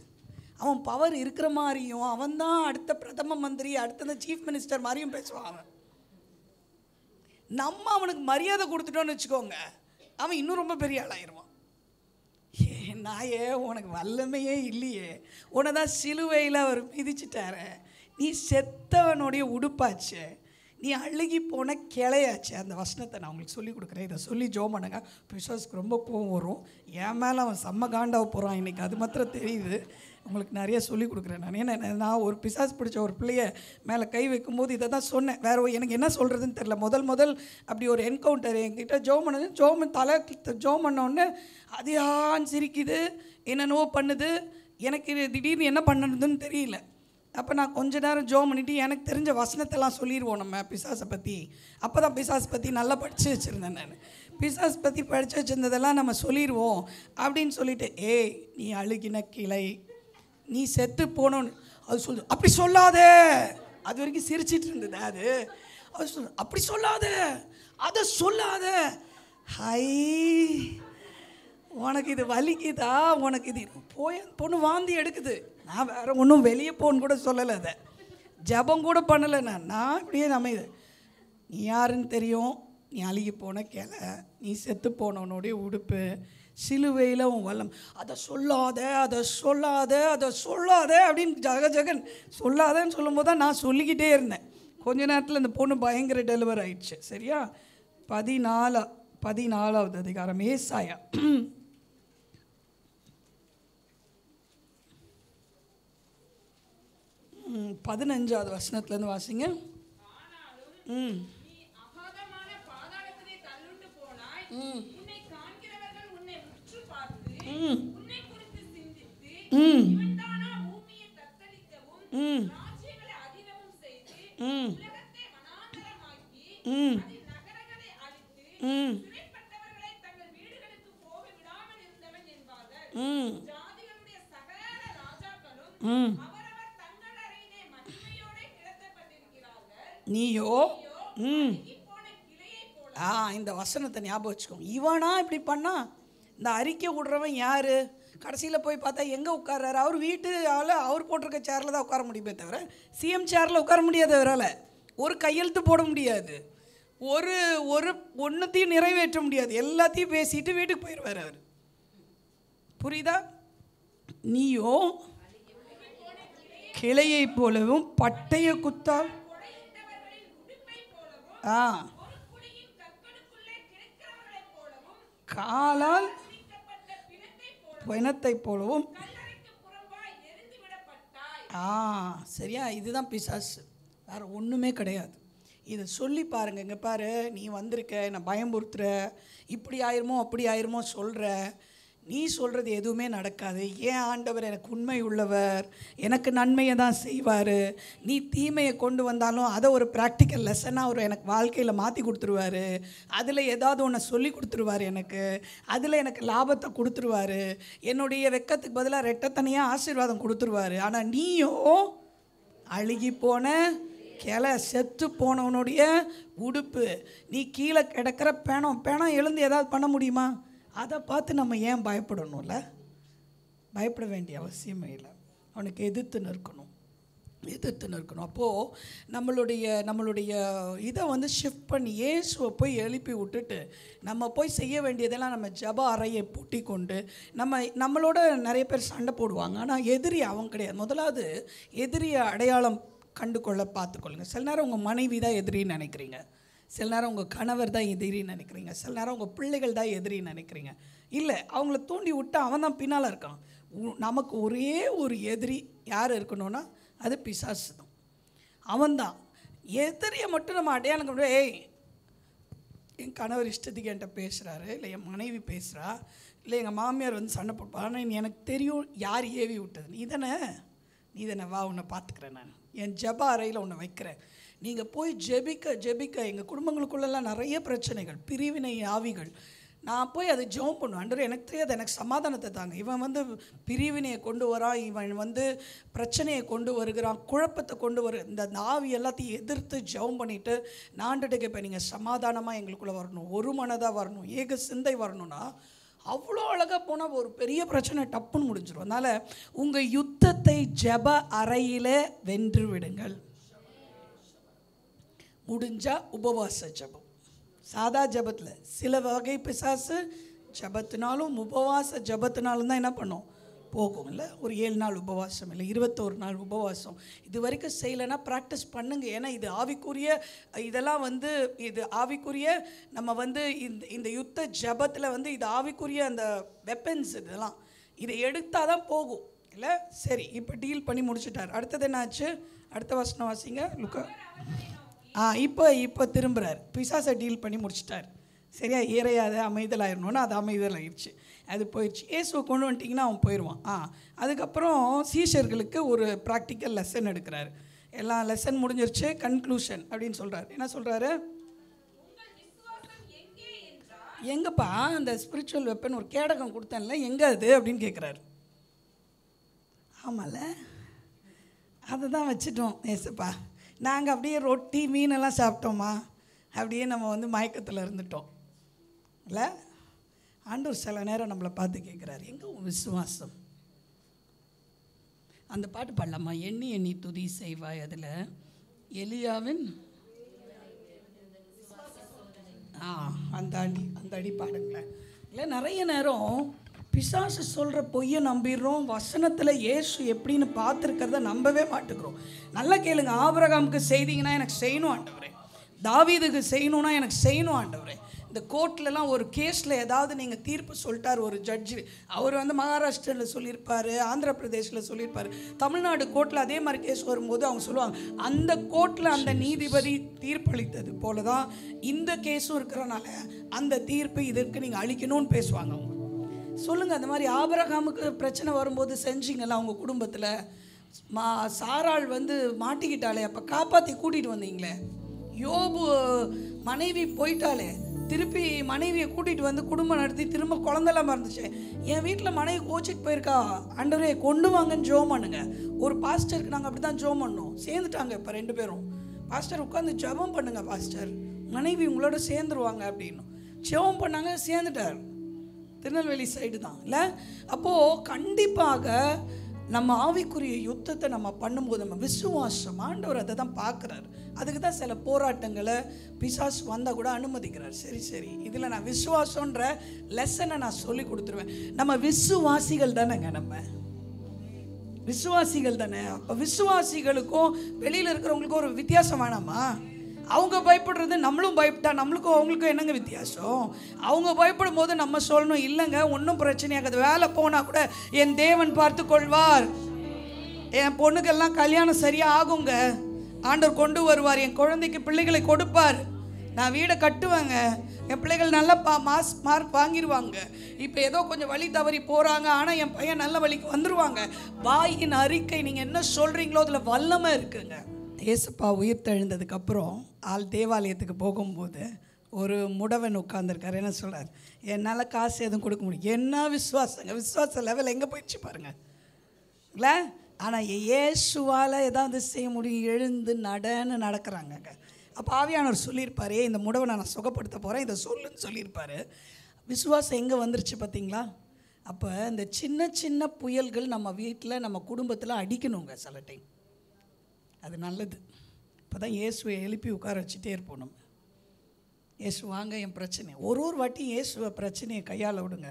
அவன் பவர் இருக்கிற மாதிரியும் அவன் தான் அடுத்த பிரதம மந்திரி, அடுத்த சீஃப் மினிஸ்டர் மாதிரியும் பேசுவான். நம்ம அவனுக்கு மரியாதை கொடுத்துட்டோன்னு வச்சுக்கோங்க, அவன் இன்னும் ரொம்ப பெரிய ஆளாயிருவான். நாயே, உனக்கு வல்லமையே இல்லையே, உன்னை தான் சிலுவையில் அவர் மிதிச்சிட்டாரு, நீ செத்தவனுடைய உடுப்பாச்சு, நீ அழுகி போன கிளையாச்சு. அந்த வசனத்தை நான் உங்களுக்கு சொல்லி கொடுக்குறேன். இதை சொல்லி ஜோம் பண்ணுங்க. பிசாசுக்கு ரொம்ப கோவம் வரும். என் மேலே அவன் செம்ம காண்டாக போகிறான் இன்றைக்கி, அது மாத்திரம் தெரியுது. உங்களுக்கு நிறைய சொல்லி கொடுக்குறேன் நான். ஏன்னா நான் ஒரு பிசாசு பிடிச்ச ஒரு பிள்ளைய மேலே கை வைக்கும்போது இதை தான் சொன்னேன். வேறு எனக்கு என்ன சொல்கிறதுன்னு தெரில. முதல் அப்படி ஒரு என்கவுண்டர் என்கிட்ட ஜோம் பண்ணது. தலை ஜோம் பண்ணோடனே அது யான் சிரிக்குது, என்னென்னவோ பண்ணுது. எனக்கு திடீர்னு என்ன பண்ணுறதுன்னு தெரியல. அப்போ நான் கொஞ்ச நேரம் ஜோம் பண்ணிவிட்டு எனக்கு தெரிஞ்ச வசனத்தெல்லாம் சொல்லிடுவோம் நம்ம பிசாசை பற்றி. அப்போ தான் பிசாசை பற்றி நல்லா படித்து வச்சுருந்தேன் நான். பிசாசை பற்றி படித்து வச்சுருந்ததெல்லாம் நம்ம சொல்லிடுவோம் அப்படின்னு சொல்லிவிட்டு, நீ அழுகின கிளை, நீ செத்து போனோன்னு அது சொல்லு. அப்படி சொல்லாத, அது வரைக்கும் சிரிச்சிட்டு இருந்தது. அது சொல், அப்படி சொல்லாத, அதை சொல்லாத. ஹை, உனக்கு இது வலிக்குதா, உனக்கு இது பொண்ணு வாந்தி எடுக்குது. நான் வேறு ஒன்றும் வெளியே போன்னு கூட சொல்லலை, அதை ஜபம் கூட பண்ணலை. நான் இப்படியே இது நீ யாருன்னு தெரியும், நீ அழுகி போன கிளை, நீ செத்து போனவனுடைய உடுப்பு, சிலுவையில் உன் வல்லம், அதை சொல்லாத, அதை சொல்லாத, அதை சொல்லாத அப்படின்னு ஜெகன் சொல்லாதன்னு சொல்லும்போது தான் நான் சொல்லிக்கிட்டே இருந்தேன். கொஞ்ச நேரத்தில் இந்த பொண்ணு பயங்கர டெலிவர் ஆயிடுச்சு. சரியா? 14வது அதிகாரம் ஏசாயா 15வது வசனத்துலேருந்து வாசிங்க. நீயோ இந்த வசனத்தை ஞாபகம் வச்சுக்கோங்க. இவனா இப்படி பண்ணா? இந்த அறிக்கை விடுறவன் யாரு? கடைசியில் போய் பார்த்தா எங்கே உட்கார்றாரு? அவர் வீட்டுல அவர் போட்டிருக்க சேரில் தான் உட்கார முடியுமே தவிர சிஎம் சேரில் உட்கார முடியாது. அவரால் ஒரு கையெழுத்து போட முடியாது, ஒன்றுத்தையும் நிறைவேற்ற முடியாது. எல்லாத்தையும் பேசிட்டு வீட்டுக்கு போயிடுவார் அவர். புரியுதா? நீயோ கிளையை போலவும் பட்டய குத்தால் காலால் பிணத்தை போலவும். சரியா? இதுதான் பிசாசு, வேறு ஒன்றுமே கிடையாது. இதை சொல்லி பாருங்க. இங்கே பாரு, நீ வந்திருக்க, நான் பயம்புறுத்துற, இப்படி ஆயிருமோ அப்படி ஆயிருமோ சொல்கிற, நீ சொல்கிறது எதுவுமே நடக்காது. ஏன் ஆண்டவர் எனக்கு உண்மை உள்ளவர், எனக்கு நன்மையை தான் செய்வார். நீ தீமையை கொண்டு வந்தாலும் அதை ஒரு ப்ராக்டிக்கல் லெசனாக அவர் எனக்கு வாழ்க்கையில் மாற்றி கொடுத்துருவார். அதில் ஏதாவது ஒன்று சொல்லி கொடுத்துருவார் எனக்கு. அதில் எனக்கு லாபத்தை கொடுத்துருவார். என்னுடைய வெக்கத்துக்கு பதிலாக ரெட்டத்தனையாக ஆசீர்வாதம் கொடுத்துருவார். ஆனால் நீயோ அழுகி போன கிளை, செத்து போனவனுடைய உடுப்பு, நீ கீழே கிடக்கிற பேணம் எழுந்து ஏதாவது பண்ண முடியுமா? அதை பார்த்து நம்ம ஏன் பயப்படணும்ல? பயப்பட வேண்டிய அவசியமே இல்லை. அவனுக்கு எதிர்த்து நிற்கணும். அப்போது நம்மளுடைய இதை வந்து ஷிஃப்ட் பண்ணி இயேசுவை போய் எழுப்பி விட்டுட்டு நம்ம போய் செய்ய வேண்டியதெல்லாம் நம்ம ஜப அறையை பூட்டி கொண்டு நம்மளோட நிறைய பேர் சண்டை போடுவாங்க. ஆனால் எதிரி அவங்க கிடையாது. முதலாவது எதிரியை அடையாளம் கண்டு கொள்ள பார்த்துக்கொள்ளுங்க. சில நேரம் உங்கள் மனைவி தான் எதிரின்னு நினைக்கிறீங்க, சில நேரம் உங்கள் கணவர் தான் எதிரின்னு நினைக்கிறீங்க, சில நேரம் உங்கள் பிள்ளைகள் தான் எதிரின்னு நினைக்கிறீங்க. இல்லை, அவங்கள தூண்டி விட்டு அவன் தான் பின்னால் இருக்கான். நமக்கு ஒரே ஒரு எதிரி யார் இருக்கணும்னா அது பிசாசு தான். அவன்தான் எதிரியை மட்டும் நம்ம அடையாளம் கொண்டு, ஏய் என் கணவர் இஷ்டத்துக்கு என்கிட்ட பேசுகிறாரு, இல்லை என் மனைவி பேசுகிறா, இல்லை எங்கள் மாமியார் வந்து சண்டை போட்பா, ஆனால் எனக்கு தெரியும் யார் ஏவி விட்டது. நீ தானே வா, உன்னை பார்த்துக்கிறேன், நான் என் ஜப அறையில் உன்னை வைக்கிறேன். நீங்கள் போய் ஜெபிக்க எங்கள் குடும்பங்களுக்குள்ளெல்லாம் நிறைய பிரச்சனைகள், பிரிவினை ஆவிகள். நான் போய் அதை ஜெபம் பண்ணுவேன். ஆண்டவரே எனக்கு தெரியாது, எனக்கு சமாதானத்தை தாங்க. இவன் வந்து பிரிவினையை கொண்டு வரான், இவன் வந்து பிரச்சனையை கொண்டு வருகிறான், குழப்பத்தை கொண்டு இந்த ஆவி எல்லாத்தையும் எதிர்த்து ஜெபம் பண்ணிவிட்டு நான் ஆண்டவர்கிட்ட கேட்பேன், நீங்கள் சமாதானமாக எங்களுக்குள்ளே வரணும், ஒரு மனதாக வரணும், ஏக சிந்தை வரணும்னா அவ்வளோ அழகாக போனால் ஒரு பெரிய பிரச்சனை டப்புன்னு முடிஞ்சிடும். அதனால் உங்கள் யுத்தத்தை ஜப அறையில் வென்று விடுங்கள். முடிஞ்சால் உபவாச ஜபம், சாதா ஜபத்தில் சில வகை பிசாசு ஜபத்தினாலும் உபவாச ஜபத்தினாலும் தான் என்ன பண்ணும் போகும். இல்லை, ஒரு 7 நாள் உபவாசம், இல்லை 21 நாள் உபவாசம். இது வரைக்கும் செய்யலைன்னா ப்ராக்டிஸ் பண்ணுங்க. ஏன்னா இது ஆவிக்குரிய, இதெல்லாம் வந்து இது ஆவிக்குரிய நம்ம வந்து இந்த யுத்த ஜபத்தில் வந்து இது ஆவிக்குரிய அந்த வெப்பன்ஸ், இதெல்லாம் இதை எடுத்தால் தான் போகும். இல்லை, சரி, இப்போ டீல் பண்ணி முடிச்சுட்டார். அடுத்தது என்னாச்சு? அடுத்த வசனம் வாசிங்க லுக்கா. இப்போ திரும்புகிறார். பிசாசை டீல் பண்ணி முடிச்சிட்டார். சரியா, ஏறையாத அமைதலாயிடணும்னா அது அமைதலாயிடுச்சு, அது போயிடுச்சு. இயேசுவை கொண்டு வந்துட்டிங்கன்னா அவன் போயிடுவான். அதுக்கப்புறம் சீஷர்களுக்கு ஒரு ப்ராக்டிக்கல் லெசன் எடுக்கிறாரு. எல்லாம் லெசன் முடிஞ்சிருச்சு, கன்க்ளூஷன் அப்படின்னு சொல்கிறார். என்ன சொல்கிறாரு? எங்கப்பா அந்த ஸ்பிரிச்சுவல் வெப்பன், ஒரு கேடகம் கொடுத்தேன்ல, எங்கே அது அப்படின்னு கேட்குறாரு. ஆமாம்ல, அதை தான் வச்சுட்டோம் ஏசப்பா, நாங்கள் அப்படியே ரொட்டி மீனெல்லாம் சாப்பிட்டோமா, அப்படியே நம்ம வந்து மயக்கத்தில் இருந்துட்டோம். இல்லை, ஆண்டவர் சில நேரம் நம்மளை பார்த்து கேட்குறாரு, எங்கே உன் விசுவாசம்? அந்த பாட்டு பாடலாமா? எண்ணி எண்ணி துதி செய்வாய், அதில் எலியாவின் அந்த அடி பாடுங்களேன். இல்லை, நிறைய நேரம் பிசாசு சொல்கிற பொய்யை நம்பிடுறோம். வசனத்தில் இயேசு எப்படின்னு பார்த்துருக்கிறத நம்பவே மாட்டேங்கிறோம். நல்லா கேளுங்க, ஆபிரகாமுக்கு செய்தீங்கன்னா எனக்கு செய்யணும் ஆண்டவரே, தாவீதுக்கு செய்யணும்னா எனக்கு செய்யணும் ஆண்டவரே. இந்த கோர்ட்லலாம் ஒரு கேஸில் ஏதாவது நீங்கள் தீர்ப்பு சொல்லிட்டார் ஒரு ஜட்ஜு, அவர் வந்து மகாராஷ்டிராவில் சொல்லியிருப்பார், ஆந்திர பிரதேசில் சொல்லியிருப்பார், தமிழ்நாடு கோர்ட்டில் அதே மாதிரி கேஸ் வரும்போது அவங்க சொல்லுவாங்க, அந்த கோர்ட்டில் அந்த நீதிபதி தீர்ப்பளித்தது போல தான் இந்த கேஸும் இருக்கிறனால அந்த தீர்ப்பு இதற்கு நீங்கள் அளிக்கணும்னு பேசுவாங்க அவங்க. சொல்லுங்கள், அந்த மாதிரி ஆபிரகாமுக்கு பிரச்சனை வரும்போது செஞ்சீங்களா அவங்க குடும்பத்தில்? சாராள் வந்து மாட்டிக்கிட்டாலே, அப்போ காப்பாற்றி கூட்டிகிட்டு வந்தீங்களே. யோபு மனைவி போயிட்டாலே, திருப்பி மனைவியை கூட்டிகிட்டு வந்து குடும்பம் நடத்தி திரும்ப குழந்தெல்லாம் மறந்துச்சு. என் வீட்டில் மனைவி கோச்சிட்டு போயிருக்கா, ஆண்டவரே கொண்டு வாங்கன்னு ஜெபம் பண்ணுங்க. ஒரு பாஸ்டருக்கு நாங்கள் அப்படி தான் ஜெபம் பண்ணோம், சேர்ந்துட்டாங்க இப்போ 2 பேரும். பாஸ்டர் உட்காந்து ஜெபம் பண்ணுங்க பாஸ்டர், மனைவி உங்களோட சேர்ந்துருவாங்க அப்படின்னு ஜெபம் பண்ணாங்க, சேர்ந்துட்டார். திருநெல்வேலி சைடு தான். இல்லை, அப்போது கண்டிப்பாக நம்ம ஆவிக்குரிய யுத்தத்தை நம்ம பண்ணும்போது நம்ம விசுவாசம், ஆண்டவர் அதை தான் பார்க்குறாரு. அதுக்கு தான் சில போராட்டங்களை பிசாசு வந்தால் கூட அனுமதிக்கிறார். சரி, இதில் நான் விசுவாசன்ற லெசனை நான் சொல்லி கொடுத்துருவேன். நம்ம விசுவாசிகள் தானேங்க, நம்ம விசுவாசிகள் தானே. அப்போ விசுவாசிகளுக்கும் வெளியில் இருக்கிறவங்களுக்கும் ஒரு வித்தியாசம் வேணாமா? அவங்க பயப்படுறது நம்மளும் பயப்பட்டா நம்மளுக்கும் அவங்களுக்கும் என்னங்க வித்தியாசம்? அவங்க பயப்படும் போது நம்ம சொல்லணும், இல்லைங்க ஒன்றும் பிரச்சனையாகாது, வேலை போனால் கூட என் தேவன் பார்த்து கொள்வார், என் பொண்ணுக்கெல்லாம் கல்யாணம் சரியாக ஆகுங்க, ஆண்டவர் கொண்டு வருவார், என் குழந்தைக்கு பிள்ளைகளை கொடுப்பார், நான் வீடை கட்டுவேங்க, என் பிள்ளைகள் நல்ல மார்க் வாங்கிடுவாங்க, இப்போ ஏதோ கொஞ்சம் வழி தவறி போகிறாங்க, ஆனால் என் பையன் நல்ல வழிக்கு வந்துடுவாங்க. வாயின் அறிக்கை, நீங்கள் என்ன சொல்கிறீங்களோ அதில் வல்லமை இருக்குங்க. ஏசப்பா உயிர் தெழுந்ததுக்கப்புறம் தேவாலயத்துக்கு போகும்போது ஒரு முடவன் உட்காந்துருக்காரு. என்ன சொல்கிறார்? என்னால் காசு எதுவும் கொடுக்க முடியும். என்ன விசுவாசங்க, விசுவாச லெவல் எங்கே போயிடுச்சு பாருங்கள் இல்லை. ஆனால் இயேசுவால் ஏதாவது செய்ய முடியும். எழுந்து நடன்னு நடக்கிறாங்கங்க. அப்போ ஆவியானவர் சொல்லியிருப்பாரு, இந்த முடவனை நான் சுகப்படுத்த போகிறேன், இதை சொல்லுன்னு சொல்லியிருப்பாரு. விசுவாசம் எங்கே வந்துருச்சு பார்த்தீங்களா? அப்போ இந்த சின்ன சின்ன புயல்கள் நம்ம வீட்டில் நம்ம குடும்பத்தில் அடிக்கணுங்க சில டைம். அது நல்லது. இப்போ தான் இயேசுவை எழுப்பி உட்கார வச்சுட்டே இருப்போம் நம்ம. இயேசு வாங்க என் பிரச்சனை. ஒரு வாட்டி இயேசுவை பிரச்சனையை கையாள விடுங்க.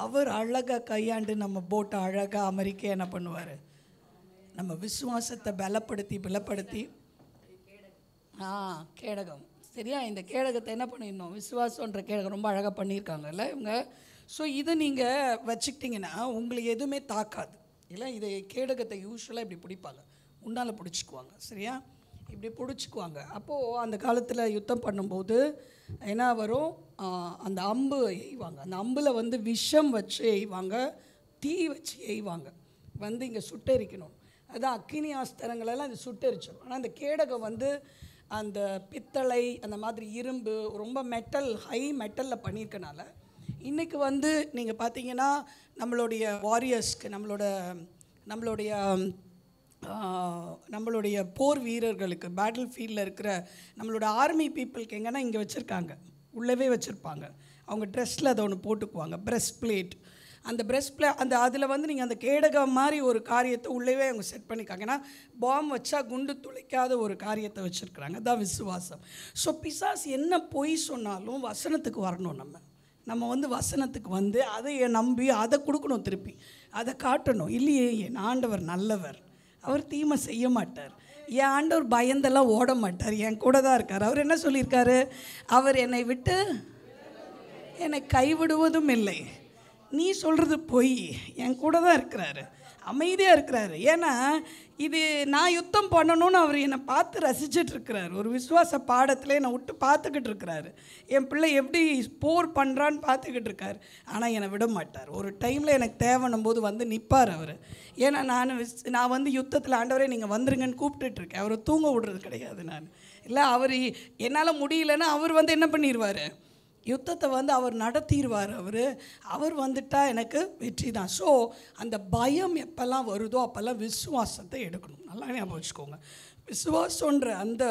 அவர் அழகாக கையாண்டு நம்ம போட்டை அழகாக அமெரிக்கா என்ன பண்ணுவார்? நம்ம விசுவாசத்தை பலப்படுத்தி கேடகம் சரியா? இந்த கேடகத்தை என்ன பண்ணிடணும்? விசுவாசன்ற கேடகம் ரொம்ப அழகாக பண்ணியிருக்காங்கல்ல இவங்க. ஸோ இதை நீங்கள் வச்சுக்கிட்டிங்கன்னா உங்களுக்கு எதுவுமே தாக்காது இல்லை. இதை கேடகத்தை யூஸ்வலாக இப்படி பிடிப்பாங்க, உண்டால் பிடிச்சிக்குவாங்க சரியா? இப்படி பிடிச்சிக்குவாங்க. அப்போது அந்த காலத்தில் யுத்தம் பண்ணும்போது என்ன வரும்? அந்த அம்பு எய்வாங்க. அந்த அம்பில் வந்து விஷம் வச்சு எய்வாங்க, தீ வச்சு எய்வாங்க, வந்து இங்கே சுட்டெரிக்கணும். அதுதான் அக்கினி ஆஸ்திரங்களெல்லாம் அது சுட்டெரிச்சிடும். ஆனால் அந்த கேடகம் வந்து அந்த பித்தளை அந்த மாதிரி இரும்பு ரொம்ப மெட்டல், ஹை மெட்டலில் பண்ணியிருக்கனால இன்றைக்கி வந்து நீங்கள் பார்த்தீங்கன்னா நம்மளுடைய வாரியர்ஸ்க்கு, நம்மளுடைய போர் வீரர்களுக்கு, பேட்டில் ஃபீல்டில் இருக்கிற நம்மளோட ஆர்மி பீப்புளுக்கு எங்கன்னா இங்கே வச்சுருக்காங்க, உள்ளவே வச்சுருப்பாங்க. அவங்க ட்ரெஸ்ஸில் அதை ஒன்று போட்டுக்குவாங்க, ப்ரெஸ்ட் பிளேட். அந்த ப்ரெஸ்ட் பிளேட் அதில் வந்து நீங்கள் அந்த கேடகம் மாதிரி ஒரு காரியத்தை உள்ளவே அவங்க செட் பண்ணிக்காங்க. ஏன்னா பாம் வச்சா குண்டு துளைக்காத ஒரு காரியத்தை வச்சுருக்குறாங்க. அதுதான் விசுவாசம். ஸோ பிசாசு என்ன பொய் சொன்னாலும் வசனத்துக்கு வரணும். நம்ம வந்து வசனத்துக்கு வந்து அதை நம்பி அதை கொடுக்கணும், திருப்பி அதை காட்டணும். இல்லையே, என் ஆண்டவர் நல்லவர், அவர் தீமை செய்ய மாட்டார், என் ஆண்டவர் பயந்தெல்லாம் ஓட மாட்டார், என் கூட தான் இருக்கார். அவர் என்ன சொல்லியிருக்காரு? அவர் என்னை விட்டு என்னை கைவிடுவதும் இல்லை. நீ சொல்கிறது பொய், என் கூட தான் இருக்கிறாரு, அமைதியாக இருக்கிறாரு. ஏன்னா இது நான் யுத்தம் பண்ணணும்னு அவர் என்னை பார்த்து ரசிச்சிட்ருக்கிறார். ஒரு விசுவாச பாடத்தில் என்னை விட்டு பார்த்துக்கிட்டு இருக்கிறாரு. என் பிள்ளை எப்படி போர் பண்ணுறான்னு பார்த்துக்கிட்டு இருக்கார். ஆனால் என்னை விட மாட்டார். ஒரு டைமில் எனக்கு தேவைன்னும் போது வந்து நிற்பார் அவர். ஏன்னா நான் வந்து யுத்தத்தில் ஆண்டவரே நீங்கள் வந்துருங்கன்னு கூப்பிட்டுட்ருக்கேன். அவரை தூங்க விடுறது கிடையாது. நான் இல்லை, அவர் என்னால் முடியலன்னா அவர் வந்து என்ன பண்ணிடுவார்? யுத்தத்தை வந்து அவர் நடத்திடுவார். அவர் வந்துட்டால் எனக்கு வெற்றி தான். ஸோ அந்த பயம் எப்போல்லாம் வருதோ அப்போல்லாம் விசுவாசத்தை எடுக்கணும். நல்லா ஞாபகம் வச்சுக்கோங்க. விசுவாசன்ற அந்த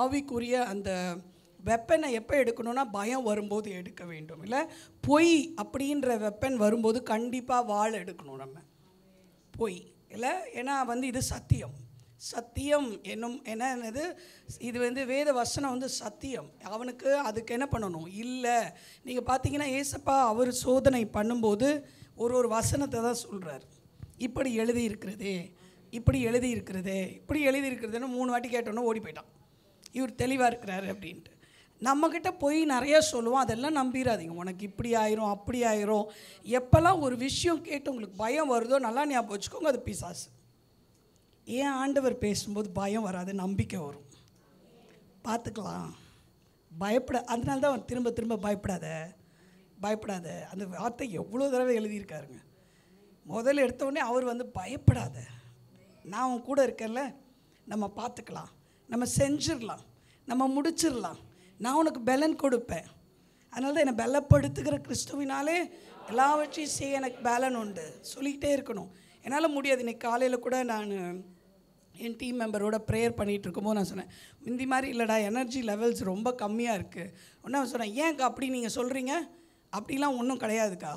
ஆவிக்குரிய அந்த வெப்பனை எப்போ எடுக்கணும்னா பயம் வரும்போது எடுக்க வேண்டும். இல்லை பொய் அப்படின்ற வெப்பன் வரும்போது கண்டிப்பாக வாள் எடுக்கணும். நம்ம பொய் இல்லை, ஏன்னா வந்து இது சத்தியம் என்னது இது வந்து வேத வசனம் வந்து சத்தியம். அவனுக்கு அதுக்கு என்ன பண்ணணும்? இல்லை, நீங்கள் பார்த்தீங்கன்னா ஏசப்பா அவர் சோதனை பண்ணும்போது ஒரு வசனத்தை தான் சொல்கிறார். இப்படி எழுதியிருக்கிறதே, இப்படி எழுதியிருக்கிறதுன்னு 3 வாட்டி கேட்டோன்னே ஓடி போயிட்டான். இவர் தெளிவாக இருக்கிறாரு அப்படின்ட்டு. நம்மக்கிட்ட போய் நிறையா சொல்லுவோம், அதெல்லாம் நம்பிடாதீங்க. உனக்கு இப்படி ஆயிரும் அப்படி ஆயிரும். எப்போல்லாம் ஒரு விஷயம் கேட்டு உங்களுக்கு பயம் வருதோ நல்லா ஞாபகம் வச்சுக்கோங்க, அது பிசாசு. ஏன் ஆண்டவர் பேசும்போது பயம் வராது, நம்பிக்கை வரும். பார்த்துக்கலாம், அதனால தான் அவர் திரும்ப பயப்படாத அந்த வார்த்தை எவ்வளோ தடவை எழுதியிருக்காருங்க. முதல்ல எடுத்தோடனே அவர் வந்து பயப்படாத, நான் உன் கூட இருக்கேன்ல, நம்ம பார்த்துக்கலாம், நம்ம செஞ்சிடலாம், நம்ம முடிச்சிடலாம், நான் உனக்கு பலன் கொடுப்பேன். அதனால தான் என்னை பலப்படுத்துகிற கிறிஸ்துவினாலே எல்லாவற்றையும் செய்ய எனக்கு பலன் உண்டு சொல்லிக்கிட்டே இருக்கணும். என்னால் முடியாது. இன்றைக்கி காலையில் கூட நான் என் டீம் மெம்பரோட ப்ரேயர் பண்ணிகிட்டு இருக்கும்போது நான் சொன்னேன், முந்தி மாதிரி இல்லைடா, எனர்ஜி லெவல்ஸ் ரொம்ப கம்மியாக இருக்குது. ஒன்றா சொன்னேன், ஏன்க்கா அப்படி நீங்கள் சொல்கிறீங்க? அப்படிலாம் ஒன்றும் கிடையாதுக்கா,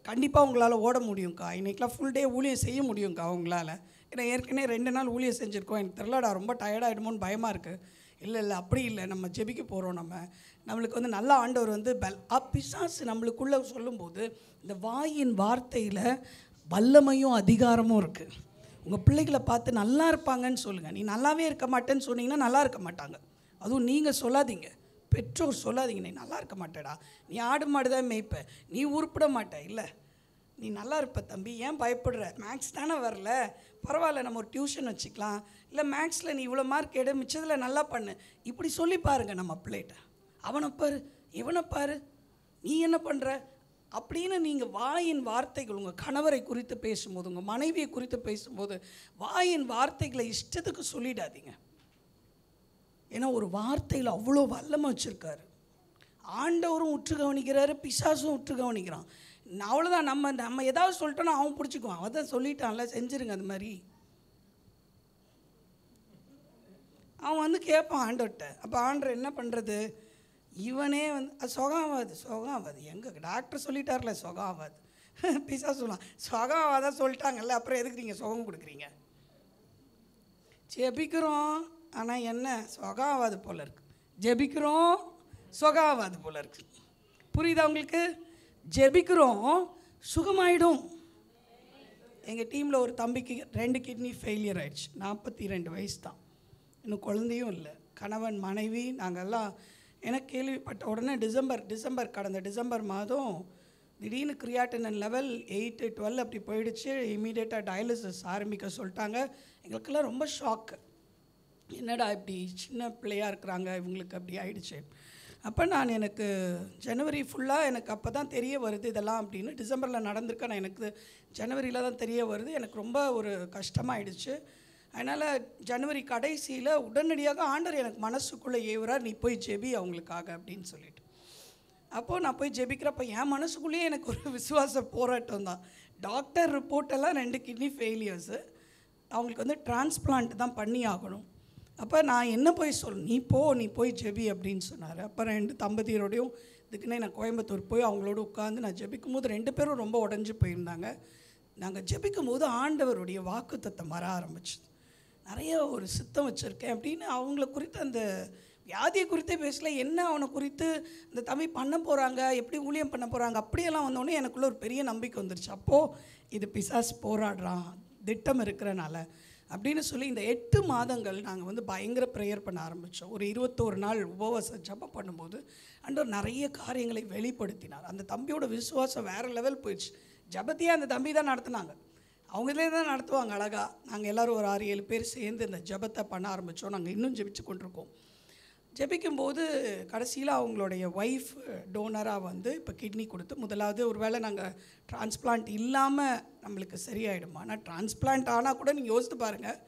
கண்டிப்பாக உங்களால் ஓட முடியும்க்கா, இன்றைக்கெலாம் ஃபுல் டே ஊழியம் செய்ய முடியும்க்கா உங்களால். ஏன்னா ஏற்கனவே 2 நாள் ஊழியம் செஞ்சுருக்கோம், எனக்கு தெரிலடா ரொம்ப டயர்டாகிடுமோன்னு பயமாக இருக்குது. இல்லை அப்படி இல்லை, நம்ம ஜெபிக்க போகிறோம், நம்மளுக்கு வந்து நல்ல ஆண்டவர் வந்து பிசாசு நம்மளுக்குள்ளே சொல்லும்போது இந்த வாயின் வார்த்தையில் வல்லமையும் அதிகாரமும் இருக்குது. உங்கள் பிள்ளைகளை பார்த்து நல்லா இருப்பாங்கன்னு சொல்லுங்கள். நீ நல்லாவே இருக்க மாட்டேன்னு சொன்னீங்கன்னா நல்லா இருக்க மாட்டாங்க. அதுவும் நீங்கள் சொல்லாதீங்க, பெற்றோர் சொல்லாதீங்க, நீ நல்லா இருக்க மாட்டேடா, நீ ஆடு மாடு தான் மேய்ப்ப, நீ உருப்பிட மாட்ட. இல்லை, நீ நல்லா இருப்ப தம்பி, ஏன் பயப்படுற, மேக்ஸ் தானே வரல, பரவாயில்ல நம்ம ஒரு டியூஷன் வச்சுக்கலாம், இல்லை மேக்ஸில் நீ இவ்வளோ மார்க் எடு, மிச்சத்தில் நல்லா பண்ணு, இப்படி சொல்லி பாருங்கள் நம்ம பிள்ளைகிட்ட. அவனை பாரு, இவனை பாரு, நீ என்ன பண்ணுற அப்படின்னு நீங்கள் வாயின் வார்த்தைகள் உங்கள் கணவரை குறித்து பேசும்போது, உங்கள் மனைவியை குறித்து பேசும்போது வாயின் வார்த்தைகளை இஷ்டத்துக்கு சொல்லிடாதீங்க. ஏன்னா ஒரு வார்த்தையில் அவ்வளோ வல்லமை வச்சுருக்காரு. ஆண்டவரும் உற்று கவனிக்கிறாரு, பிசாசும் உற்று கவனிக்கிறான். அவ்வளோதான். நம்ம ஏதாவது சொல்லிட்டோன்னா அவன் பிடிச்சிக்குவான். அவன் தான் சொல்லிட்டான்ல, செஞ்சுருங்க அது மாதிரி. அவன் வந்து கேட்பான் ஆண்டவர்கிட்ட. அப்போ ஆண்டவர் என்ன பண்ணுறது, இவனே வந்து அது சுகம் ஆகாது. எங்கே டாக்டர் சொல்லிட்டார்ல சுகம் ஆகாது. பிசா சொல்லலாம் சுகம் ஆகாதான் சொல்லிட்டாங்கல்ல, அப்புறம் எதுக்கு நீங்கள் சுகம் கொடுக்குறீங்க? ஜெபிக்கிறோம், ஆனால் என்ன சுகம் ஆகாது போல் இருக்குது. ஜெபிக்கிறோம், சுகம் ஆகாது போல் இருக்குது. புரியுதா உங்களுக்கு? ஜெபிக்கிறோம், சுகமாயிடும். எங்கள் டீமில் ஒரு தம்பிக்கு 2 கிட்னி ஃபெயிலியர் ஆயிடுச்சு. 42 வயசு தான், இன்னும் குழந்தையும் இல்லை. கணவன் மனைவி நாங்கள்லாம். எனக்கு கேள்விப்பட்ட உடனே கடந்த டிசம்பர் மாதம் திடீர்னு கிரியாட்டினின் லெவல் 8, 12 அப்படி போயிடுச்சு. இமீடியட்டாக டயாலிசிஸ் ஆரம்பிக்க சொல்லிட்டாங்க. எங்களுக்கெல்லாம் ரொம்ப ஷாக்கு. என்னடா இப்படி சின்ன பிள்ளையாக இருக்கிறாங்க இவங்களுக்கு அப்படி ஆயிடுச்சு. அப்போ எனக்கு ஜனவரி ஃபுல்லாக எனக்கு அப்போ தான் தெரிய வருது இதெல்லாம் அப்படின்னு. டிசம்பரில் நடந்திருக்க நான் எனக்கு ஜனவரியில் தான் தெரிய வருது. எனக்கு ரொம்ப ஒரு கஷ்டமாயிடுச்சு. அதனால் ஜனவரி கடைசியில் உடனடியாக ஆண்டவர் எனக்கு மனசுக்குள்ளே ஏவுறார், நீ போய் ஜெபி அவங்களுக்காக அப்படின்னு சொல்லிட்டு. அப்போது நான் போய் ஜெபிக்கிறப்ப என் மனசுக்குள்ளேயே எனக்கு ஒரு விசுவாச போராட்டம் தான். டாக்டர் ரிப்போர்ட்டெல்லாம் 2 கிட்னி ஃபெயிலியர்ஸு, அவங்களுக்கு வந்து டிரான்ஸ்பிளான்ட் தான் பண்ணி ஆகணும். அப்போ நான் என்ன போய் நீ போய் ஜெபி அப்படின்னு சொன்னார். அப்போ 2 தம்பதியரோடையும் இதுக்குன்னே நான் கோயம்புத்தூர் போய் அவங்களோட உட்காந்து நான் ஜெபிக்கும் போது 2 பேரும் ரொம்ப உடஞ்சி போயிருந்தாங்க. நாங்கள் ஜெபிக்கும் போது ஆண்டவருடைய வாக்குத்தத்தம் வர ஆரம்பிச்சுது. நிறைய ஒரு சித்தம் வச்சுருக்கேன் அப்படின்னு அவங்கள குறித்து, அந்த வியாதியை குறித்தே பேசல, என்ன அவனை குறித்து இந்த தம்பி பண்ண போகிறாங்க, எப்படி ஊழியம் பண்ண போகிறாங்க, அப்படியெல்லாம் வந்தோடனே எனக்குள்ளே ஒரு பெரிய நம்பிக்கை வந்துருச்சு. அப்போது இது பிசாசு போராடுறான் திட்டம் இருக்கிறனால அப்படின்னு சொல்லி இந்த 8 மாதங்கள் நாங்கள் வந்து பயங்கர ப்ரேயர் பண்ண ஆரம்பித்தோம். ஒரு 21 நாள் உபவாச ஜெபம் பண்ணும்போது ஆண்டவர் நிறைய காரியங்களை வெளிப்படுத்தினார். அந்த தம்பியோட விசுவாசம் வேறு லெவல் போயிடுச்சு. ஜெபத்தையே அந்த தம்பி தான் நடத்தினாங்க, அவங்களே தான் நடத்துவாங்க அழகாக. நாங்கள் எல்லோரும் ஒரு 6-7 பேர் சேர்ந்து இந்த ஜெபத்தை பண்ண ஆரம்பித்தோம். நாங்கள் இன்னும் ஜெபிச்சு கொண்டிருக்கோம். ஜெபிக்கும்போது கடைசியில் அவங்களுடைய ஒய்ஃப் டோனராக வந்து இப்போ கிட்னி கொடுத்து, முதலாவது ஒரு வேளை நாங்கள் டிரான்ஸ்பிளான்ட் இல்லாமல் நம்மளுக்கு சரியாயிடுமா, ஆனால் டிரான்ஸ்பிளான்ட் ஆனால் கூட நீங்கள் யோசித்து பாருங்கள்,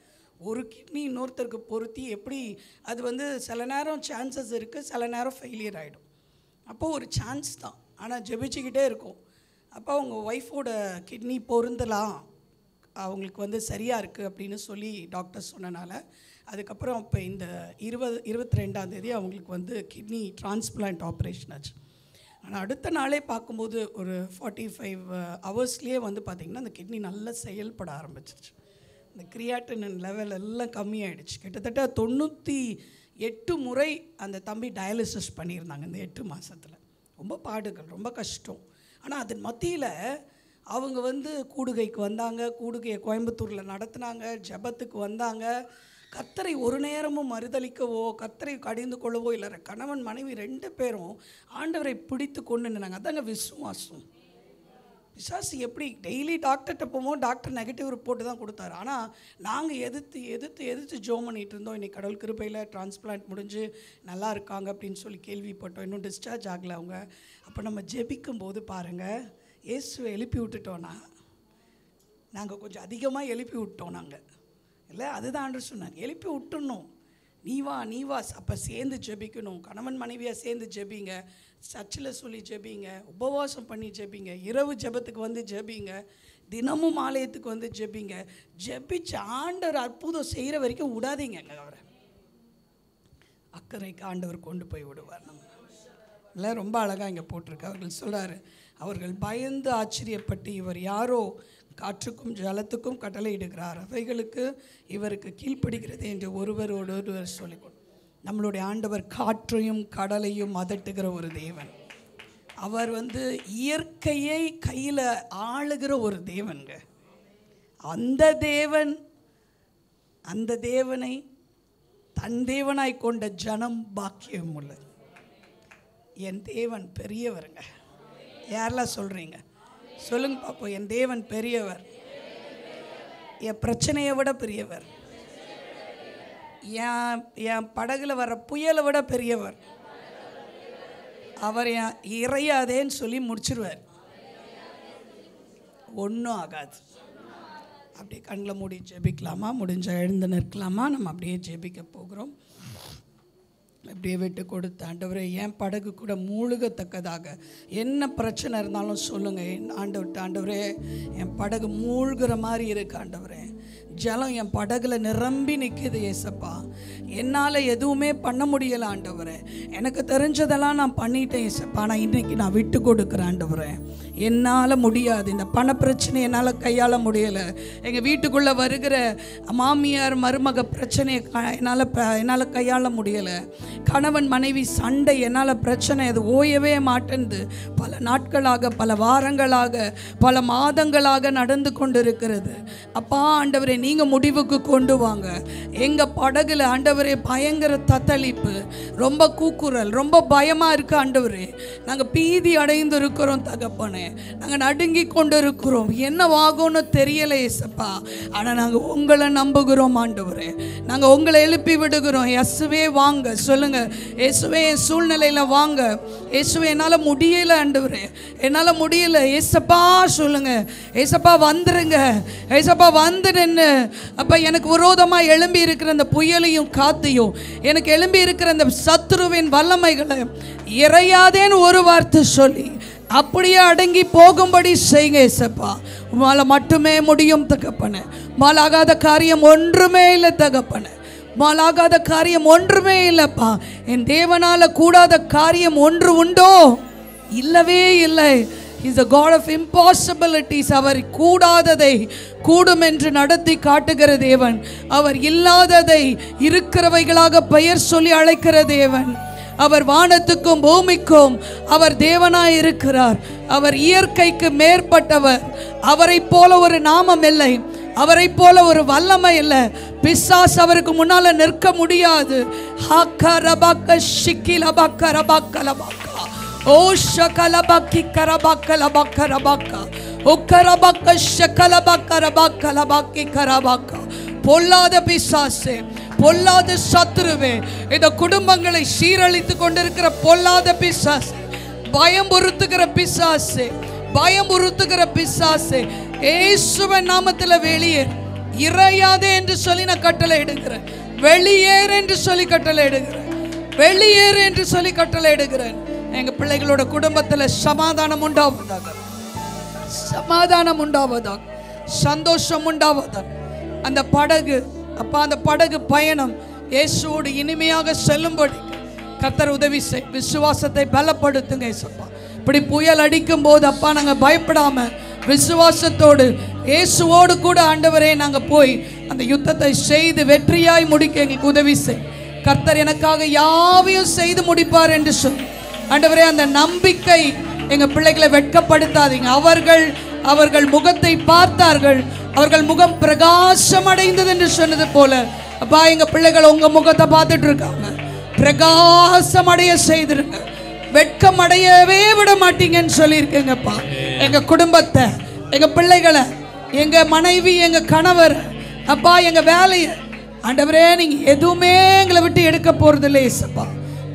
ஒரு கிட்னி இன்னொருத்தருக்கு பொருத்தி எப்படி அது வந்து சில நேரம் சான்சஸ் இருக்குது, சில நேரம் ஃபெயிலியர் ஆகிடும். அப்போது ஒரு சான்ஸ் தான், ஆனால் ஜெபிச்சுக்கிட்டே இருக்கும். அப்போ அவங்க ஒய்ஃபோட கிட்னி பொருந்தலாம், அவங்களுக்கு வந்து சரியாக இருக்குது அப்படின்னு சொல்லி டாக்டர் சொன்னனால அதுக்கப்புறம் இப்போ இந்த 22ஆம் தேதி அவங்களுக்கு வந்து கிட்னி டிரான்ஸ்பிளான்ட் ஆப்ரேஷன் ஆச்சு. ஆனால் அடுத்த நாளே பார்க்கும்போது ஒரு 45 ஹவர்ஸ்லேயே வந்து பார்த்திங்கன்னா அந்த கிட்னி நல்லா செயல்பட ஆரம்பிச்சிருச்சு. இந்த கிரியாட்டினின் லெவல் எல்லாம் கம்மியாயிடுச்சு. கிட்டத்தட்ட 98 முறை அந்த தம்பி டயாலிசிஸ் பண்ணியிருந்தாங்க இந்த 8 மாதத்தில். ரொம்ப பாடுகள், ரொம்ப கஷ்டம். ஆனால் அதன் மத்தியில் அவங்க வந்து கூடுகைக்கு வந்தாங்க, கூடுகையை கோயம்புத்தூரில் நடத்தினாங்க, ஜெபத்துக்கு வந்தாங்க. கர்த்தரை ஒரு நேரமும் மறுதளிக்கவோ கர்த்தரை கடிந்து கொள்ளவோ இல்லை. கணவன் மனைவி 2 பேரும் ஆண்டவரை பிடித்து கொண்டு நின்னாங்க. அதாங்க விசுவாசம். பிசாசு எப்படி டெய்லி டாக்டர்கிட்ட போவோம், டாக்டர் நெகட்டிவ் ரிப்போர்ட்டு தான் கொடுத்தாரு. ஆனால் நாங்கள் எதிர்த்து ஜோம் பண்ணிகிட்டு இருந்தோம். இன்றைக்கி கடவுள் கிருபையில் டிரான்ஸ்பிளான்ட் முடிஞ்சு நல்லா இருக்காங்க அப்படின்னு சொல்லி கேள்விப்பட்டோம். இன்னும் டிஸ்சார்ஜ் ஆகலை அவங்க. அப்போ நம்ம ஜெபிக்கும் போது பாருங்கள், இயேசுவை எழுப்பி விட்டுட்டோன்னா நாங்கள் கொஞ்சம் அதிகமாக எழுப்பி விட்டோம் நாங்கள் இல்லை. அதுதான் ஆண்டவர் சொன்னாங்க, எழுப்பி விட்டுணும், நீ வா. அப்போ சேர்ந்து ஜெபிக்கணும். கணவன் மனைவியாக சேர்ந்து ஜெபிங்க, சர்ச்சில் சொல்லி ஜெபிங்க, உபவாசம் பண்ணி ஜெபிங்க, இரவு ஜெபத்துக்கு வந்து ஜெபிங்க, தினமும் ஆலயத்துக்கு வந்து ஜெபிங்க. ஜெபிச்சு ஆண்டவர் அற்புதம் செய்கிற வரைக்கும் விடாதீங்க. அவரை அக்கறைக்கு ஆண்டவர் கொண்டு போய் விடுவார். நம்ம இல்லை, ரொம்ப அழகாக இங்கே போட்டிருக்கு. அவர்கள் சொல்கிறாரு, அவர்கள் பயந்து ஆச்சரியப்பட்டு, இவர் யாரோ காற்றுக்கும் ஜலத்துக்கும் கட்டளையிடுகிறார், அவைகளுக்கு இவருக்கு கீழ்ப்படுகிறது என்று ஒருவரோடொருவர் சொல்லிக்கொண்டு. நம்மளுடைய ஆண்டவர் காற்றையும் கடலையும் அதட்டுகிற ஒரு தேவன். அவர் வந்து இயற்கையை கையில் ஆளுகிற ஒரு தேவன்க. அந்த தேவனை தன் தேவனாய் கொண்ட ஜனம் பாக்கியம் உள்ளது. என் தேவன் பெரியவருங்க. யாரெல்லாம் சொல்கிறீங்க? சொல்லுங்க பாப்போம். என் தேவன் பெரியவர், என் பிரச்சனையை விட பெரியவர், என் படகுல வர புயலை விட பெரியவர். அவர் என் இறையாதேன்னு சொல்லி முடிச்சிருவார். ஒன்றும் ஆகாது. அப்படியே கண்ணில் மூடி ஜெபிக்கலாமா? முடிஞ்ச எழுந்து நிற்கலாமா? நம்ம அப்படியே ஜெபிக்க போகிறோம். அப்படியே விட்டு கொடுத்த ஆண்டவரே, என் படகு கூட மூழ்கத்தக்கதாக என்ன பிரச்சனை இருந்தாலும் சொல்லுங்கள் ஆண்டவரே. என் படகு மூழ்கிற மாதிரி இருக்கு ஆண்டவரே. ஜலம் என் படகுல நிரம்பி நிற்கிது ஏசப்பா. என்னால் எதுவுமே பண்ண முடியலை ஆண்டவரே. எனக்கு தெரிஞ்சதெல்லாம் நான் பண்ணிட்டேன் ஏசப்பா. நான் இன்றைக்கி நான் விட்டு கொடுக்குறேன் ஆண்டவரே. என்னால் முடியாது. இந்த பண பிரச்சனை என்னால் கையாள முடியலை. எங்கள் வீட்டுக்குள்ளே வருகிற மாமியார் மருமக பிரச்சனையை என்னால் கையாள முடியலை. கணவன் மனைவி சண்டை என்னால் பிரச்சனை அது ஓயவே மாட்டேன்து. பல நாட்களாக, பல வாரங்களாக, பல மாதங்களாக நடந்து கொண்டு இருக்கிறது. அப்பா ஆண்டவரே, நீங்கள் முடிவுக்கு கொண்டு வாங்க. எங்கள் படகுல ஆண்டவரே பயங்கர தத்தளிப்பு, ரொம்ப கூக்குரல், ரொம்ப பயமாக இருக்குது ஆண்டவரே. நாங்கள் பீதி அடைந்து இருக்கிறோம் தகப்பனே. நாங்கள் நடுங்கி கொண்டு இருக்கிறோம். என்னவாகும்னு தெரியலை ஏசப்பா. ஆனால் நாங்கள் உங்களை நம்புகிறோம் ஆண்டவரே. நாங்கள் உங்களை எழுப்பி விடுகிறோம். இயேசுவே வாங்க சொல்லுங்க. இயேசுவே என் சூழ்நிலையில் வாங்க. இயேசுவே என்னால் முடியலை ஆண்டவரே, என்னால் முடியலை ஏசப்பா சொல்லுங்க. ஏசப்பா வந்துருங்க. ஏசப்பா வந்துடுன்னு. அப்போ எனக்கு விரோதமாக எழும்பி இருக்கிற அந்த புயலையும் காத்தையும், எனக்கு எழும்பி இருக்கிற அந்த சத்துருவின் வல்லமைகளை இறையாதேன்னு ஒரு வார்த்தை சொல்லி அப்படியே அடங்கி போகும்படி செய்யுங்க ஏசப்பா. உமால மட்டுமே முடியும் தகப்பனே. மாலாகாத காரியம் ஒன்றுமே இல்லை தகப்பனே. மாலாகாத காரியம் ஒன்றுமே இல்லைப்பா. என் தேவனால கூடாத காரியம் ஒன்று உண்டோ? இல்லவே இல்லை. Is a God of impossibilities. அவர் கூடாததை கூடும் என்று நடத்தி காட்டுகிற தேவன். அவர் இல்லாததை இருக்கிறவைகளாக பெயர் சொல்லி அழைக்கிற தேவன். அவர் வானத்துக்கும் பூமிக்கும் அவர் தேவனாய் இருக்கிறார். அவர் இயற்கைக்கு மேற்பட்டவர். அவரை போல ஒரு நாமம் இல்லை, அவரை போல ஒரு வல்லமை இல்லை. பிசாசு அவருக்கு முன்னால நிற்க முடியாது. ஓ ஷகலபக்கி கரபக்கலபக்கரபக்கா ஓ கரபக்க ஷகலபக்கரபக்கலபக்கி கரபக்கா. பொல்லாத பிசாசே, பொல்லாத சத்துருவே, இந்த குடும்பங்களை சீரழித்து கொண்டிருக்கிற பொல்லாத பிசாசே, பயம் உறுத்துகிற பிசாசே, பயம் உறுத்துகிற பிசாசே, இயேசுவின் நாமத்தில் வெளியேறு. இறையாதே என்று சொல்லி நான் கட்டளை எடுக்கிறேன். வெளியேறு என்று சொல்லி கட்டளை எடுக்கிறேன். வெளியேறு என்று சொல்லி கட்டளை எடுக்கிறேன். எங்க பிள்ளைகளோட குடும்பத்தில் சமாதானம் உண்டாவதாக, சமாதானம் உண்டாவதாக, சந்தோஷம் உண்டாவதாக. அந்த படகு அப்பா, அந்த படகு பயணம் இயேசுவோடு இனிமையாக செல்லும்படி கர்த்தர் உதவி செய். விசுவாசத்தை பலப்படுத்துங்க ஏசப்பா. இப்படி புயல் அடிக்கும் போது அப்பா நாங்கள் பயப்படாம விசுவாசத்தோடு இயேசுவோடு கூட ஆண்டவரே நாங்கள் போய் அந்த யுத்தத்தை செய்து வெற்றியாய் முடிக்க எங்களுக்கு உதவி செய். கர்த்தர் எனக்காக யாவையும் செய்து முடிப்பார் என்று சொல்லி ஆண்டவரே, அந்த நம்பிக்கை எங்கள் பிள்ளைகளை வெட்கப்படுத்தாதீங்க. அவர்கள் முகத்தை பார்த்தார்கள், அவர்கள் முகம் பிரகாசம் அடைந்தது என்று சொன்னது போல அப்பா எங்க பிள்ளைகள் உங்க முகத்தை பார்த்துட்டு இருக்காங்க. பிரகாசம் அடைய செய்திருங்க. வெட்கம் அடையவே விட மாட்டீங்கன்னு சொல்லியிருக்கீங்கப்பா. எங்க குடும்பத்தை, எங்க பிள்ளைகளை, எங்க மனைவி, எங்க கணவர், அப்பா எங்க வேலையை ஆண்டவரே நீங்க எதுவுமே எங்களை விட்டு எடுக்க போறது இல்லை ஏசப்பா.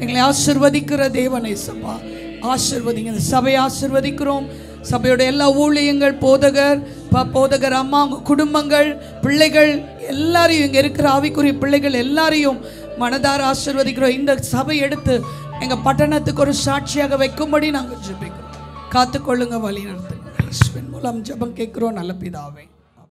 எங்களை ஆசீர்வதிக்கிற தேவன் ஏசப்பா, ஆசீர்வதிங்க. இந்த சபையை ஆசீர்வதிக்கிறோம். சபையோட எல்லா ஊழியங்கள், போதகர் அம்மா, அவங்க குடும்பங்கள், பிள்ளைகள் எல்லாரையும், இங்கே இருக்கிற ஆவிக்குரிய பிள்ளைகள் எல்லாரையும் மனதார ஆசீர்வதிக்கிறோம். இந்த சபை எடுத்து எங்கள் பட்டணத்துக்கு ஒரு சாட்சியாக வைக்கும்படி நாங்கள் ஜெபிக்கிறோம். காத்துக்கொள்ளுங்க, வழி நடத்துங்க. மூலம் ஜெபம் கேட்கிறோம் நல்ல பிதாவே.